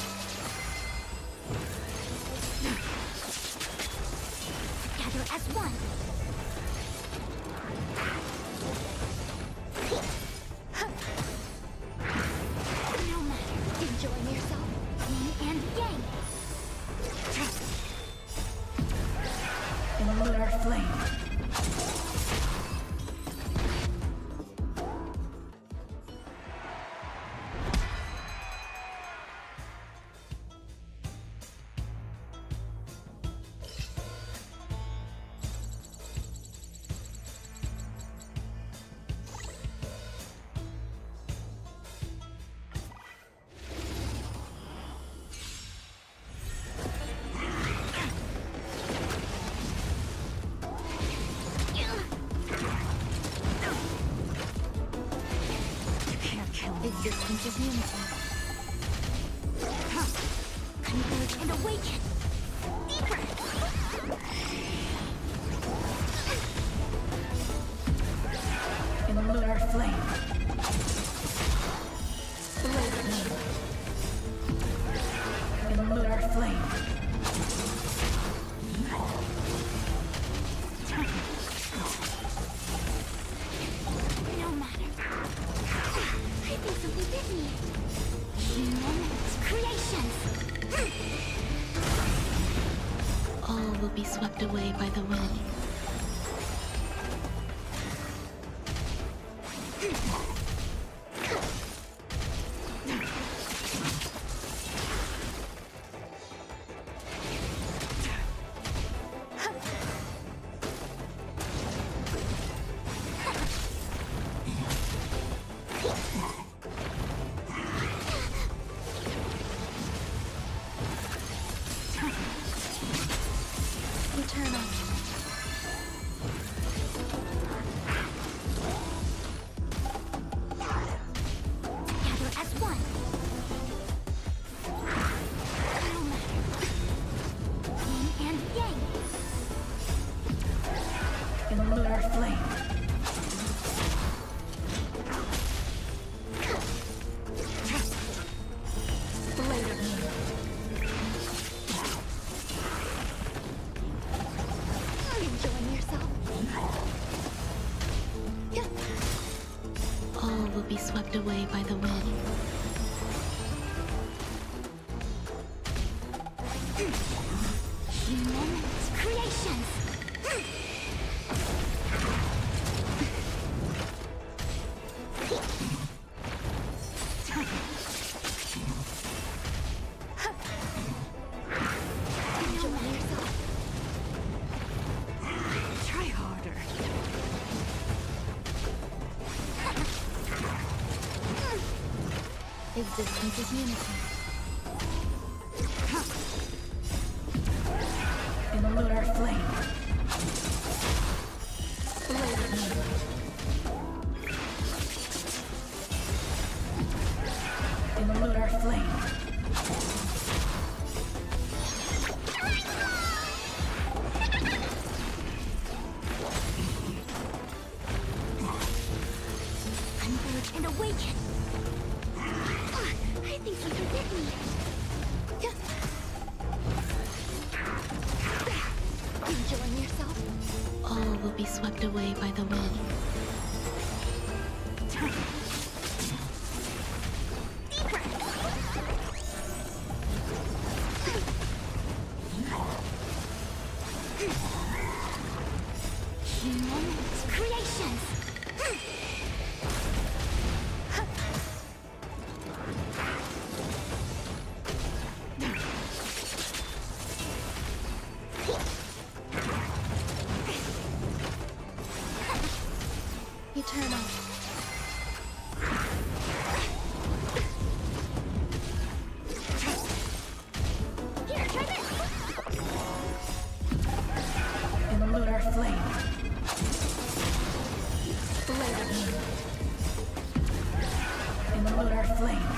Gather as one. No matter. Enjoy yourself. Yin and yang. In lunar flame. Existence is unity. Converge and awaken. Deeper. In lunar flame. Blade of moonlight. In lunar flame. No matter. I think something bit me. Humans, creations. All will be swept away by the wind. Eternal. Together as one. No matter. Yin and yang. In lunar flame. Blade of moonlight. Enjoying yourself? All will be swept away by the wind. Humans, creations. Enjoying yourself? Try harder. Existence is unity. In lunar flame. Blade of moonlight. In lunar flame. Converge and awaken. I think something bit me. Enjoying yourself? All will be swept away by the wind. Deeper. Humans, creations. Eternal. Here, try this! In lunar flame. Blade of moon. In lunar flame.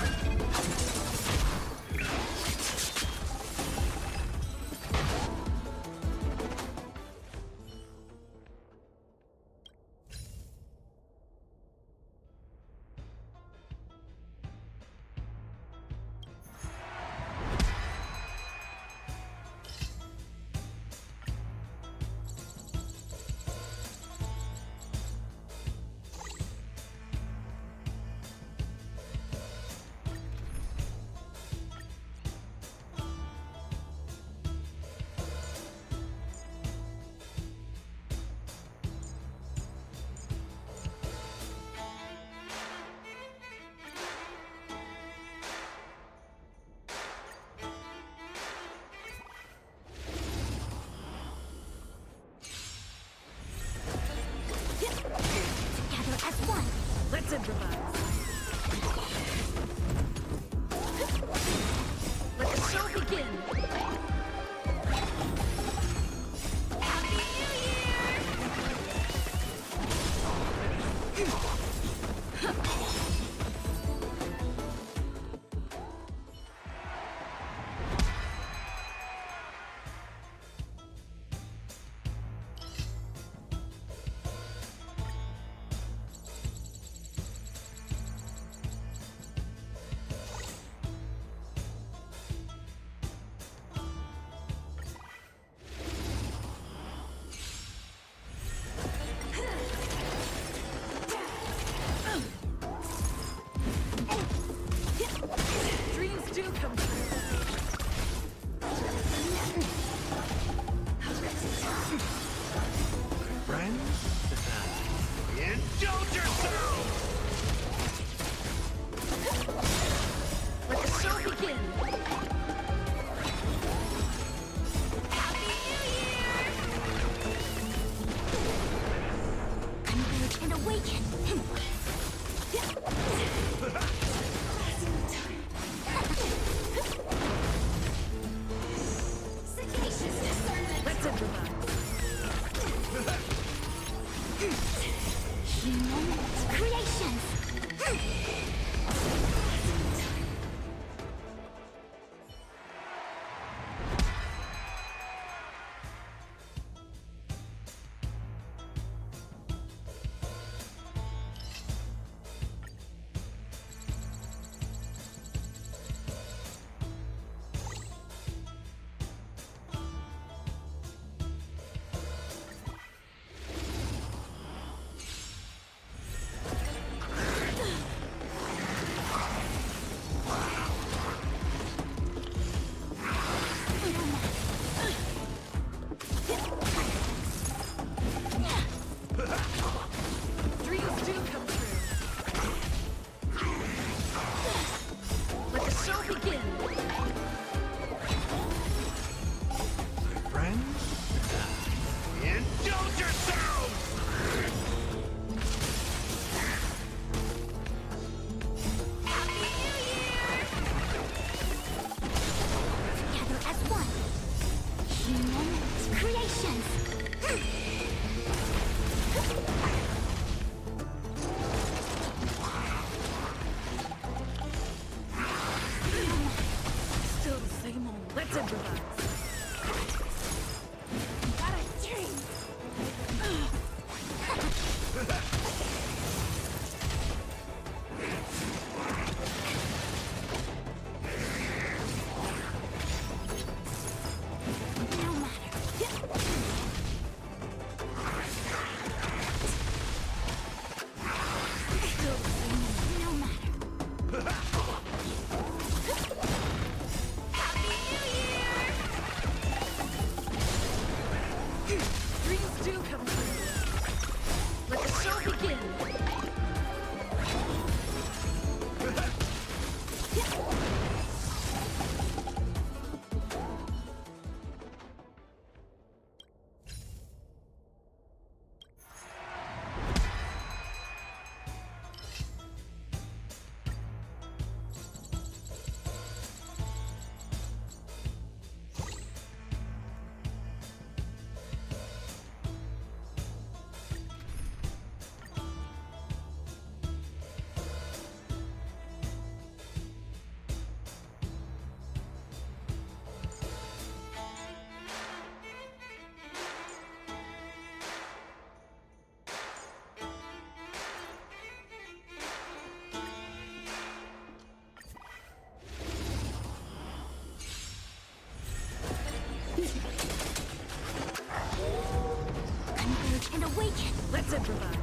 Converge and awaken. Let's improvise.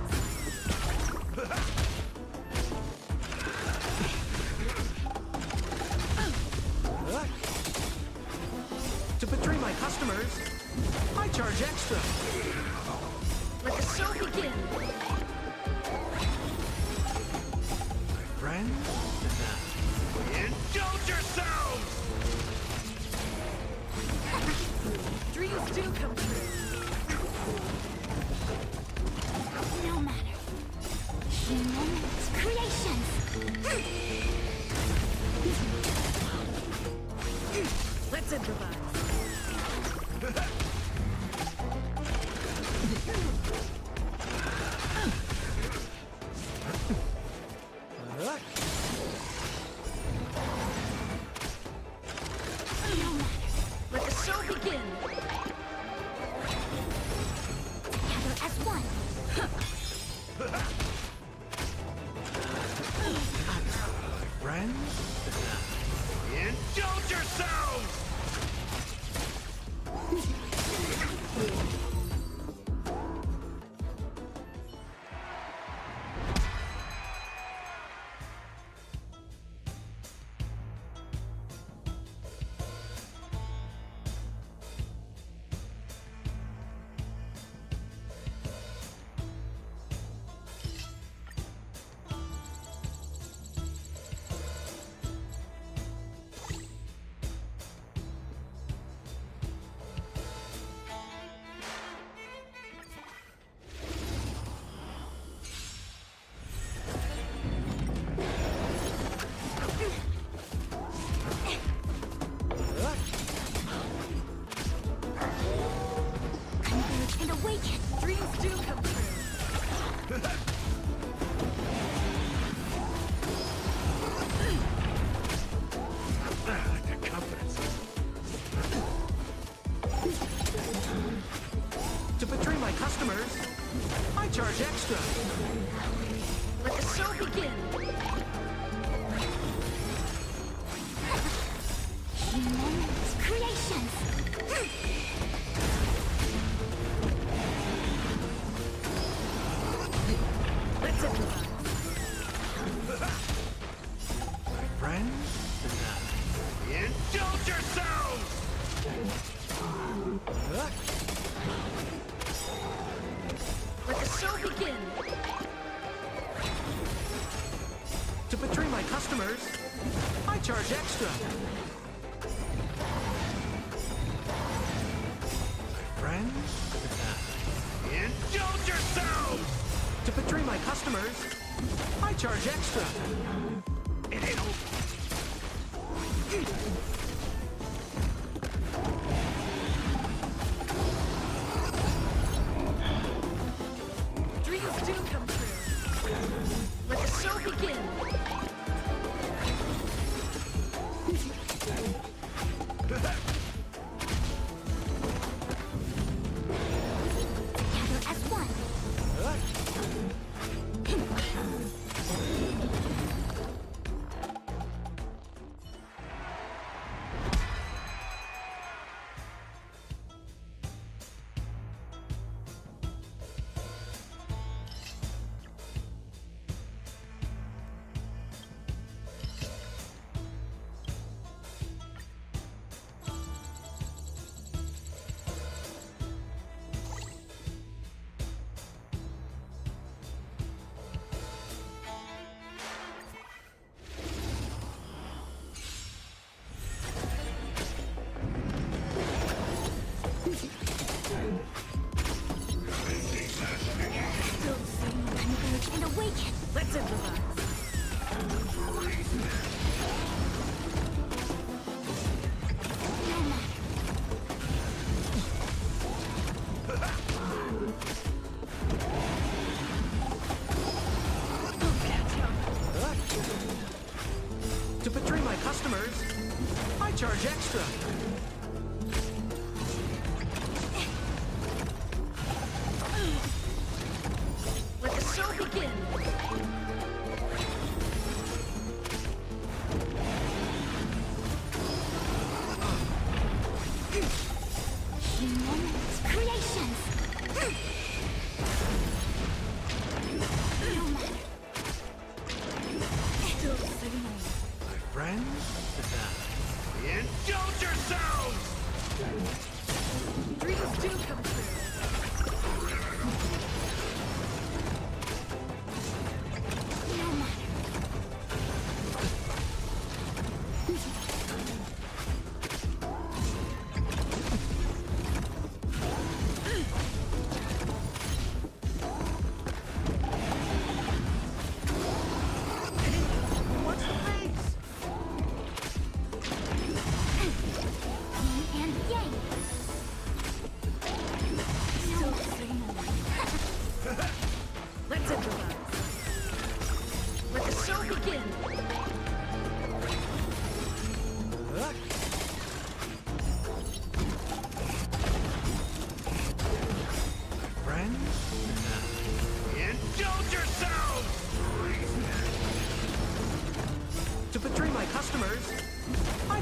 To betray my customers, I charge extra. Let the show begin. Friends? Indulge yourselves! Dreams do come true. No matter. Human creations. Let's improvise. Let the show begin. Together as one. Friends? Indulge yourselves! Converge and awaken. Dreams do come true. That confidence. To betray my customers, I charge extra. Let the show begin. Human creations. Let's improvise. Friends? Indulge yourselves! Let the show begin. To betray my customers, I charge extra. Friends? Indulge yourselves! To betray my customers, I charge extra. It ain't over. Dreams do come true. Let the show begin. Together as one. Converge and awaken. Let's improvise. No matter. To betray my customers, I charge extra. Let the show begin.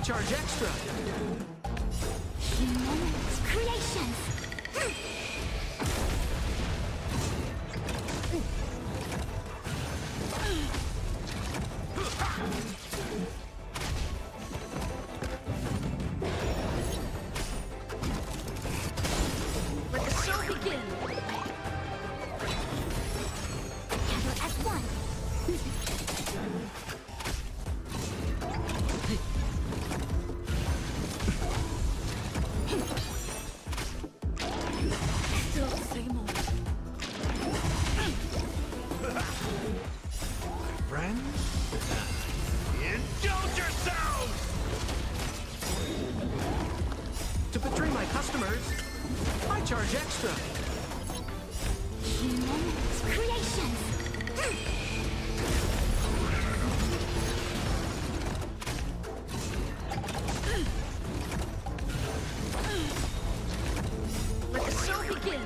charge extra. Creations! Let the show begin! Gather as one! Still the same old. Friends? Indulge yourselves! To betray my customers, I charge extra. Creations! Let the show begin!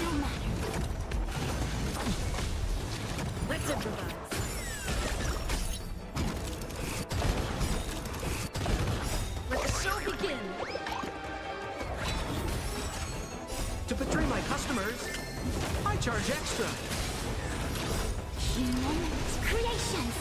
No matter. Let's improvise. Let the show begin! To betray my customers, I charge extra. Creations!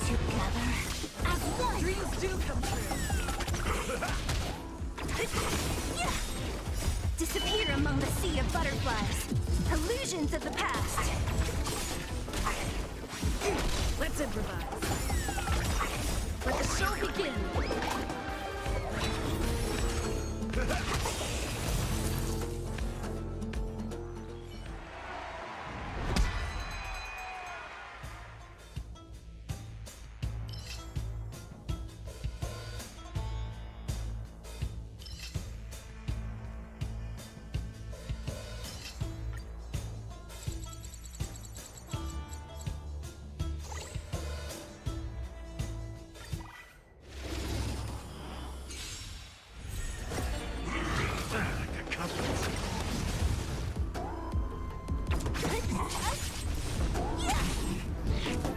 Together as one! Dreams do come true! Disappear among the sea of butterflies. Illusions of the past. Let's improvise. Let the show begin!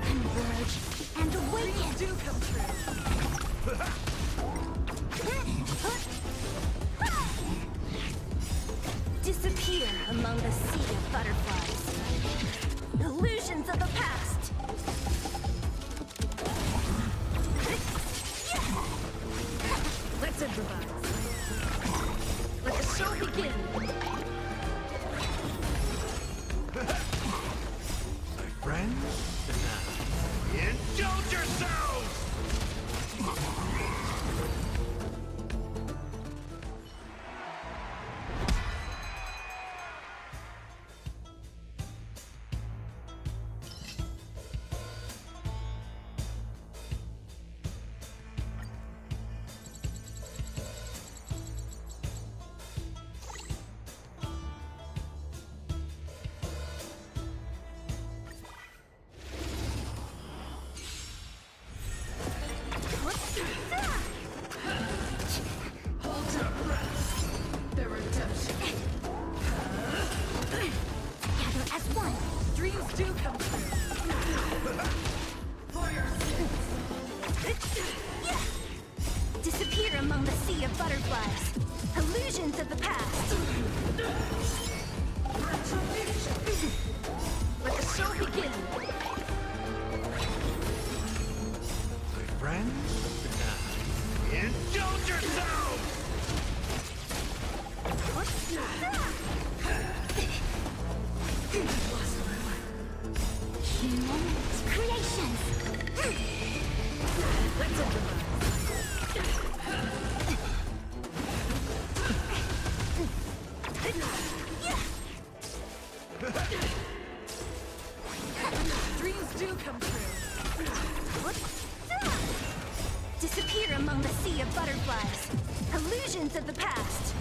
Converge and awaken. Do come true! Disappear among the sea of butterflies. Illusions of the past. Let's improvise. Let the show begin! My friends? Indulge yourselves! memories. Illusions of the past.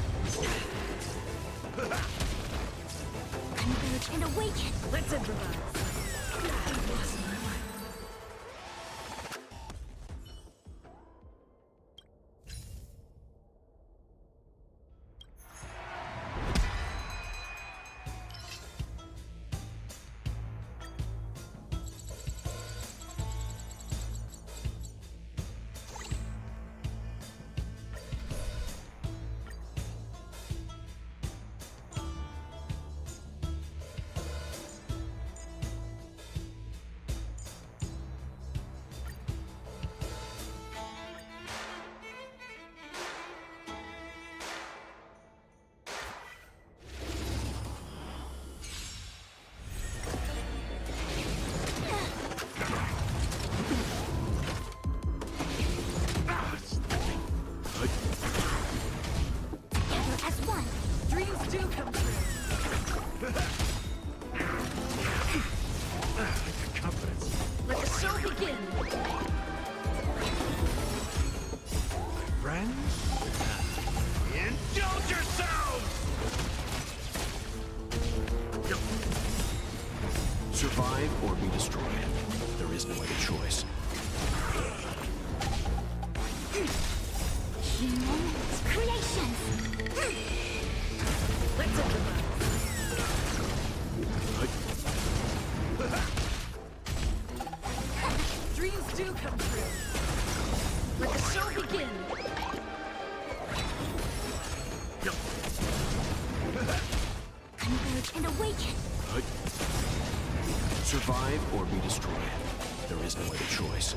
Converge and awaken. Let's improvise. Survive or be destroyed. There is no other choice. Humans, creations. Let's improvise. Dreams do come true. Let the show begin. Converge and awaken. Survive or be destroyed. There is no other choice.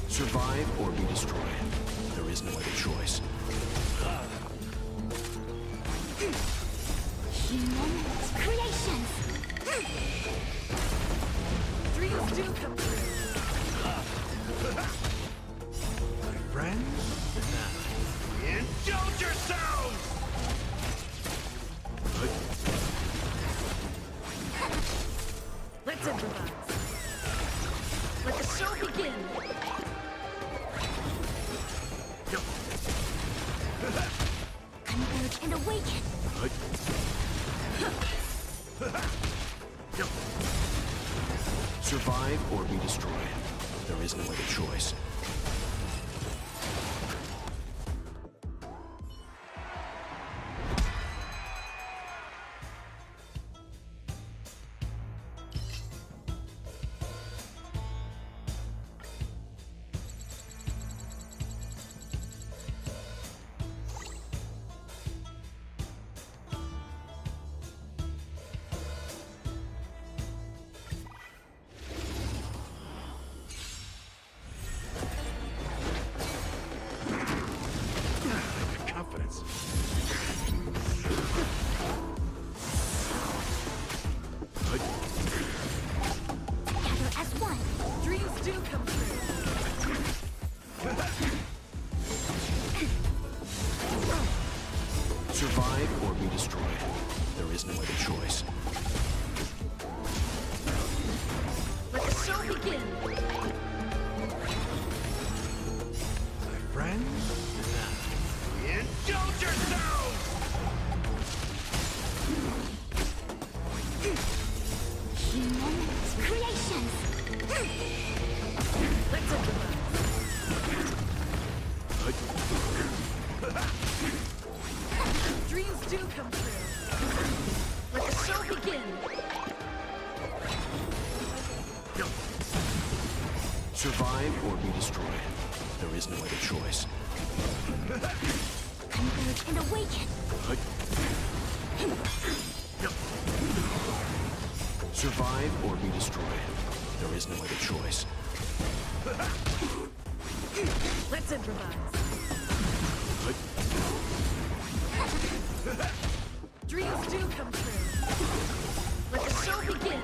Survive or be destroyed. There is no other choice. Humans, creations. Dreams do come true. My friends? Indulge yourselves! Let's improvise. Let the show begin. Converge and awaken. Survive or be destroyed. There is no other choice. Survive or be destroyed. There is no other choice. Converge and awaken. Survive or be destroyed. There is no other choice. Let's improvise. Dreams do come true. Let the show begin.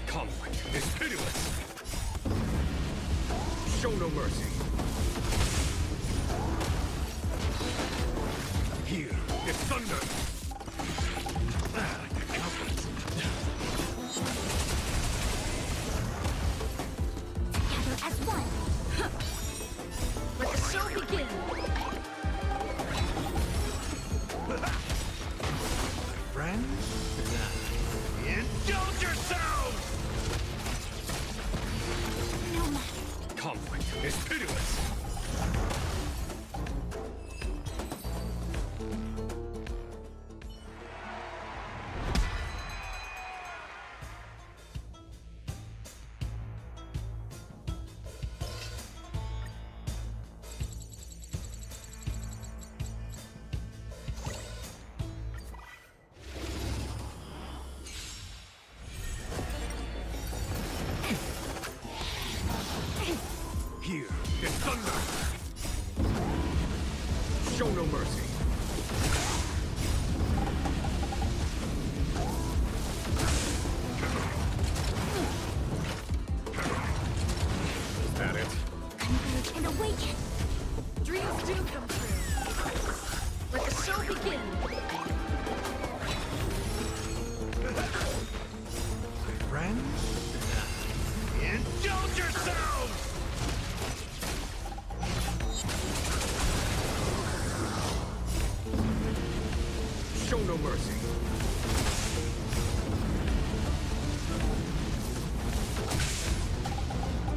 Conflict is pitiless. Show no mercy. Here is thunder. Together as one. Let the show begin. Friends? Indulge yourselves! Conflict is pitiless. Here is thunder. Show no mercy. Is that it? Converge and awaken. Dreams do come true. Let the show begin. Friends? Indulge yourselves! Show no mercy.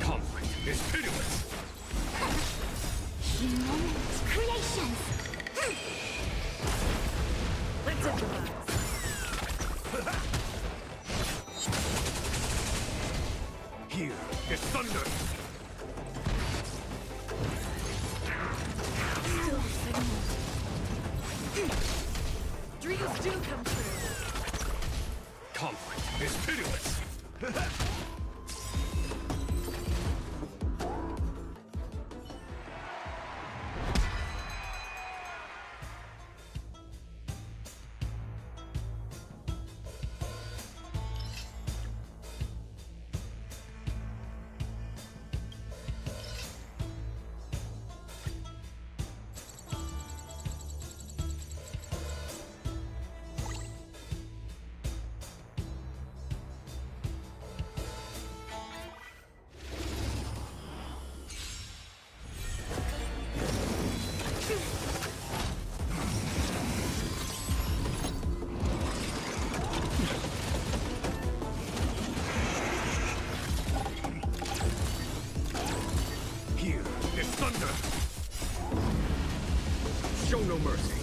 Conflict is pitiless. Human creations. Let's improvise. Here is thunder. Still signals. Dreams do come true. Conflict is pitiless. Here is thunder. Show no mercy.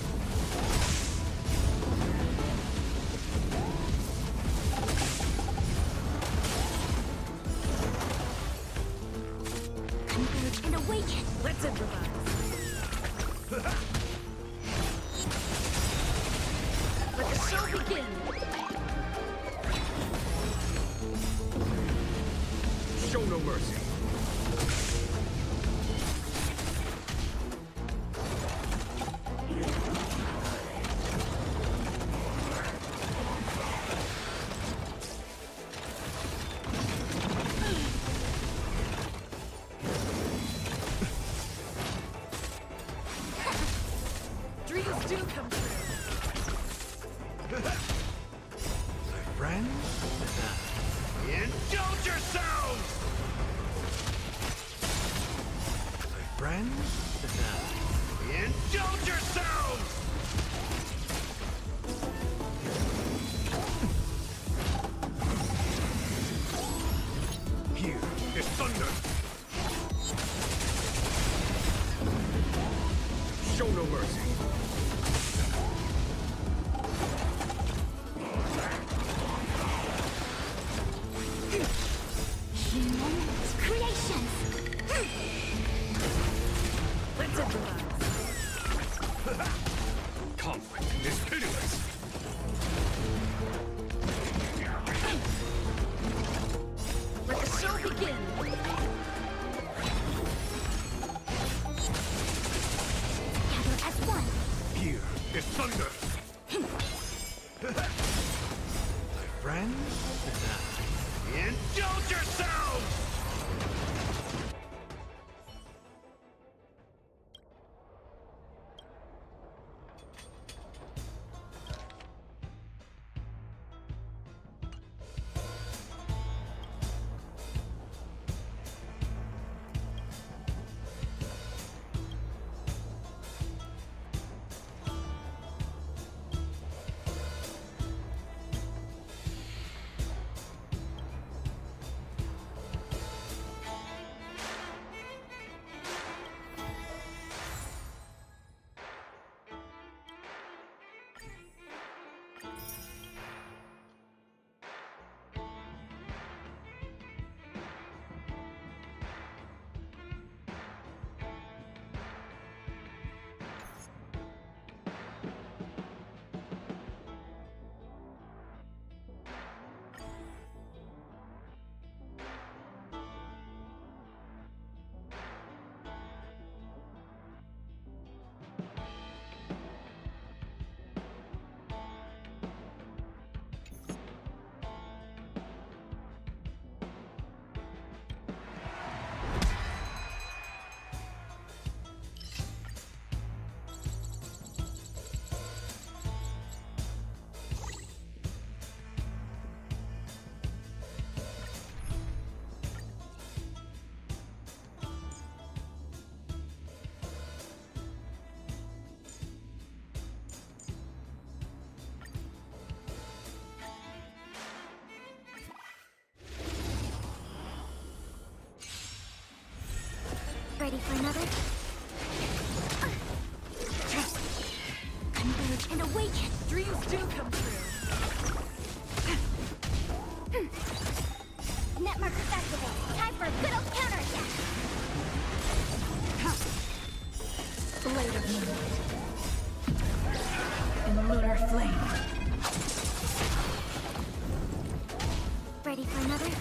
Converge and awaken. Let's improvise. Let the show begin. Show no mercy. Indulge yourselves! My friends? Indulge yourselves! Here is thunder! Show no mercy! Human creations! Let's improvise! Conflict is pitiless! Let the show begin! Gather as one! Here is thunder! My friends? Indulge yourselves! Ready for another? Converge and awaken! Dreams do come true! Netmarker festival! Time for a good old counterattack! Blade of moonlight. In lunar flame. Ready for another?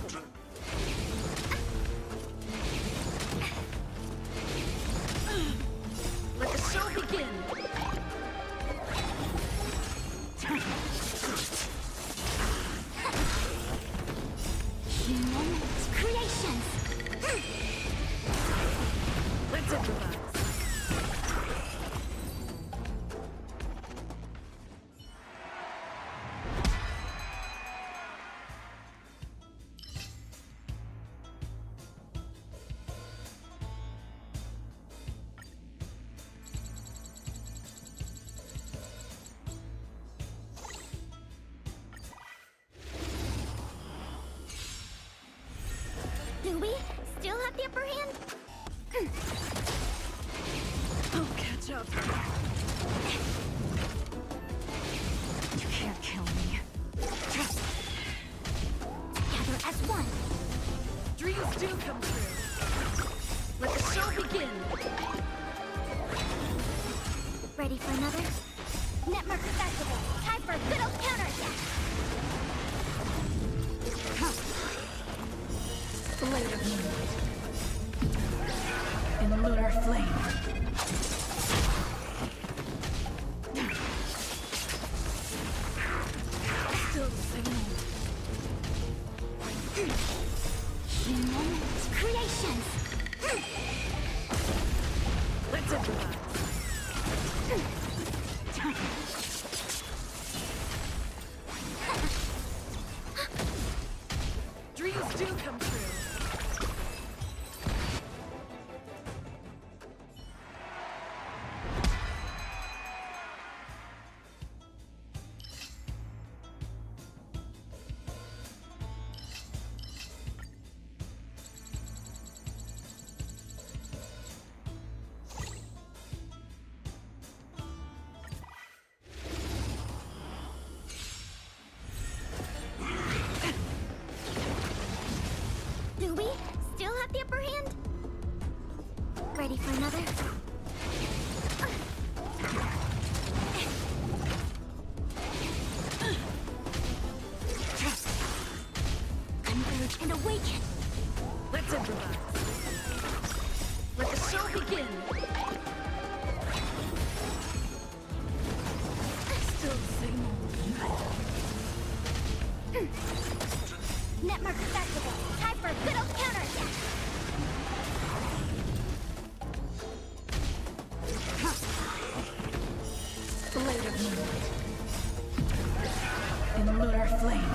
Let the show begin! Human creations! Let's improvise! Do we still have the upper hand? I'll catch up. You can't kill me. Gather as one! Dreams do come true. Let the show begin. Ready for another? Netmarker festival! Time for a good old counterattack! Blade of moonlight. In lunar flame. Still the same. Human creations! Let's improvise. Dreams do come true. Do we still have the upper hand? Ready for another? Converge and awaken! Let's improvise. Let the show begin. Still same old. Net marker activate. Time for a good old counterattack. Blade of moonlight. In lunar flame.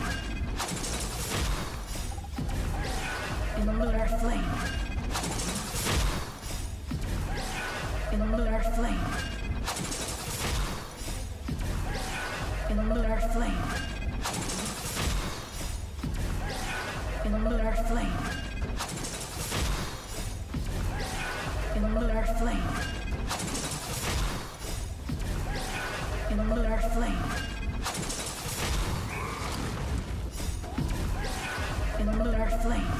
In lunar flame. In lunar flame. In lunar flame. In lunar flame. In lunar flame. In lunar flame. In lunar flame.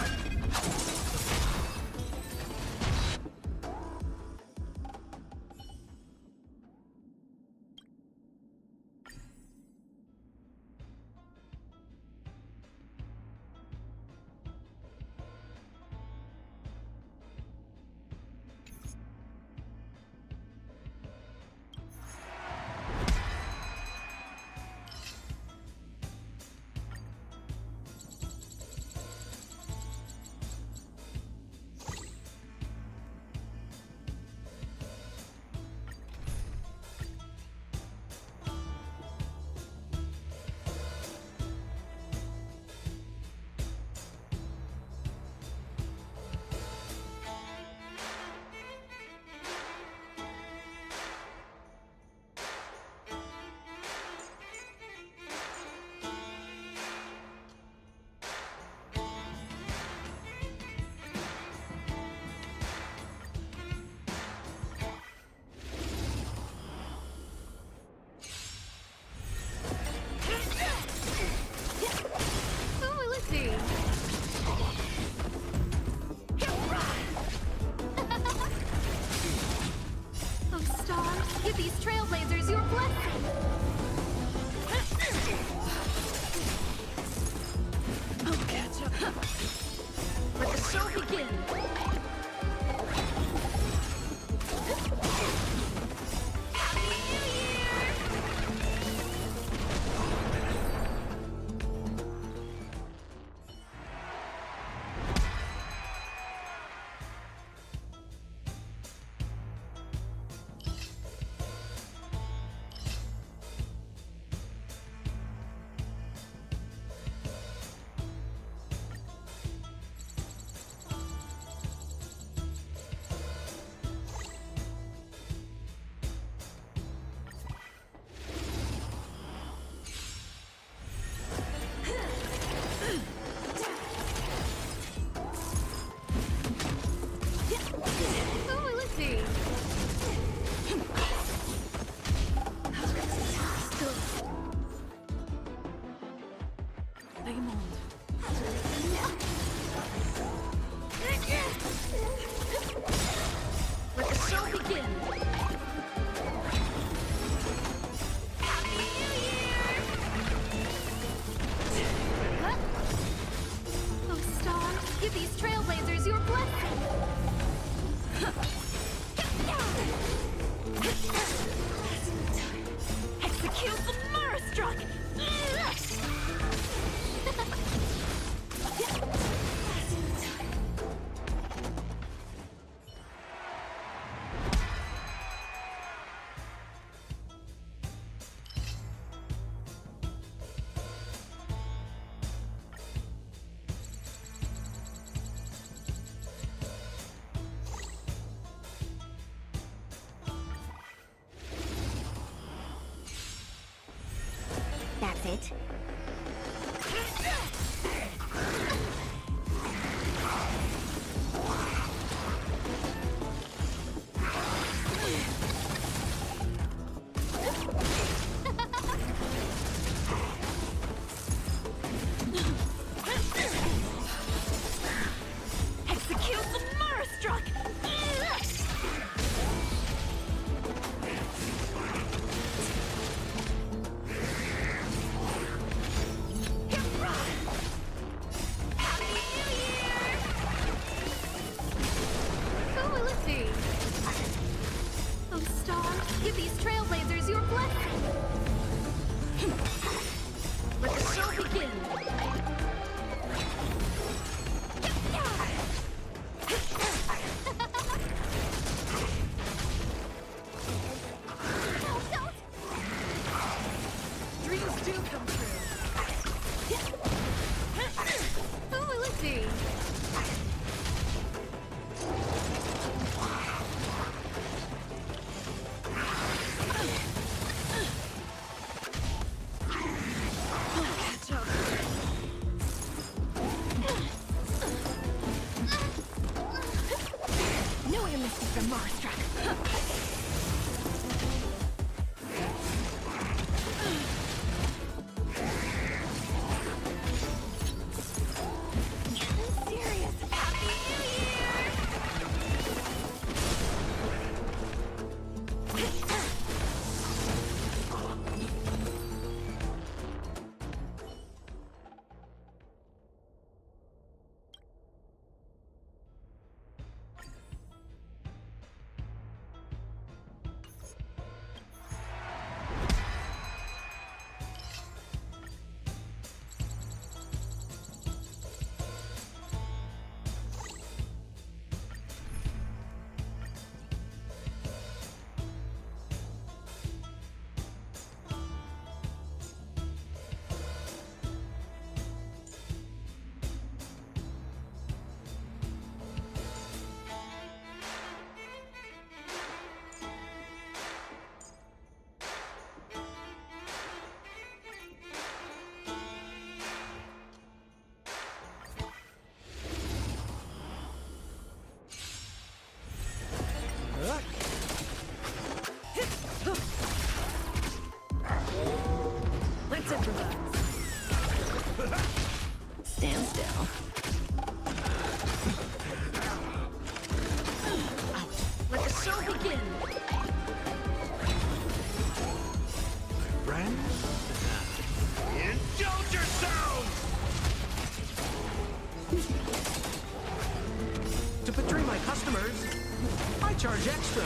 Give these trailblazers your blessing! I'll catch up. Let the show begin! Let the show begin! Oh, Star, give these trailblazers your blessing! Execute the Murderstruck! Here's the Marastruck! Who will it be? Oh, Star, give these trailblazers your blessing. Let the show begin! Dreams do come true. Who will it be? No air misses from Marastruck. Serious. Happy New Year! Let's improvise. Stand still. Let the show begin. Friends? Indulge yourselves! To betray my customers, I charge extra.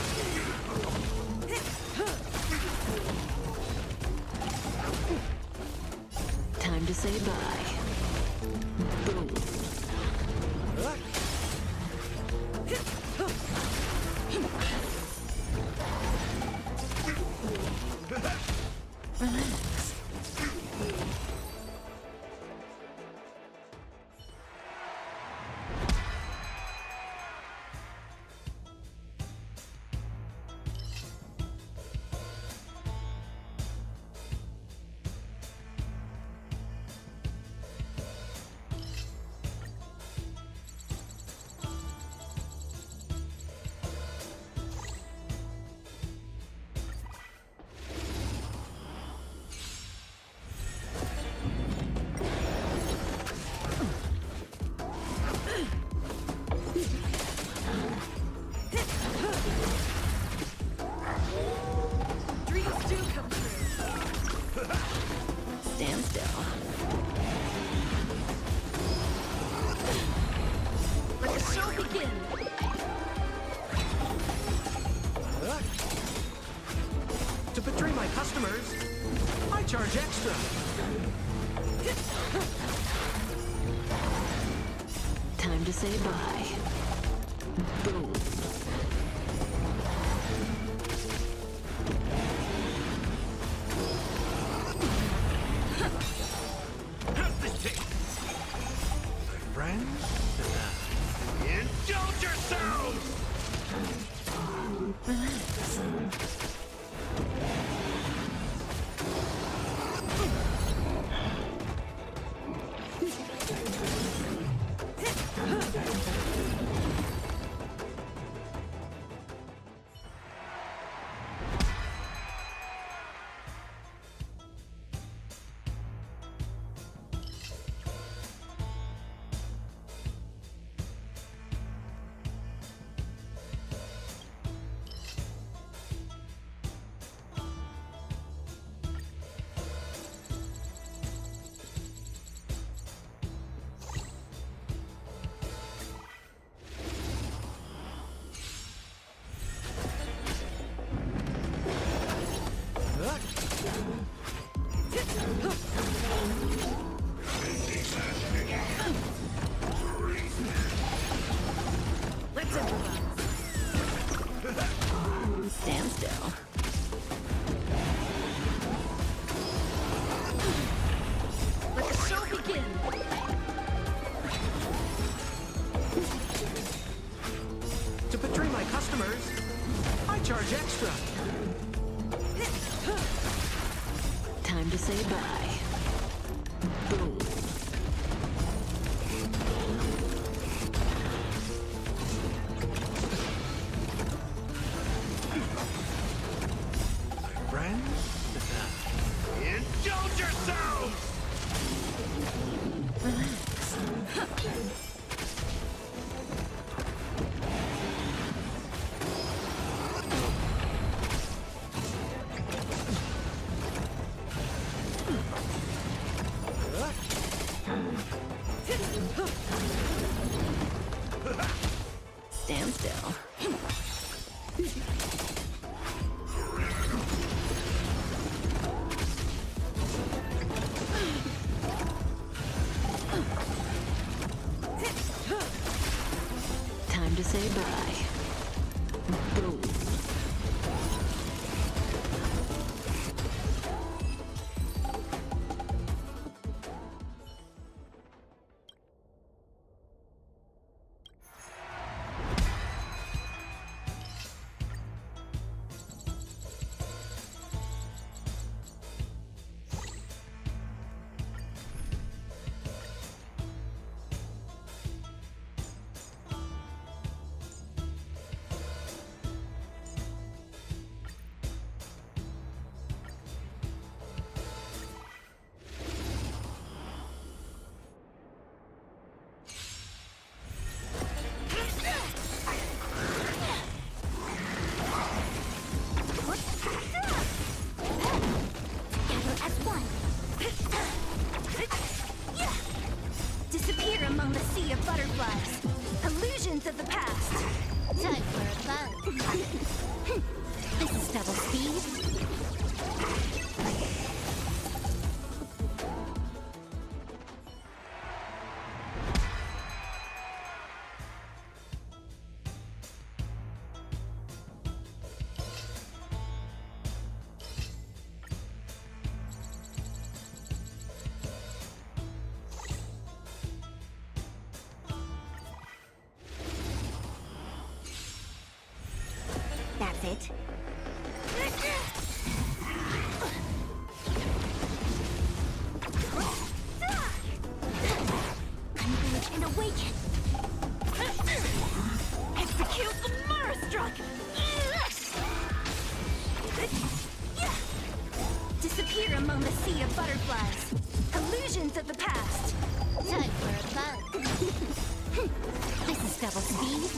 Time to say bye. Boom. Relax. Dreams do come true. Stand still. Let the show begin. To betray my customers, I charge extra. Time to say bye. Boom. How's this taste? Friends? Indulge yourselves! Relax. Charge extra! Time to say bye. Boom. Friends? Indulge yourselves! Stand still. Time to say bye. Boom. Disappear among the sea of butterflies. Illusions of the past. Time for a bug. This is double speed. That's it. Converge and awaken. Execute the Murderstruck. Disappear among the sea of butterflies. Illusions of the past. Time for a bug. This is double speed.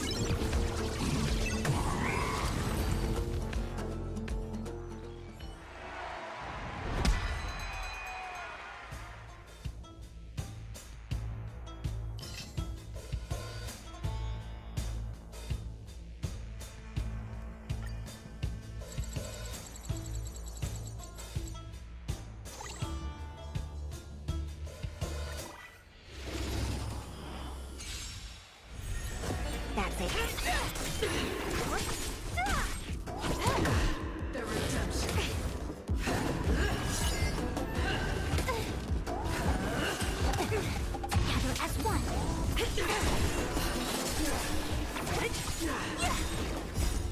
That's it. The redemption. Together as one.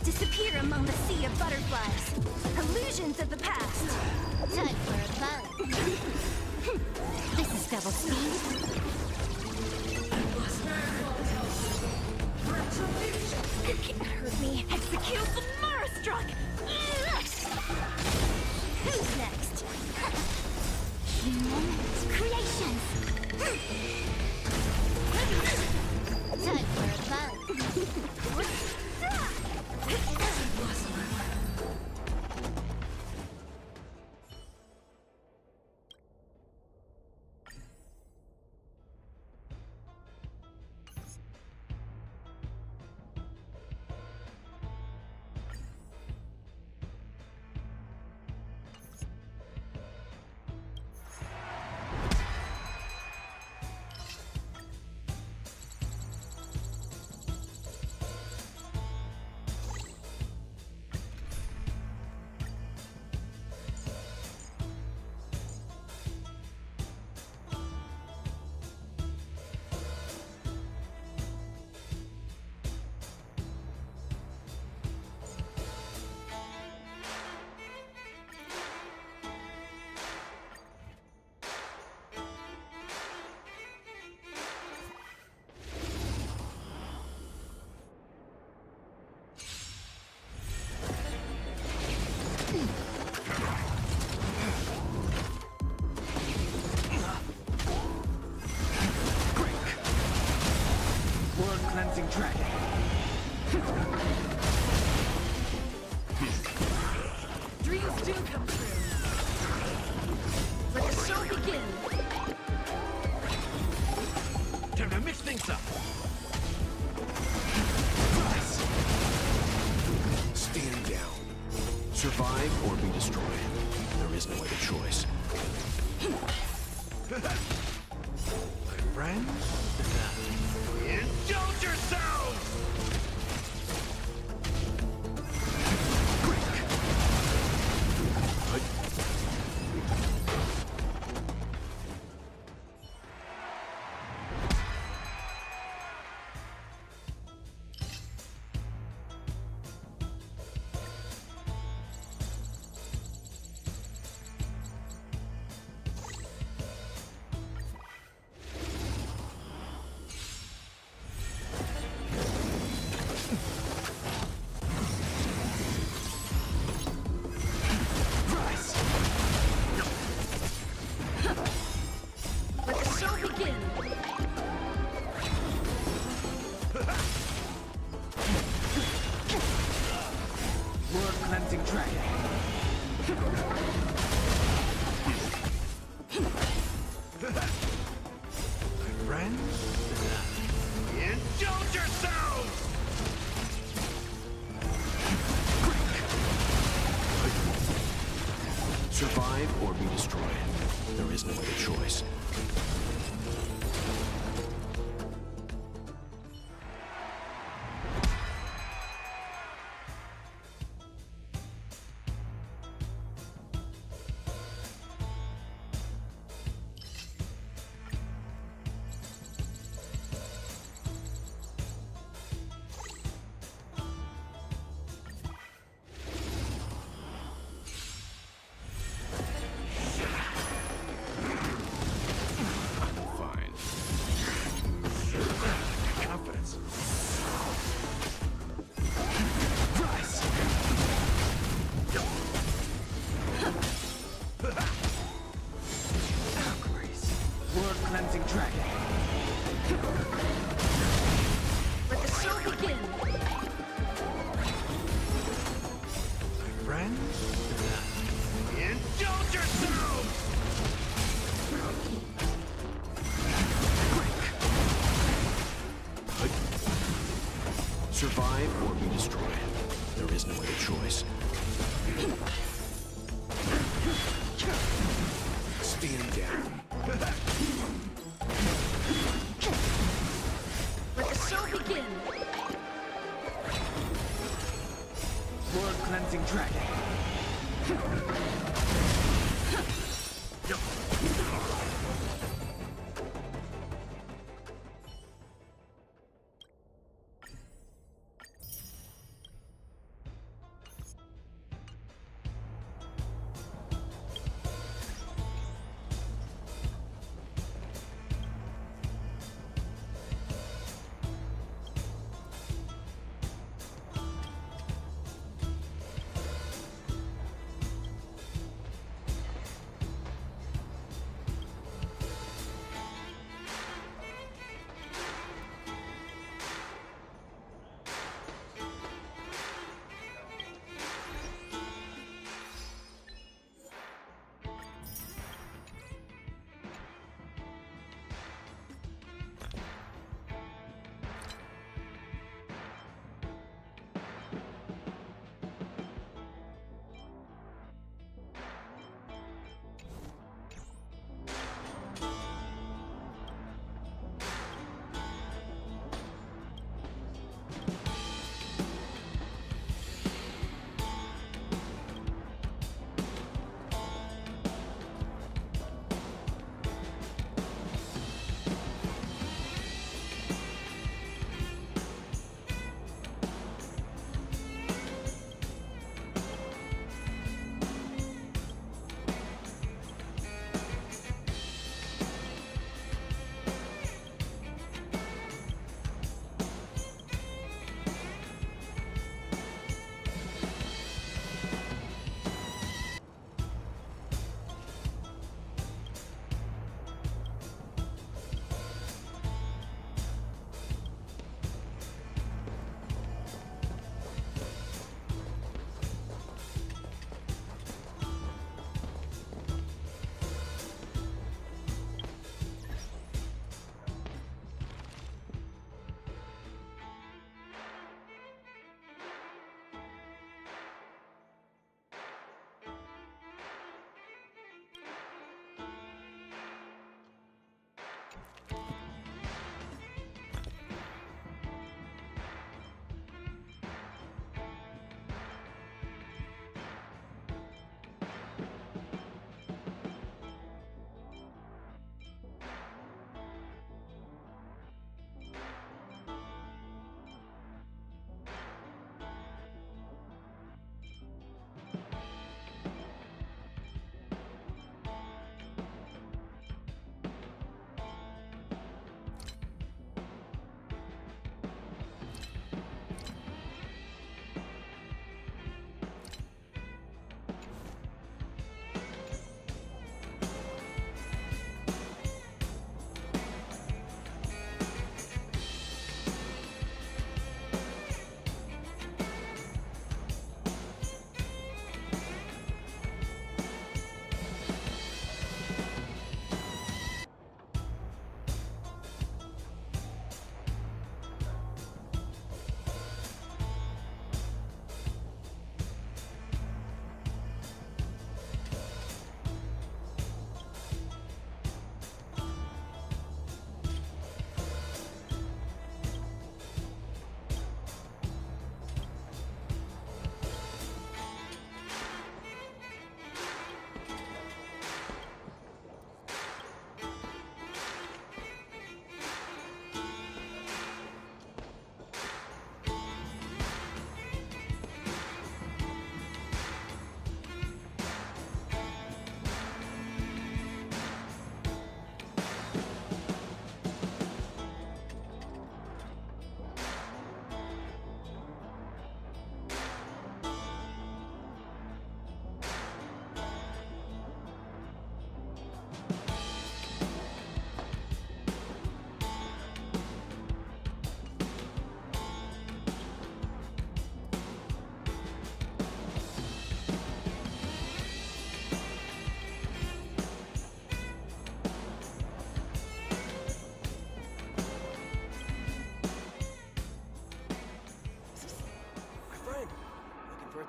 Disappear among the sea of butterflies. Illusions of the past. Time for a bug. This is double speed. You can't hurt me. Execute the Murderstruck! Who's next? Human creations. Time for a bug. cleansing dragon. Dreams do come true. Let the show begin. Time to mix things up. Stand down. Survive or be destroyed. There is no other choice. My friends, indulge yourselves! Let the show begin. World cleansing dragon. My friends, indulge yourselves! Survive or be destroyed. There is no other choice. Confidence. Grace. World cleansing dragon. Let the show begin. My friends, indulge yourselves! Survive or be destroyed. There is no other choice. Stand down. Let the show begin. World cleansing dragon.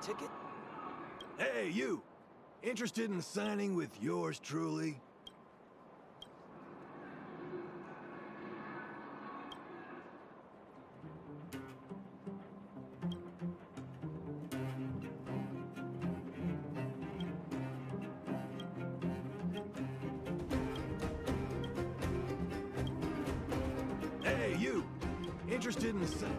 ticket? Hey, you! Interested in signing with yours truly? Hey, you! Interested in signing?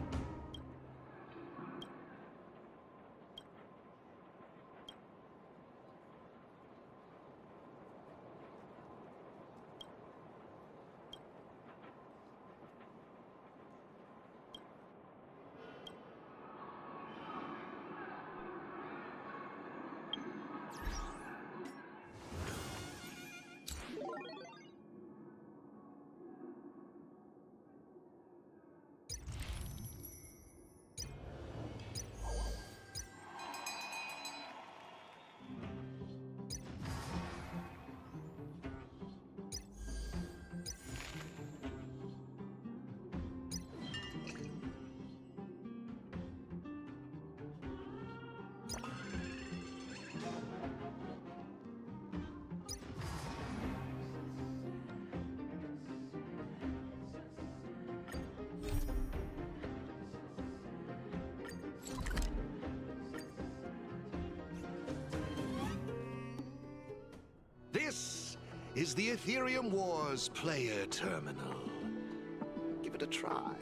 This is the Ethereum Wars player terminal. Give it a try.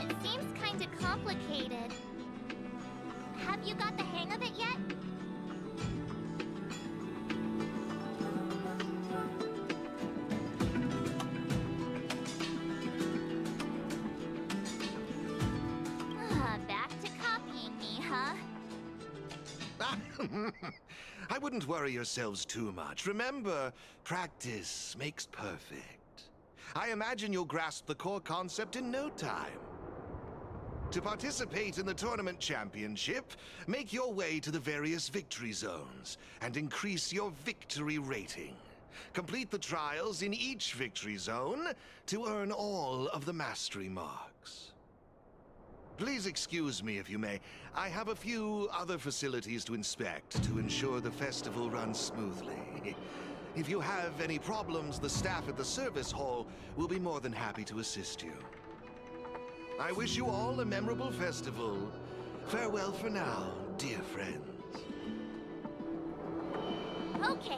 It seems kinda complicated. Have you got the hang of it yet? Back to copying me, huh? I wouldn't worry yourselves too much. Remember, practice makes perfect. I imagine you'll grasp the core concept in no time. To participate in the tournament championship, make your way to the various victory zones and increase your victory rating. Complete the trials in each victory zone to earn all of the mastery marks. Please excuse me if you may. I have a few other facilities to inspect to ensure the festival runs smoothly. If you have any problems, the staff at the service hall will be more than happy to assist you. I wish you all a memorable festival. Farewell for now, dear friends. Okay,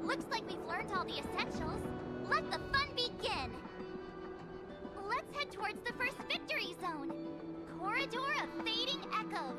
looks like we've learned all the essentials. Let the fun begin! Let's head towards the first victory zone. Corridor of Fading Echoes.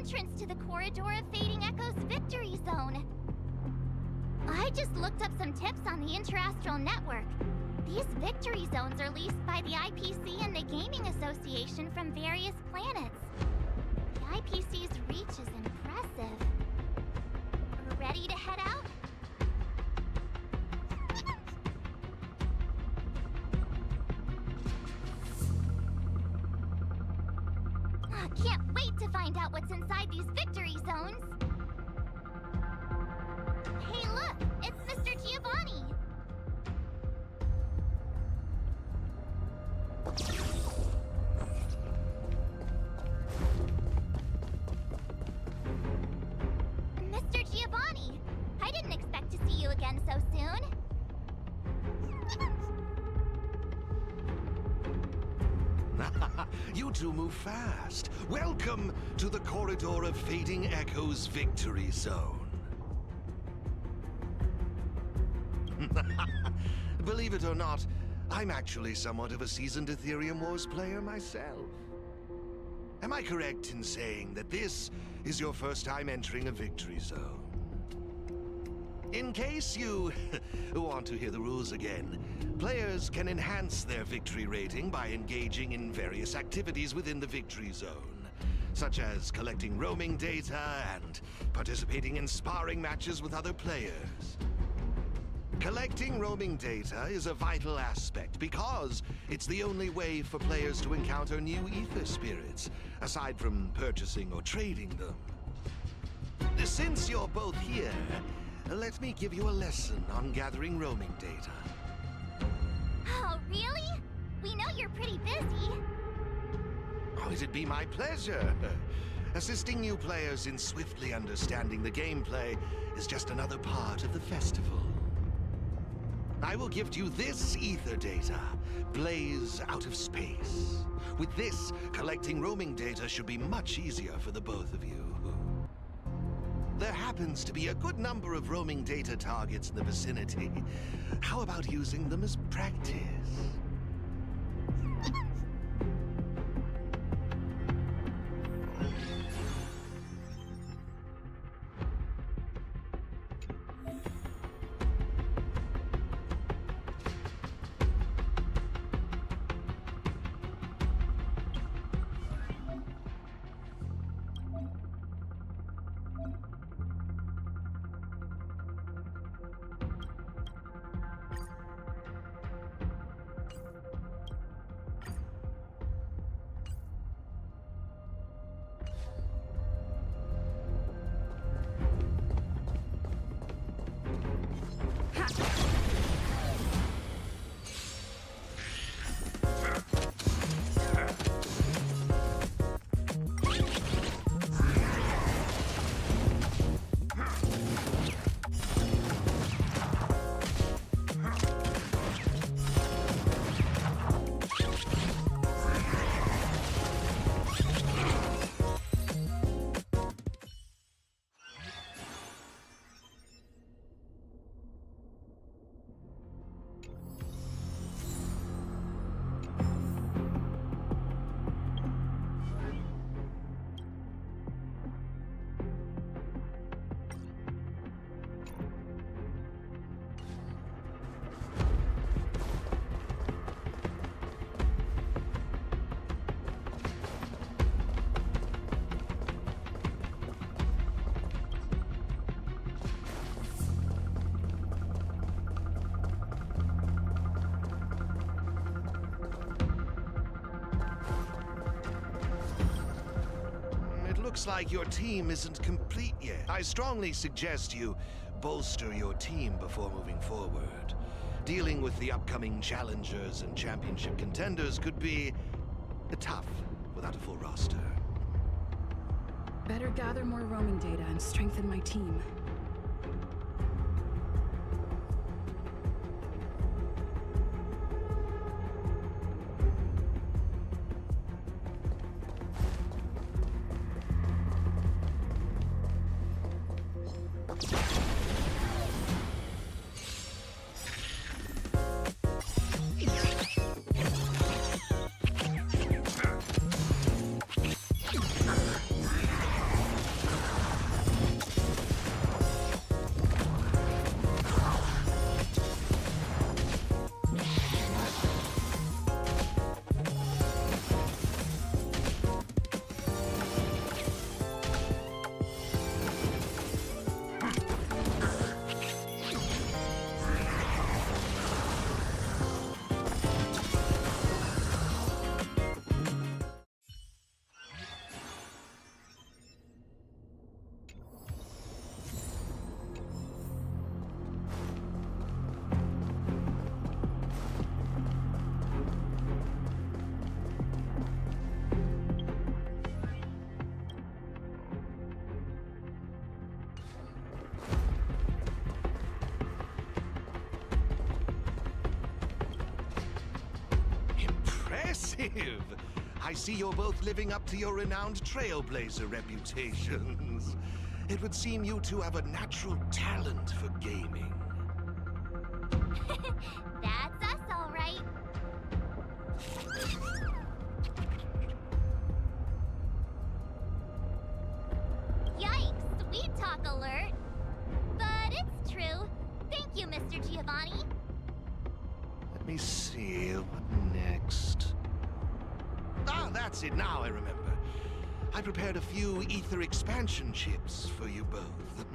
entrance to the Corridor of Fading Echoes Victory Zone. I just looked up some tips on the Interastral Network. These victory zones are leased by the IPC and the Gaming Association from various planets. The IPC's reach is impressive. Ready to head out? Can't wait to find out what's inside these victory zones! Hey look! It's Mr. Giovanni! Mr. Giovanni! I didn't expect to see you again so soon. You two move fast. Welcome to the Corridor of Fading Echoes Victory Zone. Believe it or not, I'm actually somewhat of a seasoned Ethereum Wars player myself. Am I correct in saying that this is your first time entering a victory zone? In case you want to hear the rules again, players can enhance their victory rating by engaging in various activities within the victory zone, such as collecting roaming data and participating in sparring matches with other players. Collecting roaming data is a vital aspect because it's the only way for players to encounter new ether spirits, aside from purchasing or trading them. Since you're both here, let me give you a lesson on gathering roaming data. Oh, really? We know you're pretty busy. Oh, it'd be my pleasure. Assisting new players in swiftly understanding the gameplay is just another part of the festival. I will gift you this ether data, Blaze Out of Space. With this, collecting roaming data should be much easier for the both of you. There happens to be a good number of roaming data targets in the vicinity. How about using them as practice? Looks like your team isn't complete yet. I strongly suggest you bolster your team before moving forward. Dealing with the upcoming challengers and championship contenders could be tough without a full roster. Better gather more roaming data and strengthen my team. Impressive! I see you're both living up to your renowned trailblazer reputations. It would seem you two have a natural talent for gaming. That's us, all right. Yikes, sweet talk alert. But it's true. Thank you, Mr. Giovanni. Let me see, what next? Ah, that's it, now I remember. I prepared a few ether expansion chips for you both.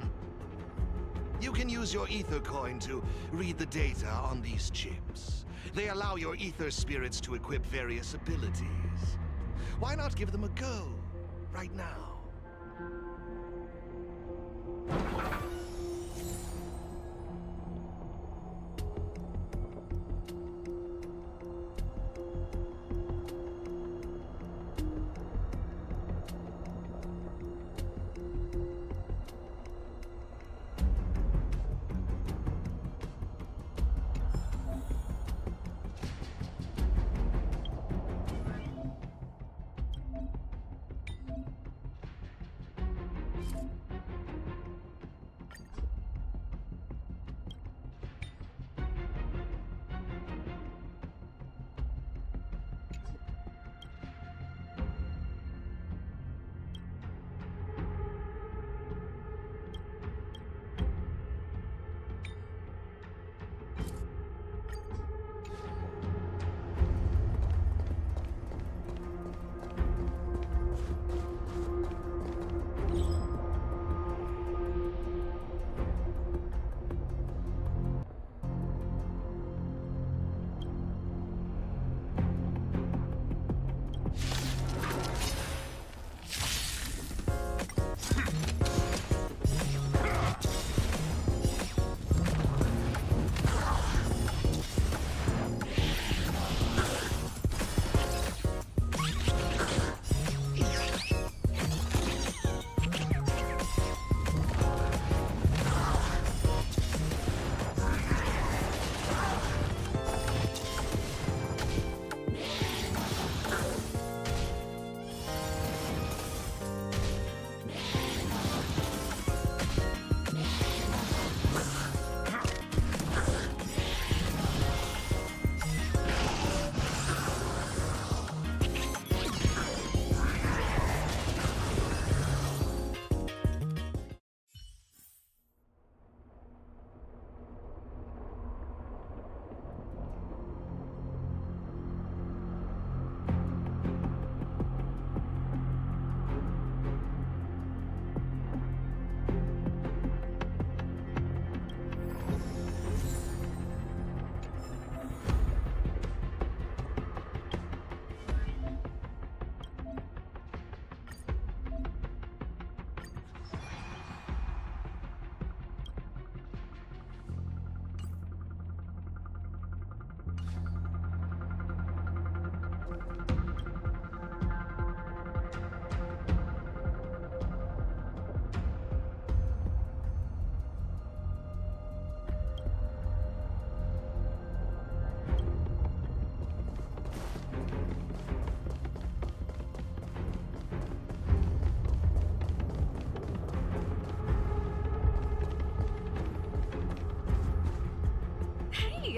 You can use your ether coin to read the data on these chips. They allow your ether spirits to equip various abilities. Why not give them a go, right now?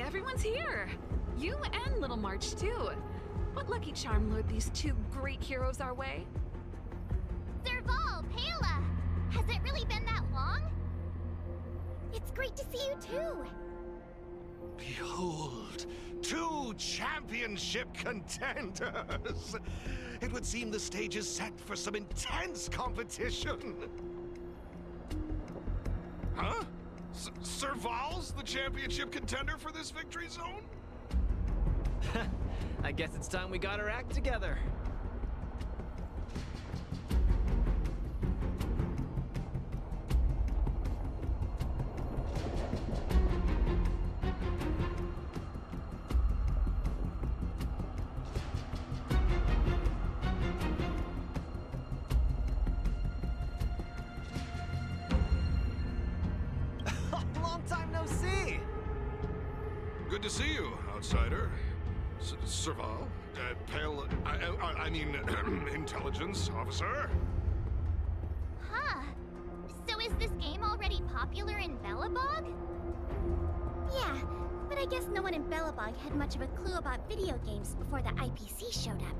Everyone's here! You and Little March, too. What lucky charm lured these two great heroes our way? Serval, Pela! Has it really been that long? It's great to see you, too. Behold, two championship contenders! It would seem the stage is set for some intense competition. Huh? Serval's the championship contender for this victory zone? I guess it's time we got our act together. Long time no see! Good to see you, outsider. Serval. I mean, intelligence officer? Huh. So is this game already popular in Belobog? Yeah, but I guess no one in Belobog had much of a clue about video games before the IPC showed up.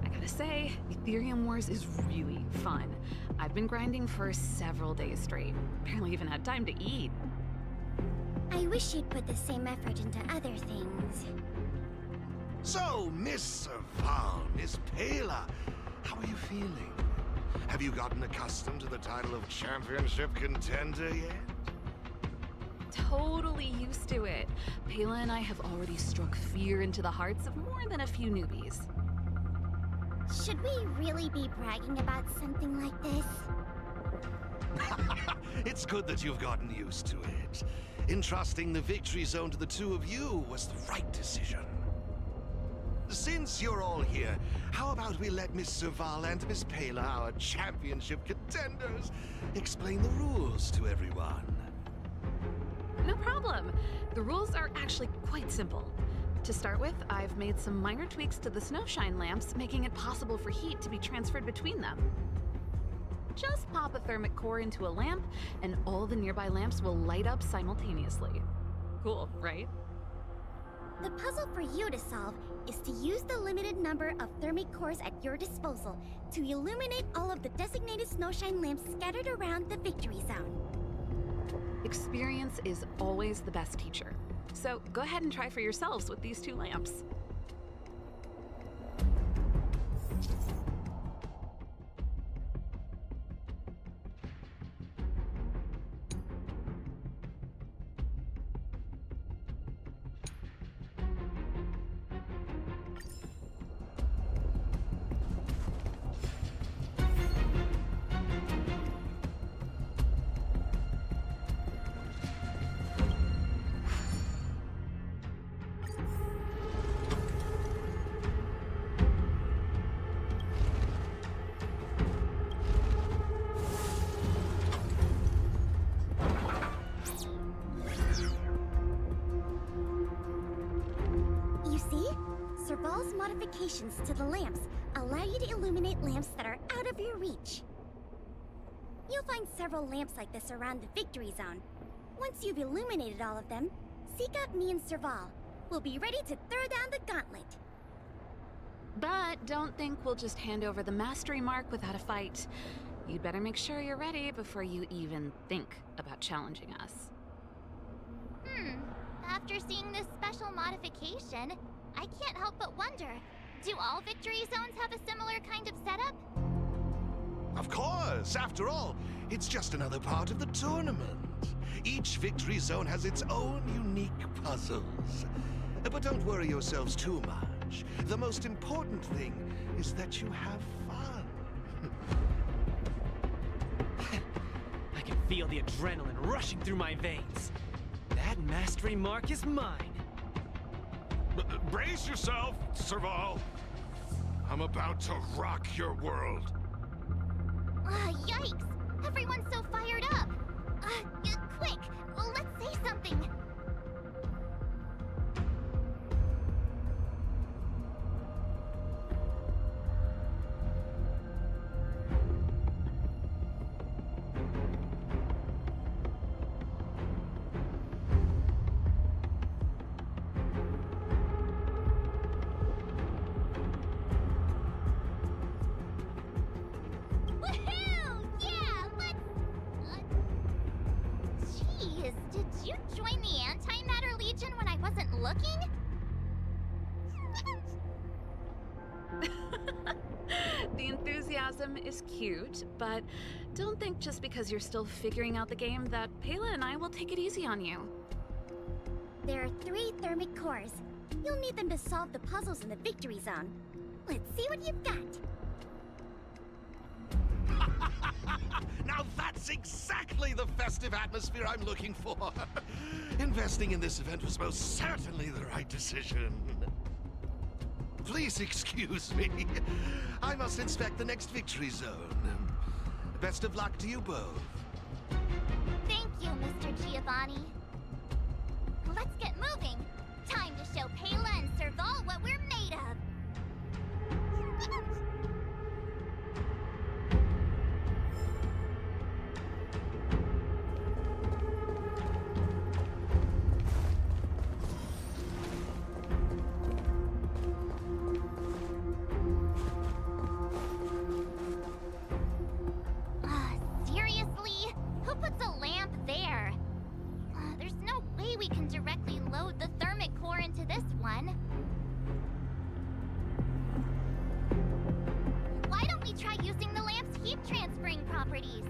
I gotta say, Ethereum Wars is really fun. I've been grinding for several days straight. Barely even had time to eat. I wish you'd put the same effort into other things. So, Miss Serval, Miss Pela, how are you feeling? Have you gotten accustomed to the title of championship contender yet? Totally used to it. Pela and I have already struck fear into the hearts of more than a few newbies. Should we really be bragging about something like this? It's good that you've gotten used to it. Entrusting the victory zone to the two of you was the right decision. Since you're all here, how about we let Miss Serval and Miss Pela, our championship contenders, explain the rules to everyone? No problem. The rules are actually quite simple. To start with, I've made some minor tweaks to the snowshine lamps, making it possible for heat to be transferred between them. Just pop a thermic core into a lamp, and all the nearby lamps will light up simultaneously. Cool, right? The puzzle for you to solve is to use the limited number of thermic cores at your disposal to illuminate all of the designated snowshine lamps scattered around the victory zone. Experience is always the best teacher. So go ahead and try for yourselves with these two lamps. Serval's modifications to the lamps allow you to illuminate lamps that are out of your reach. You'll find several lamps like this around the victory zone. Once you've illuminated all of them, seek out me and Serval. We'll be ready to throw down the gauntlet. But don't think we'll just hand over the mastery mark without a fight. You'd better make sure you're ready before you even think about challenging us. After seeing this special modification, I can't help but wonder, do all victory zones have a similar kind of setup? Of course! After all, it's just another part of the tournament. Each victory zone has its own unique puzzles. But don't worry yourselves too much. The most important thing is that you have fun. I can feel the adrenaline rushing through my veins. That mastery mark is mine. Brace yourself, Serval. I'm about to rock your world. Yikes! Everyone's so fired up! Quick! Let's say something! The enthusiasm is cute, but don't think just because you're still figuring out the game that Pela and I will take it easy on you. There are 3 thermic cores. You'll need them to solve the puzzles in the victory zone. Let's see what you've got. Now that's exactly the festive atmosphere I'm looking for. Investing in this event was most certainly the right decision. Please excuse me. I must inspect the next victory zone. Best of luck to you both. Thank you, Mr. Giovanni. Let's get moving. Time to show Pela and Serval what we're made of. keep transferring properties.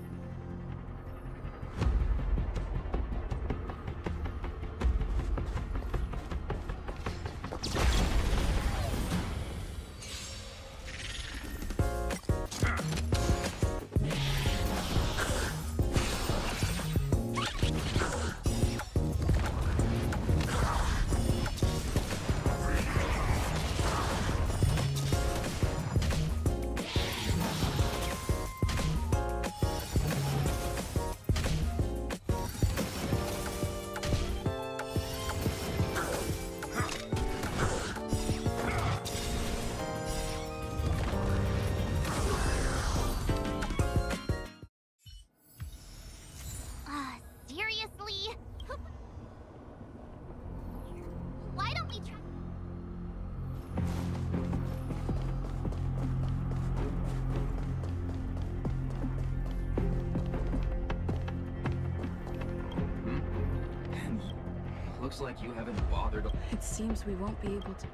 Seriously? Why don't we try? Looks like you haven't bothered. It seems we won't be able to.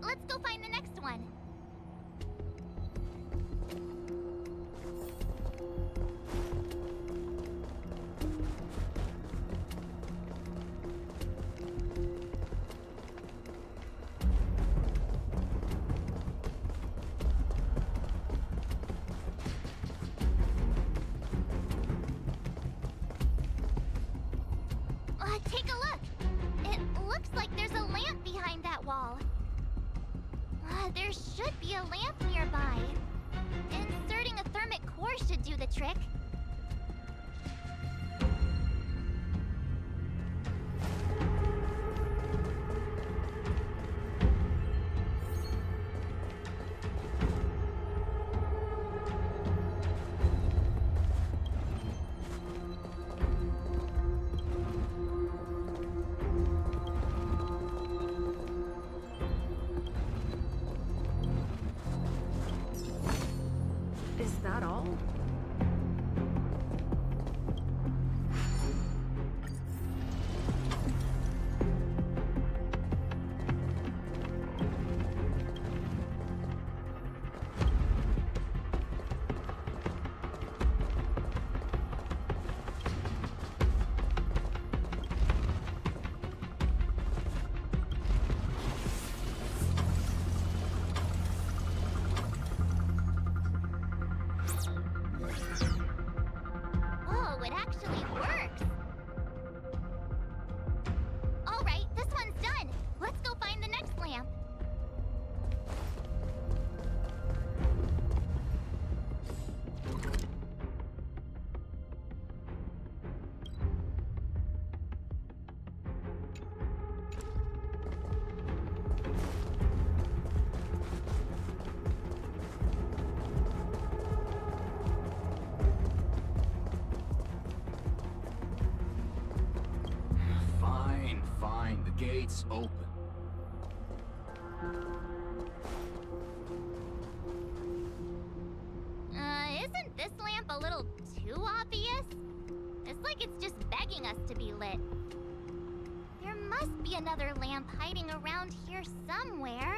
Let's go find the next one. There should be a lamp nearby. Inserting a thermic core should do the trick. Is that all? Whoa, it actually works! Alright, this one's done! Let's go find the next lamp! Fine. The gate's open. Isn't this lamp a little too obvious? It's like it's just begging us to be lit. There must be another lamp hiding around here somewhere.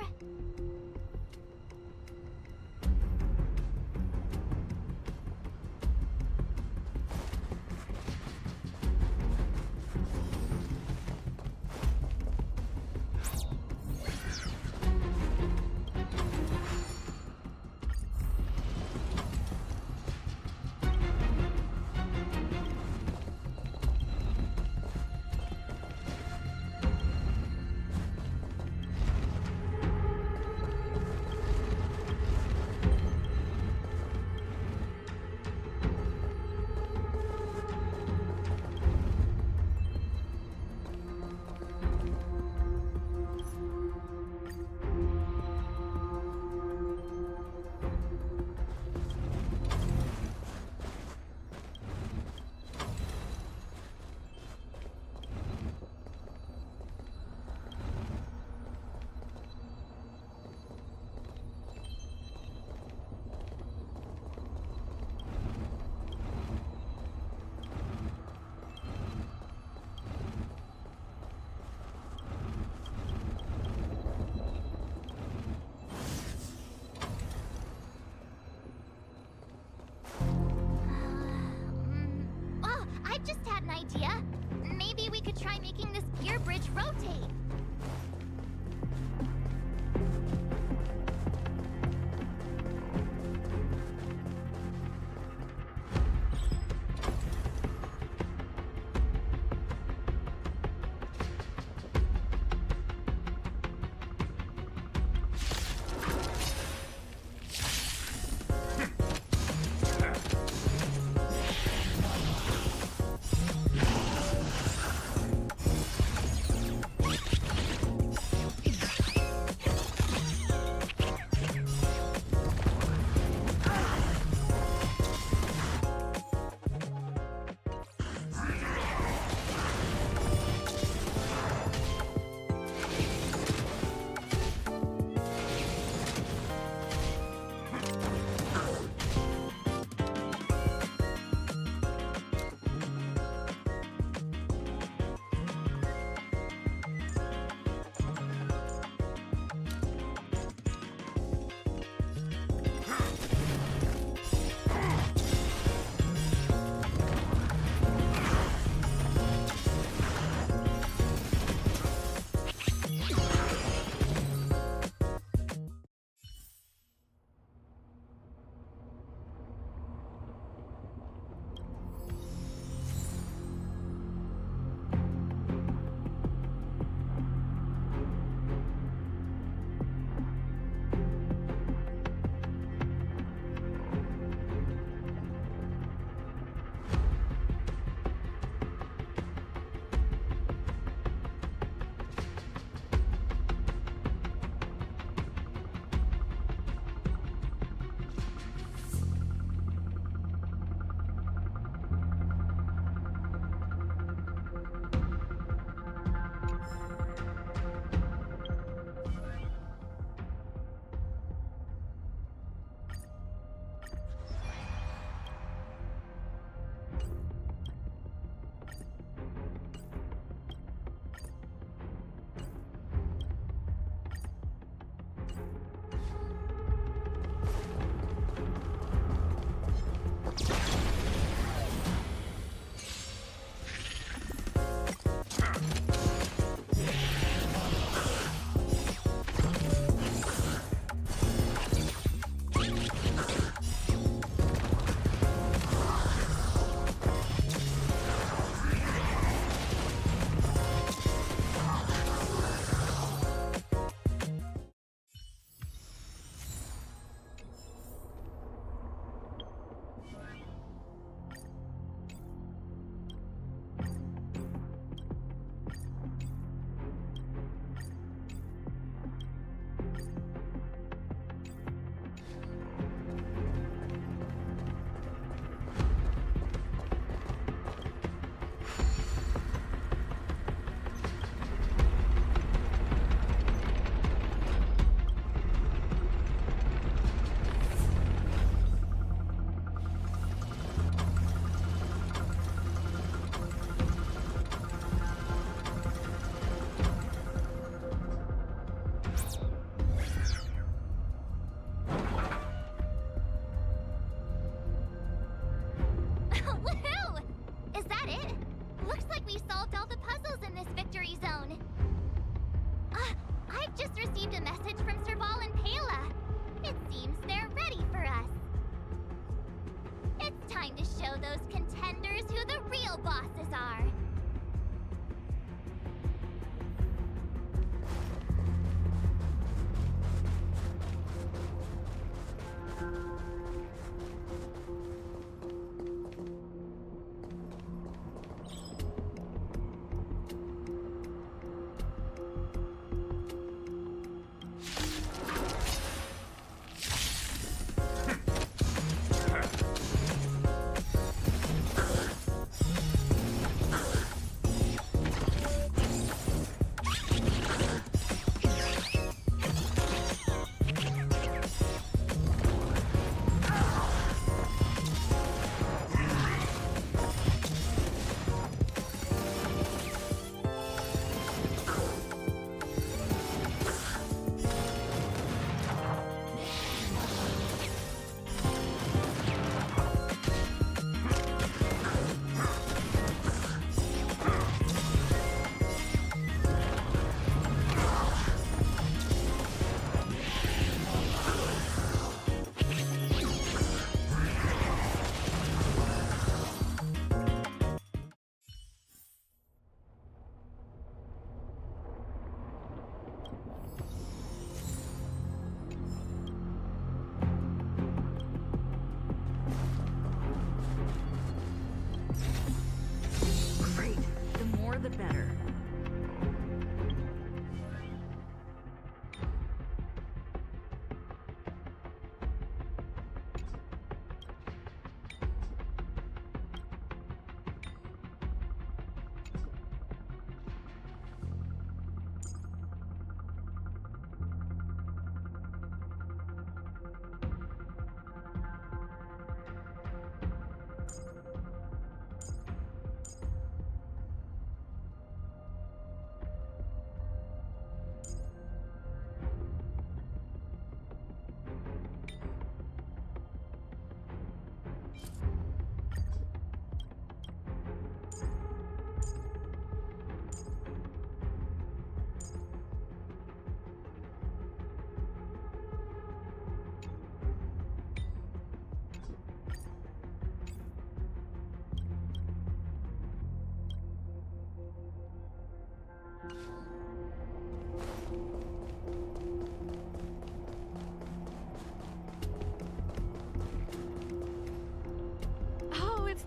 I've just had an idea. Maybe we could try making this gear bridge rotate.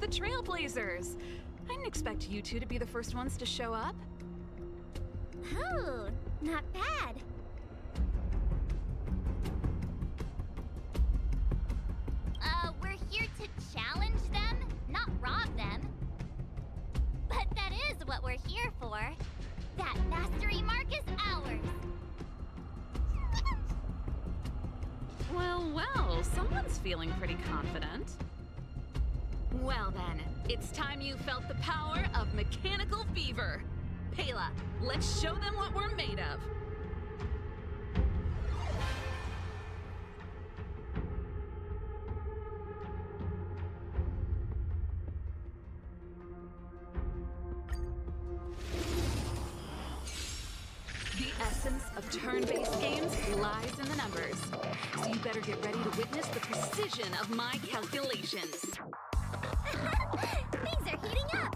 trailblazers. I didn't expect you two to be the first ones to show up. Oh, not bad. We're here to challenge them, not rob them. But that is what we're here for. That mastery mark is ours. Well, someone's feeling pretty confident. Well then, it's time you felt the power of mechanical fever. Pela, let's show them what we're made of. The essence of turn-based games lies in the numbers. So you better get ready to witness the precision of my calculations. Things are heating up!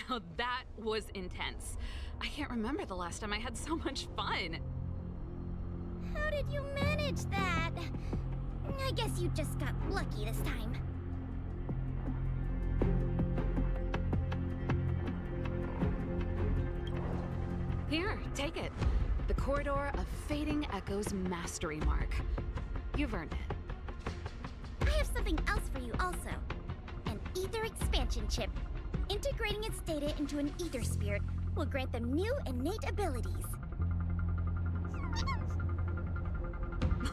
Now that was intense. I can't remember the last time I had so much fun. How did you manage that? I guess you just got lucky this time. Here, take it. The Corridor of Fading Echoes Mastery Mark. You've earned it. I have something else for you also. An Ether expansion chip. Integrating its data into an Ether spirit will grant them new innate abilities.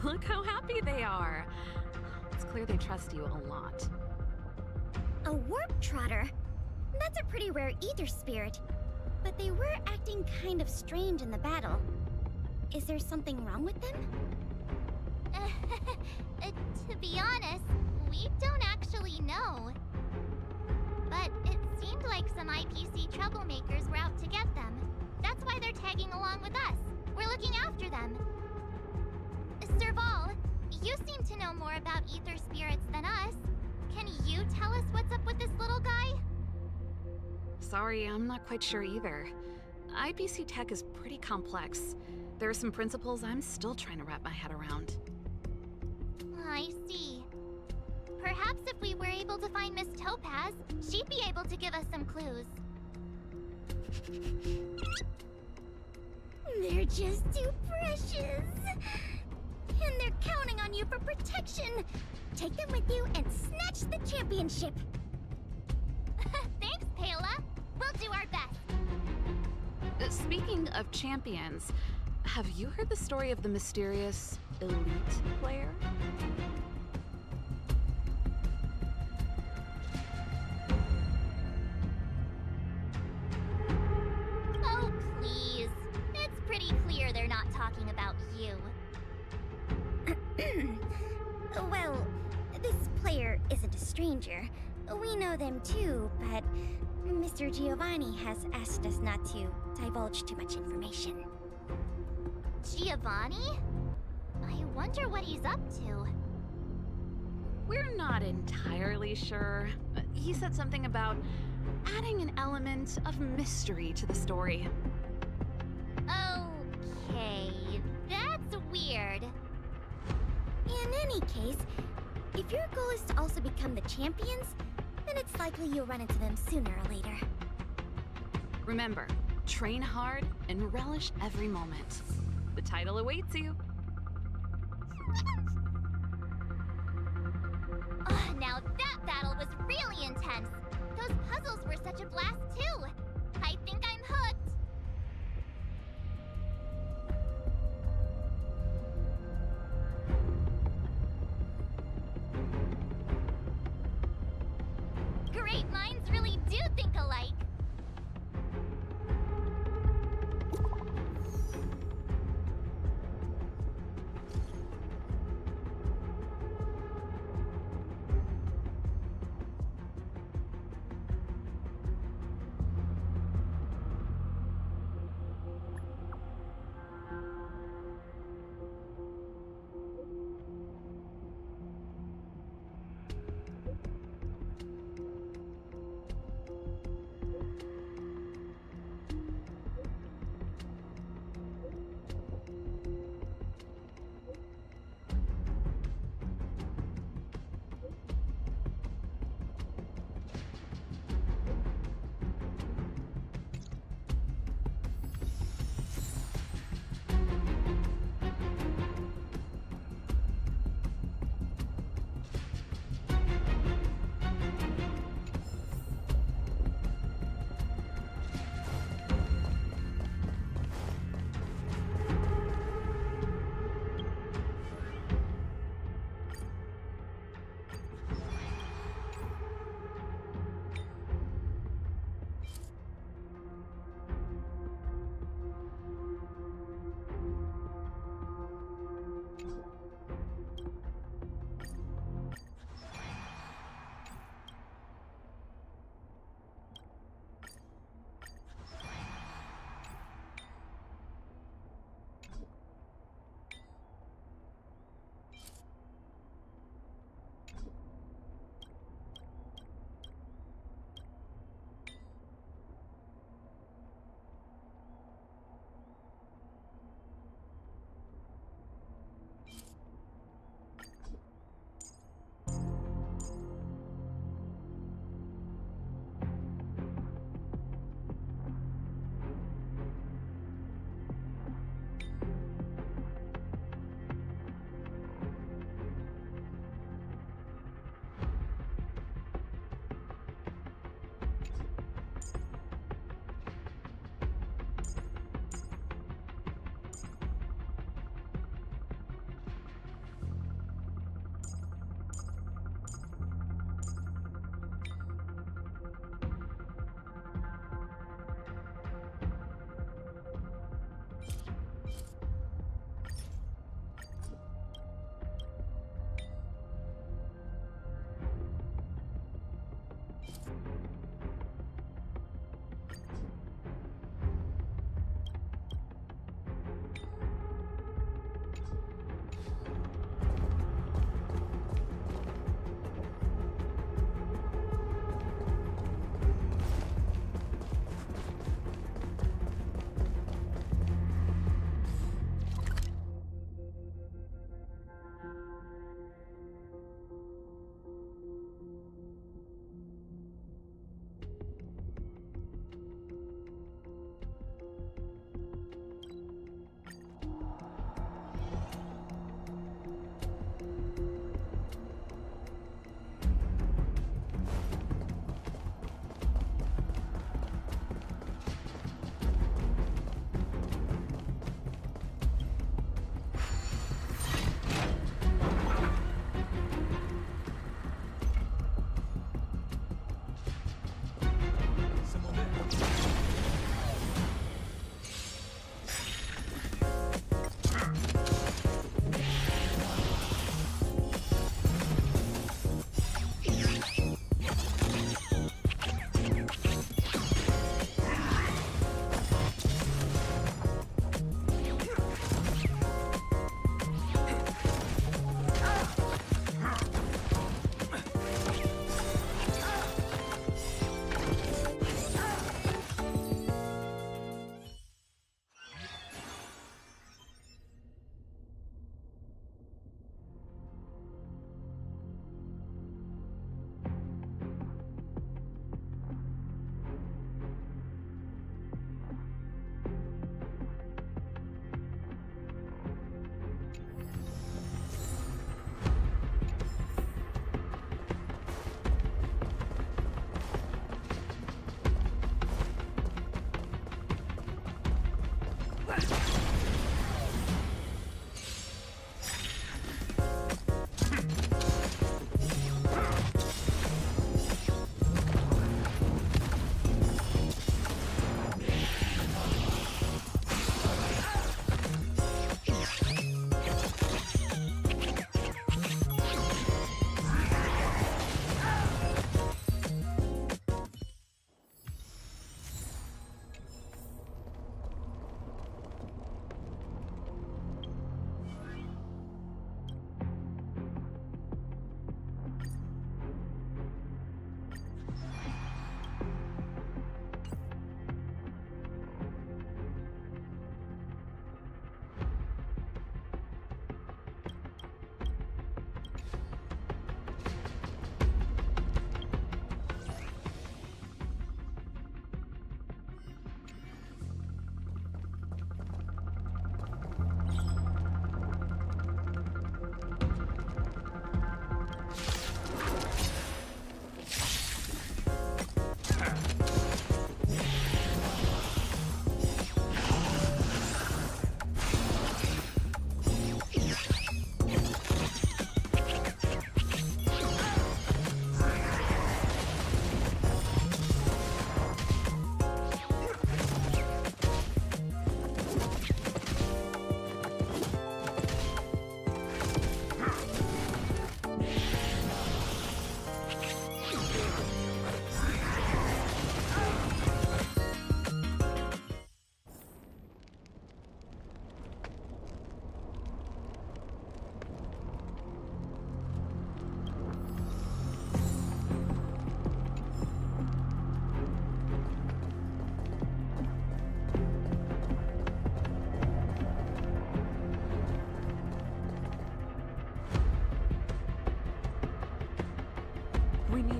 Look how happy they are. It's clear they trust you a lot. A warp trotter? That's a pretty rare Ether spirit. But they were acting kind of strange in the battle. Is there something wrong with them? To be honest, we don't actually know. But it seemed like some IPC troublemakers were out to get them. That's why they're tagging along with us. We're looking after them. Serval, you seem to know more about Ether spirits than us. Can you tell us what's up with this little guy? Sorry, I'm not quite sure either. IPC tech is pretty complex. There are some principles I'm still trying to wrap my head around. I see. Perhaps if we were able to find Miss Topaz, she'd be able to give us some clues. They're just too precious. And they're counting on you for protection. Take them with you and snatch the championship. Thanks, Paola. We'll do our best. Speaking of champions, have you heard the story of the mysterious elite player? Oh, please. It's pretty clear they're not talking about you. Well, this player isn't a stranger. We know them too, but Mr. Giovanni has asked us not to divulge too much information. Giovanni? I wonder what he's up to. We're not entirely sure. He said something about adding an element of mystery to the story. Okay, that's weird. In any case, if your goal is to also become the champions, then it's likely you'll run into them sooner or later. Remember, train hard and relish every moment. The title awaits you. Now that battle was really intense. Those puzzles were such a blast too. I think I'm hooked. Great minds really do think alike.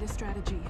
need a strategy.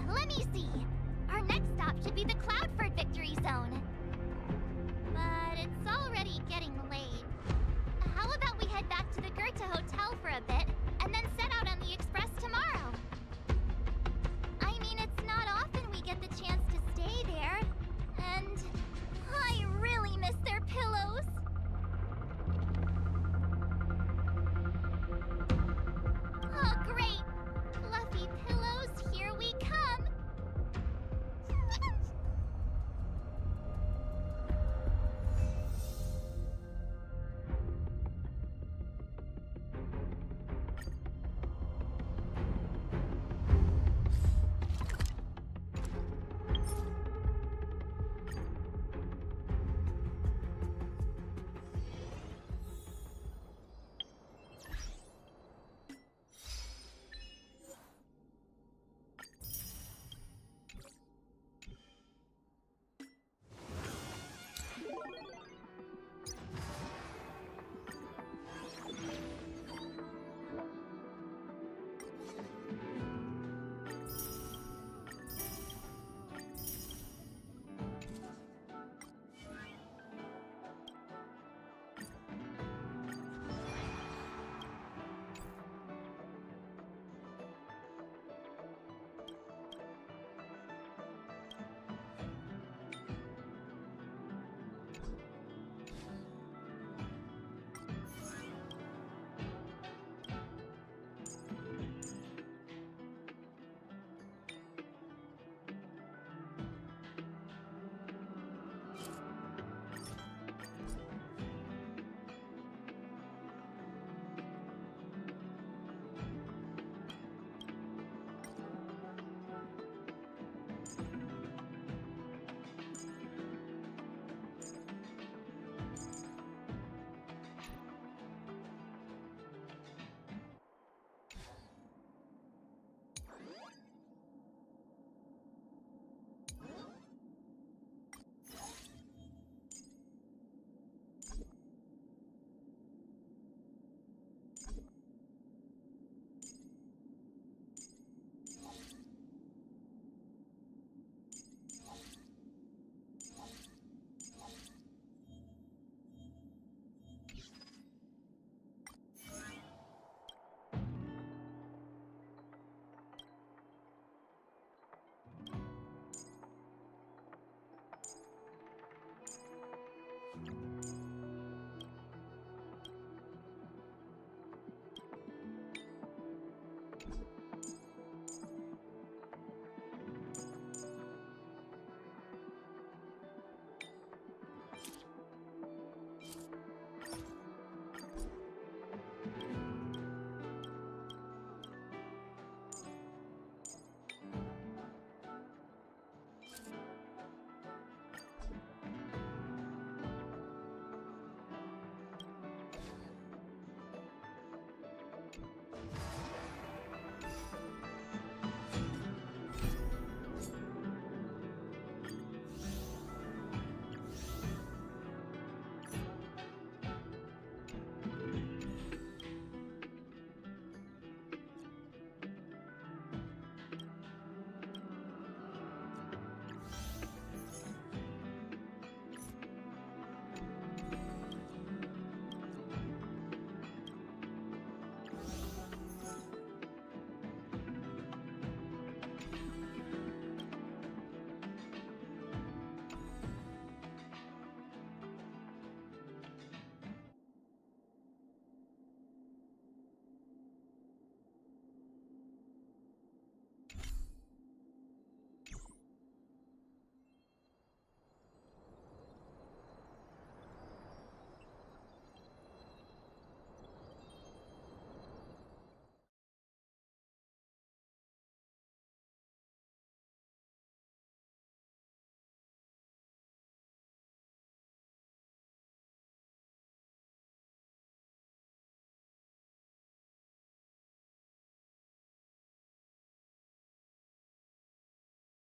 Let me see. Our next stop should be the Cloudford Victory Zone. But it's already getting